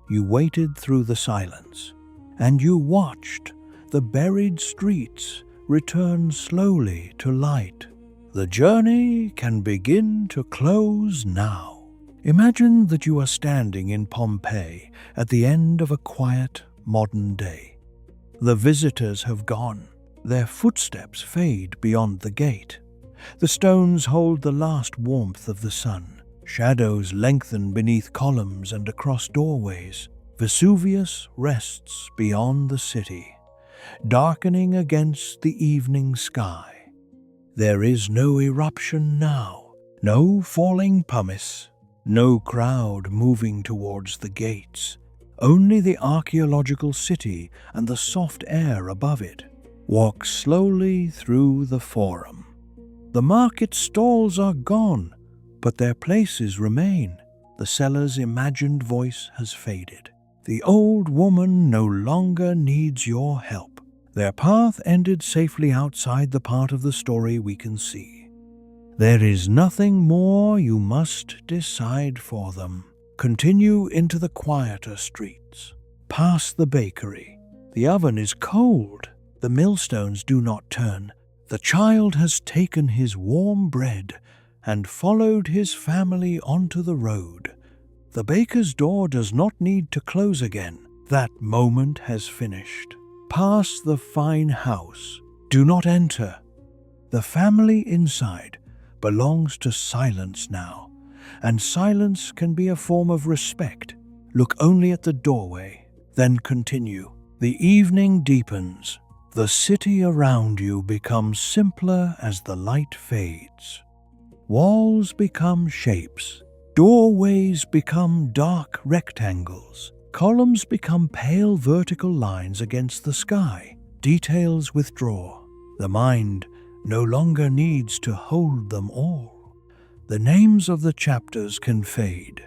You waited through the silence, and you watched the buried streets return slowly to light. The journey can begin to close now. Imagine that you are standing in Pompeii at the end of a quiet, modern day. The visitors have gone. Their footsteps fade beyond the gate. The stones hold the last warmth of the sun. Shadows lengthen beneath columns and across doorways. Vesuvius rests beyond the city, darkening against the evening sky. There is no eruption now, no falling pumice, no crowd moving towards the gates. Only the archaeological city and the soft air above it. Walk slowly through the forum. The market stalls are gone, but their places remain. The seller's imagined voice has faded. The old woman no longer needs your help. Their path ended safely outside the part of the story we can see. There is nothing more you must decide for them. Continue into the quieter streets. Past the bakery. The oven is cold. The millstones do not turn. The child has taken his warm bread and followed his family onto the road. The baker's door does not need to close again. That moment has finished. pass the fine house. Do not enter. The family inside belongs to silence now, and silence can be a form of respect. Look only at the doorway, then continue. The evening deepens. The city around you becomes simpler as the light fades. Walls become shapes. Doorways become dark rectangles. Columns become pale vertical lines against the sky. Details withdraw. The mind no longer needs to hold them all. The names of the chapters can fade.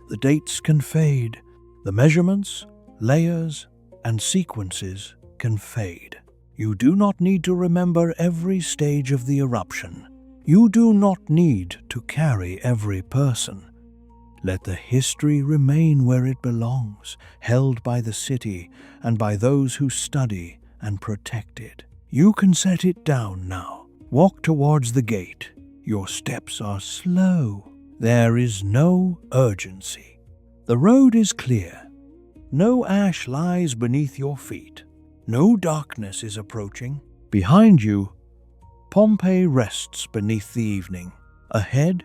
The dates can fade. The measurements, layers, and sequences can fade. You do not need to remember every stage of the eruption. You do not need to carry every person. Let the history remain where it belongs, held by the city and by those who study and protect it. You can set it down now. Walk towards the gate. Your steps are slow. There is no urgency. The road is clear. No ash lies beneath your feet. No darkness is approaching. Behind you, Pompeii rests beneath the evening. Ahead,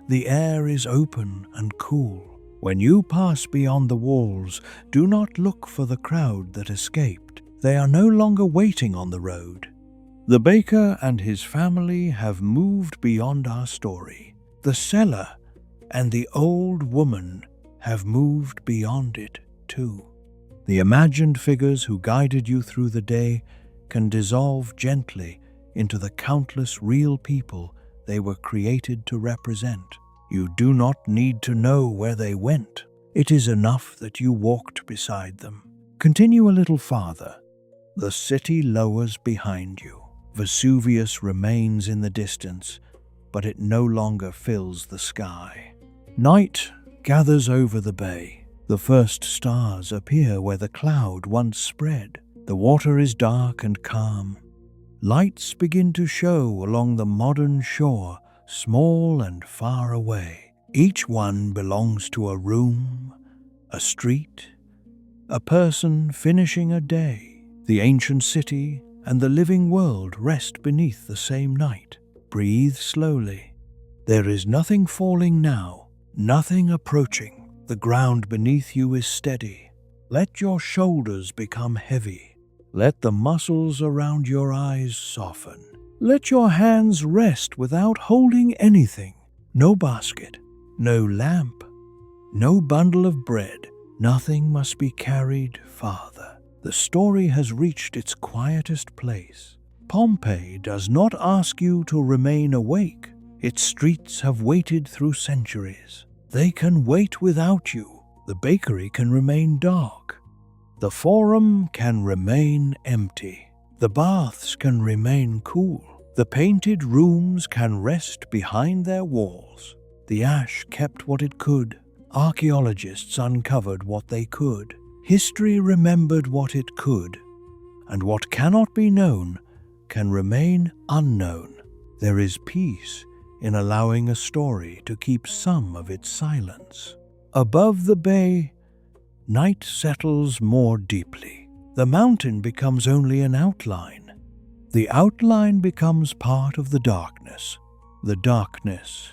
the air is open and cool. When you pass beyond the walls, do not look for the crowd that escaped. They are no longer waiting on the road. The baker and his family have moved beyond our story. The seller and the old woman have moved beyond it too. The imagined figures who guided you through the day can dissolve gently into the countless real people they were created to represent. You do not need to know where they went. It is enough that you walked beside them. Continue a little farther. The city lowers behind you. Vesuvius remains in the distance, but it no longer fills the sky. Night gathers over the bay. The first stars appear where the cloud once spread. The water is dark and calm. Lights begin to show along the modern shore, small and far away. Each one belongs to a room, a street, a person finishing a day. The ancient city and the living world rest beneath the same night. Breathe slowly. There is nothing falling now, nothing approaching. The ground beneath you is steady. Let your shoulders become heavy. Let the muscles around your eyes soften. Let your hands rest without holding anything. No basket, no lamp, no bundle of bread. Nothing must be carried farther. The story has reached its quietest place. Pompeii does not ask you to remain awake. Its streets have waited through centuries. They can wait without you. The bakery can remain dark. The forum can remain empty. The baths can remain cool. The painted rooms can rest behind their walls. The ash kept what it could. Archaeologists uncovered what they could. History remembered what it could. And what cannot be known can remain unknown. There is peace in allowing a story to keep some of its silence. Above the bay, night settles more deeply. The mountain becomes only an outline. The outline becomes part of the darkness. The darkness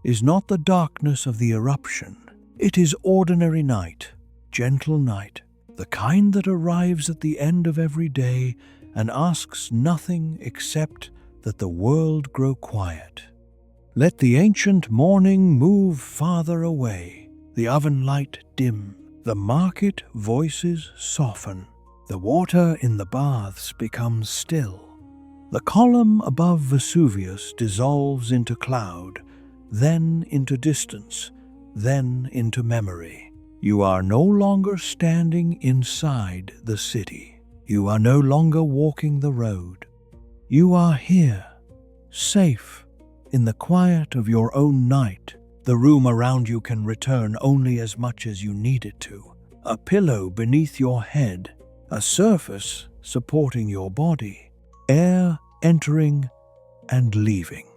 is not the darkness of the eruption. It is ordinary night, gentle night, the kind that arrives at the end of every day and asks nothing except that the world grow quiet. Let the ancient morning move farther away, the oven light dim, the market voices soften, the water in the baths becomes still. The column above Vesuvius dissolves into cloud, then into distance, then into memory. You are no longer standing inside the city. You are no longer walking the road. You are here, safe, in the quiet of your own night. The room around you can return only as much as you need it to. A pillow beneath your head, a surface supporting your body, air entering and leaving.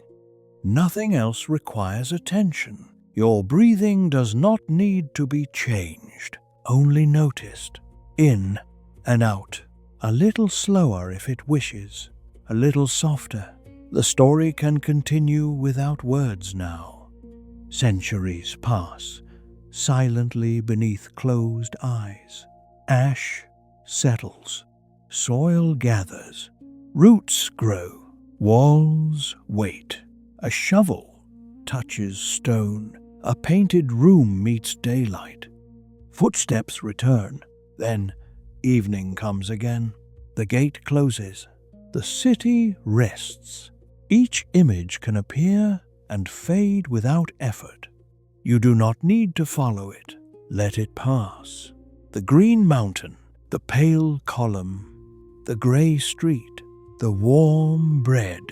Nothing else requires attention. Your breathing does not need to be changed, only noticed. In and out, A little slower if it wishes, a little softer. The story can continue without words now. Centuries pass, silently beneath closed eyes. Ash settles, soil gathers, roots grow, walls wait. A shovel touches stone, a painted room meets daylight. Footsteps return, then evening comes again. The gate closes, the city rests. Each image can appear and fade without effort. You do not need to follow it. Let it pass. The green mountain, the pale column, the grey street, the warm bread,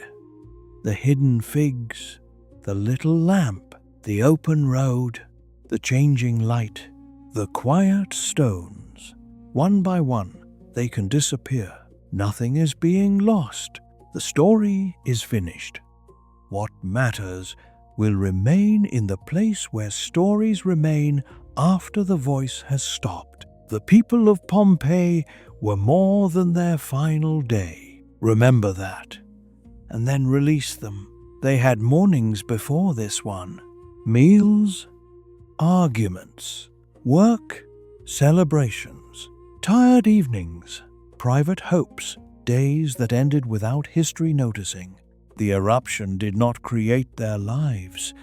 the hidden figs, the little lamp, the open road, the changing light, the quiet stones. One by one, they can disappear. Nothing is being lost. The story is finished. What matters will remain in the place where stories remain after the voice has stopped. The people of Pompeii were more than their final day. Remember that, and then release them. They had mornings before this one. Meals, arguments, work, celebrations, tired evenings, private hopes, days that ended without history noticing. The eruption did not create their lives.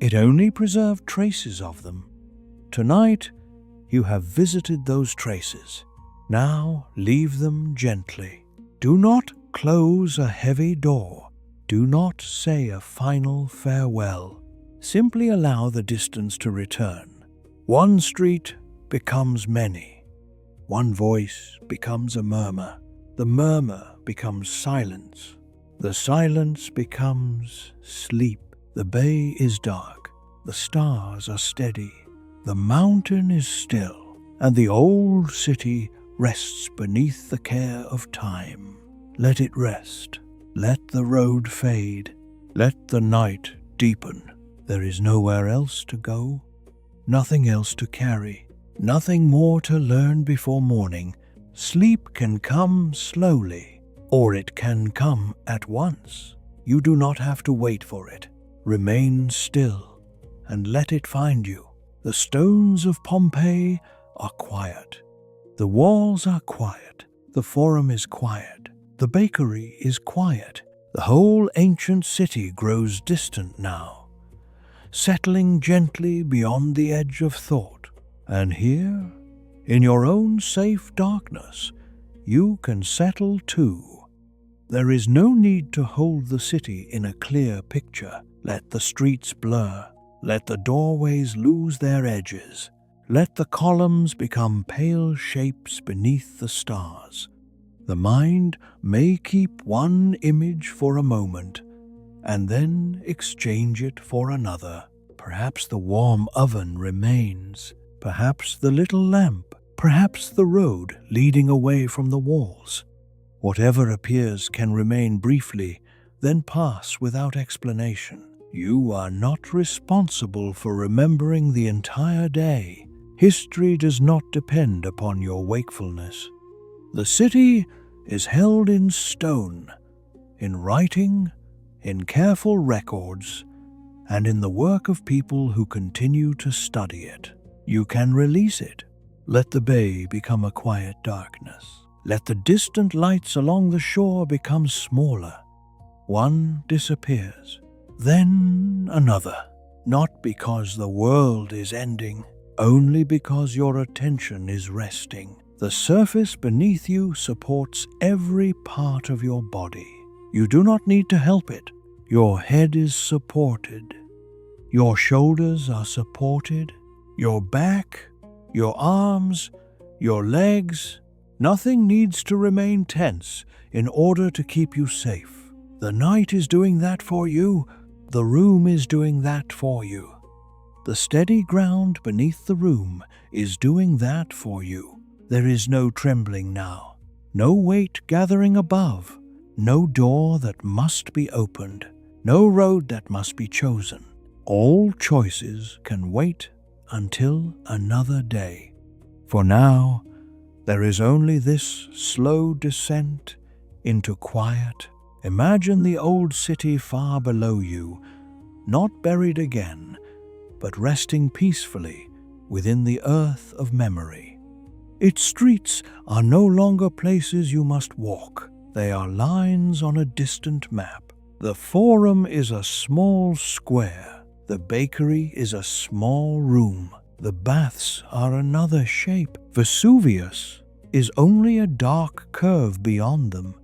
It only preserved traces of them. Tonight, you have visited those traces. Now leave them gently. Do not close a heavy door. Do not say a final farewell. Simply allow the distance to return. One street becomes many. One voice becomes a murmur. The murmur becomes silence. The silence becomes sleep. The bay is dark. The stars are steady. The mountain is still. And the old city rests beneath the care of time. Let it rest. Let the road fade. Let the night deepen. There is nowhere else to go. Nothing else to carry. Nothing more to learn before morning. Sleep can come slowly, or it can come at once. You do not have to wait for it. Remain still and let it find you. The stones of Pompeii are quiet. The walls are quiet. The forum is quiet. The bakery is quiet. The whole ancient city grows distant now, settling gently beyond the edge of thought. And here, in your own safe darkness, you can settle too. There is no need to hold the city in a clear picture. Let the streets blur. Let the doorways lose their edges. Let the columns become pale shapes beneath the stars. The mind may keep one image for a moment and then exchange it for another. Perhaps the warm oven remains. Perhaps the little lamp. Perhaps the road leading away from the walls. Whatever appears can remain briefly, then pass without explanation. You are not responsible for remembering the entire day. History does not depend upon your wakefulness. The city is held in stone, in writing, in careful records, and in the work of people who continue to study it. You can release it. Let the bay become a quiet darkness. Let the distant lights along the shore become smaller. One disappears, then another. Not because the world is ending, only because your attention is resting. The surface beneath you supports every part of your body. You do not need to help it. Your head is supported. Your shoulders are supported. Your back, your arms, your legs. Nothing needs to remain tense in order to keep you safe. The night is doing that for you. The room is doing that for you. The steady ground beneath the room is doing that for you. There is no trembling now, no weight gathering above, no door that must be opened, no road that must be chosen. All choices can wait until another day. For now, There is only this slow descent into quiet. Imagine the old city far below you, not buried again, but resting peacefully within the earth of memory. Its streets are no longer places you must walk. They are lines on a distant map. The Forum is a small square. The bakery is a small room. The baths are another shape. Vesuvius is only a dark curve beyond them.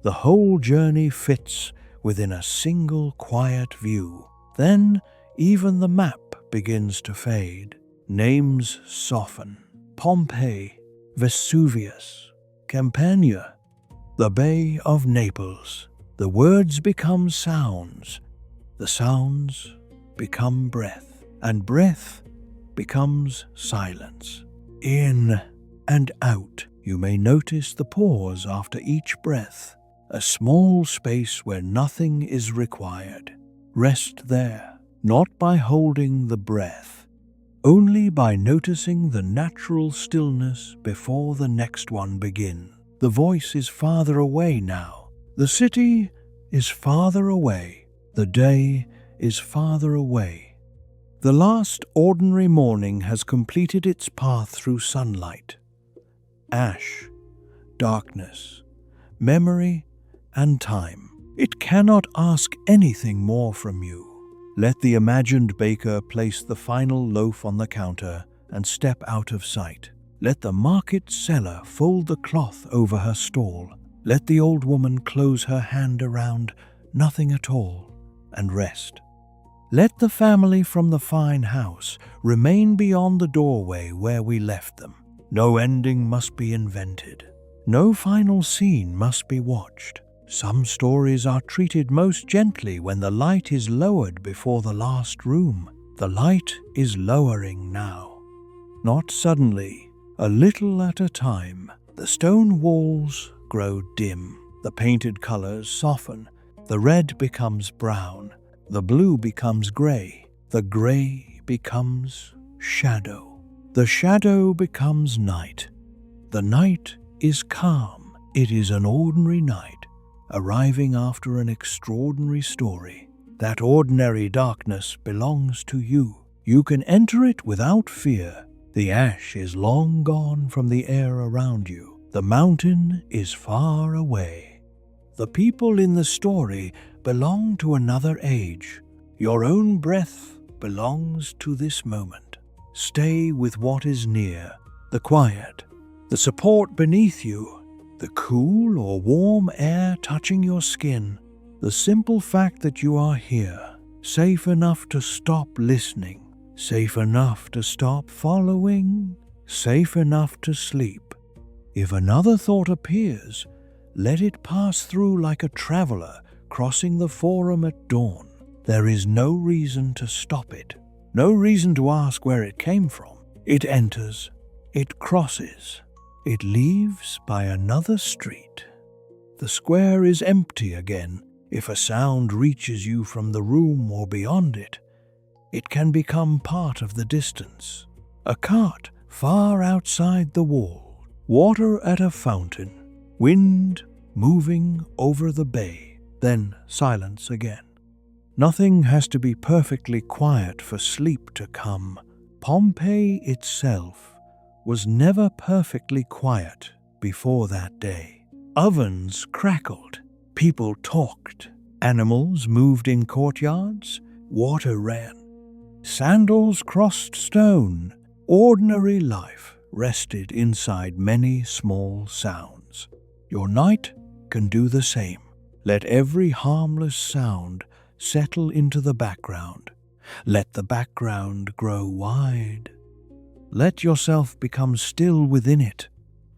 The whole journey fits within a single quiet view. Then even the map begins to fade. Names soften. Pompeii, Vesuvius, Campania, the Bay of Naples. The words become sounds. The sounds become breath. And breath becomes silence. In and out. You may notice the pause after each breath. A small space where nothing is required. Rest there, not by holding the breath, only by noticing the natural stillness before the next one begins. The voice is farther away now. The city is farther away. The day is farther away. The last ordinary morning has completed its path through sunlight, ash, darkness, memory, and time. It cannot ask anything more from you. Let the imagined baker place the final loaf on the counter and step out of sight. Let the market seller fold the cloth over her stall. Let the old woman close her hand around nothing at all and rest. Let the family from the fine house remain beyond the doorway where we left them. No ending must be invented. No final scene must be watched. Some stories are treated most gently when the light is lowered before the last room. The light is lowering now. Not suddenly, a little at a time. The stone walls grow dim. The painted colors soften. The red becomes brown. The blue becomes gray. The gray becomes shadow. The shadow becomes night. The night is calm. It is an ordinary night, arriving after an extraordinary story. That ordinary darkness belongs to you. You can enter it without fear. The ash is long gone from the air around you. The mountain is far away. The people in the story belong to another age. Your own breath belongs to this moment. Stay with what is near, the quiet, the support beneath you, the cool or warm air touching your skin, the simple fact that you are here, safe enough to stop listening, safe enough to stop following, safe enough to sleep. If another thought appears, let it pass through like a traveler crossing the Forum at dawn. There is no reason to stop it, no reason to ask where it came from. It enters, it crosses, it leaves by another street. The square is empty again. If a sound reaches you from the room or beyond it, it can become part of the distance. A cart far outside the wall, water at a fountain, wind moving over the bay, then silence again. Nothing has to be perfectly quiet for sleep to come. Pompeii itself was never perfectly quiet before that day. Ovens crackled, people talked, animals moved in courtyards, water ran, sandals crossed stone. Ordinary life rested inside many small sounds. Your night can do the same. Let every harmless sound settle into the background. Let the background grow wide. Let yourself become still within it.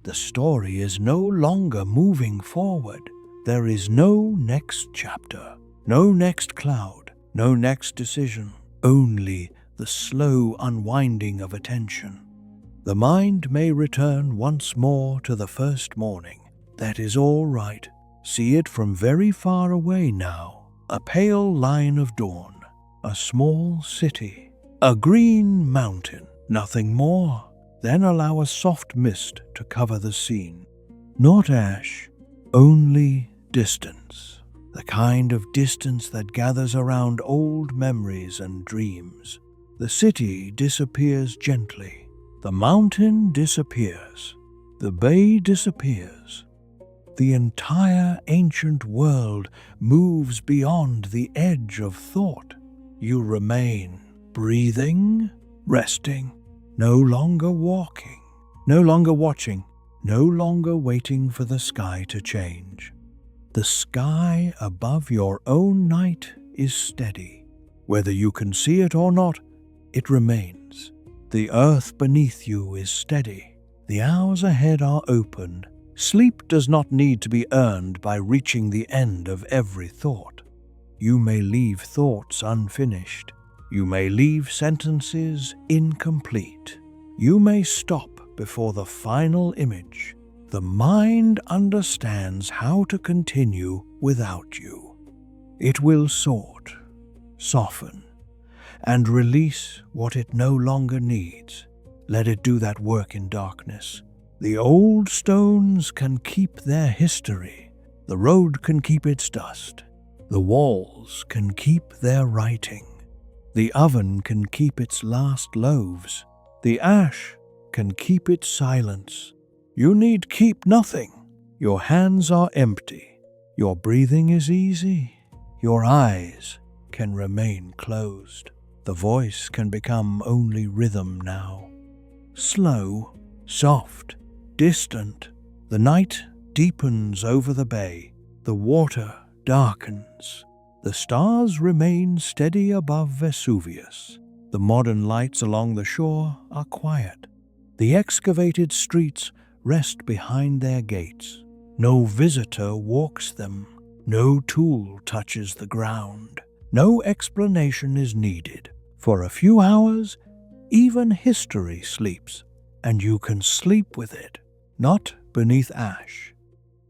The story is no longer moving forward. There is no next chapter, no next cloud, no next decision, only the slow unwinding of attention. The mind may return once more to the first morning. That is all right. See it from very far away now. A pale line of dawn, a small city, a green mountain, nothing more. Then allow a soft mist to cover the scene. Not ash, only distance. The kind of distance that gathers around old memories and dreams. The city disappears gently. The mountain disappears. The bay disappears. The entire ancient world moves beyond the edge of thought. You remain breathing, resting, no longer walking, no longer watching, no longer waiting for the sky to change. The sky above your own night is steady. Whether you can see it or not, it remains. The earth beneath you is steady. The hours ahead are opened. Sleep does not need to be earned by reaching the end of every thought. You may leave thoughts unfinished. You may leave sentences incomplete. You may stop before the final image. The mind understands how to continue without you. It will sort, soften, and release what it no longer needs. Let it do that work in darkness. The old stones can keep their history. The road can keep its dust. The walls can keep their writing. The oven can keep its last loaves. The ash can keep its silence. You need keep nothing. Your hands are empty. Your breathing is easy. Your eyes can remain closed. The voice can become only rhythm now. Slow, soft, distant. The night deepens over the bay. The water darkens. The stars remain steady above Vesuvius. The modern lights along the shore are quiet. The excavated streets rest behind their gates. No visitor walks them. No tool touches the ground. No explanation is needed. For a few hours, even history sleeps, and you can sleep with it, not beneath ash,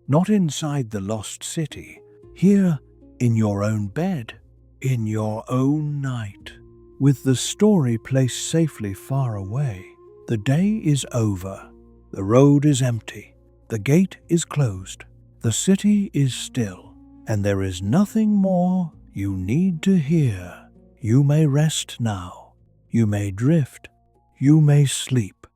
not inside the lost city, here in your own bed, in your own night, with the story placed safely far away. The day is over. The road is empty. The gate is closed. The city is still, and there is nothing more you need to hear. You may rest now. You may drift. You may sleep.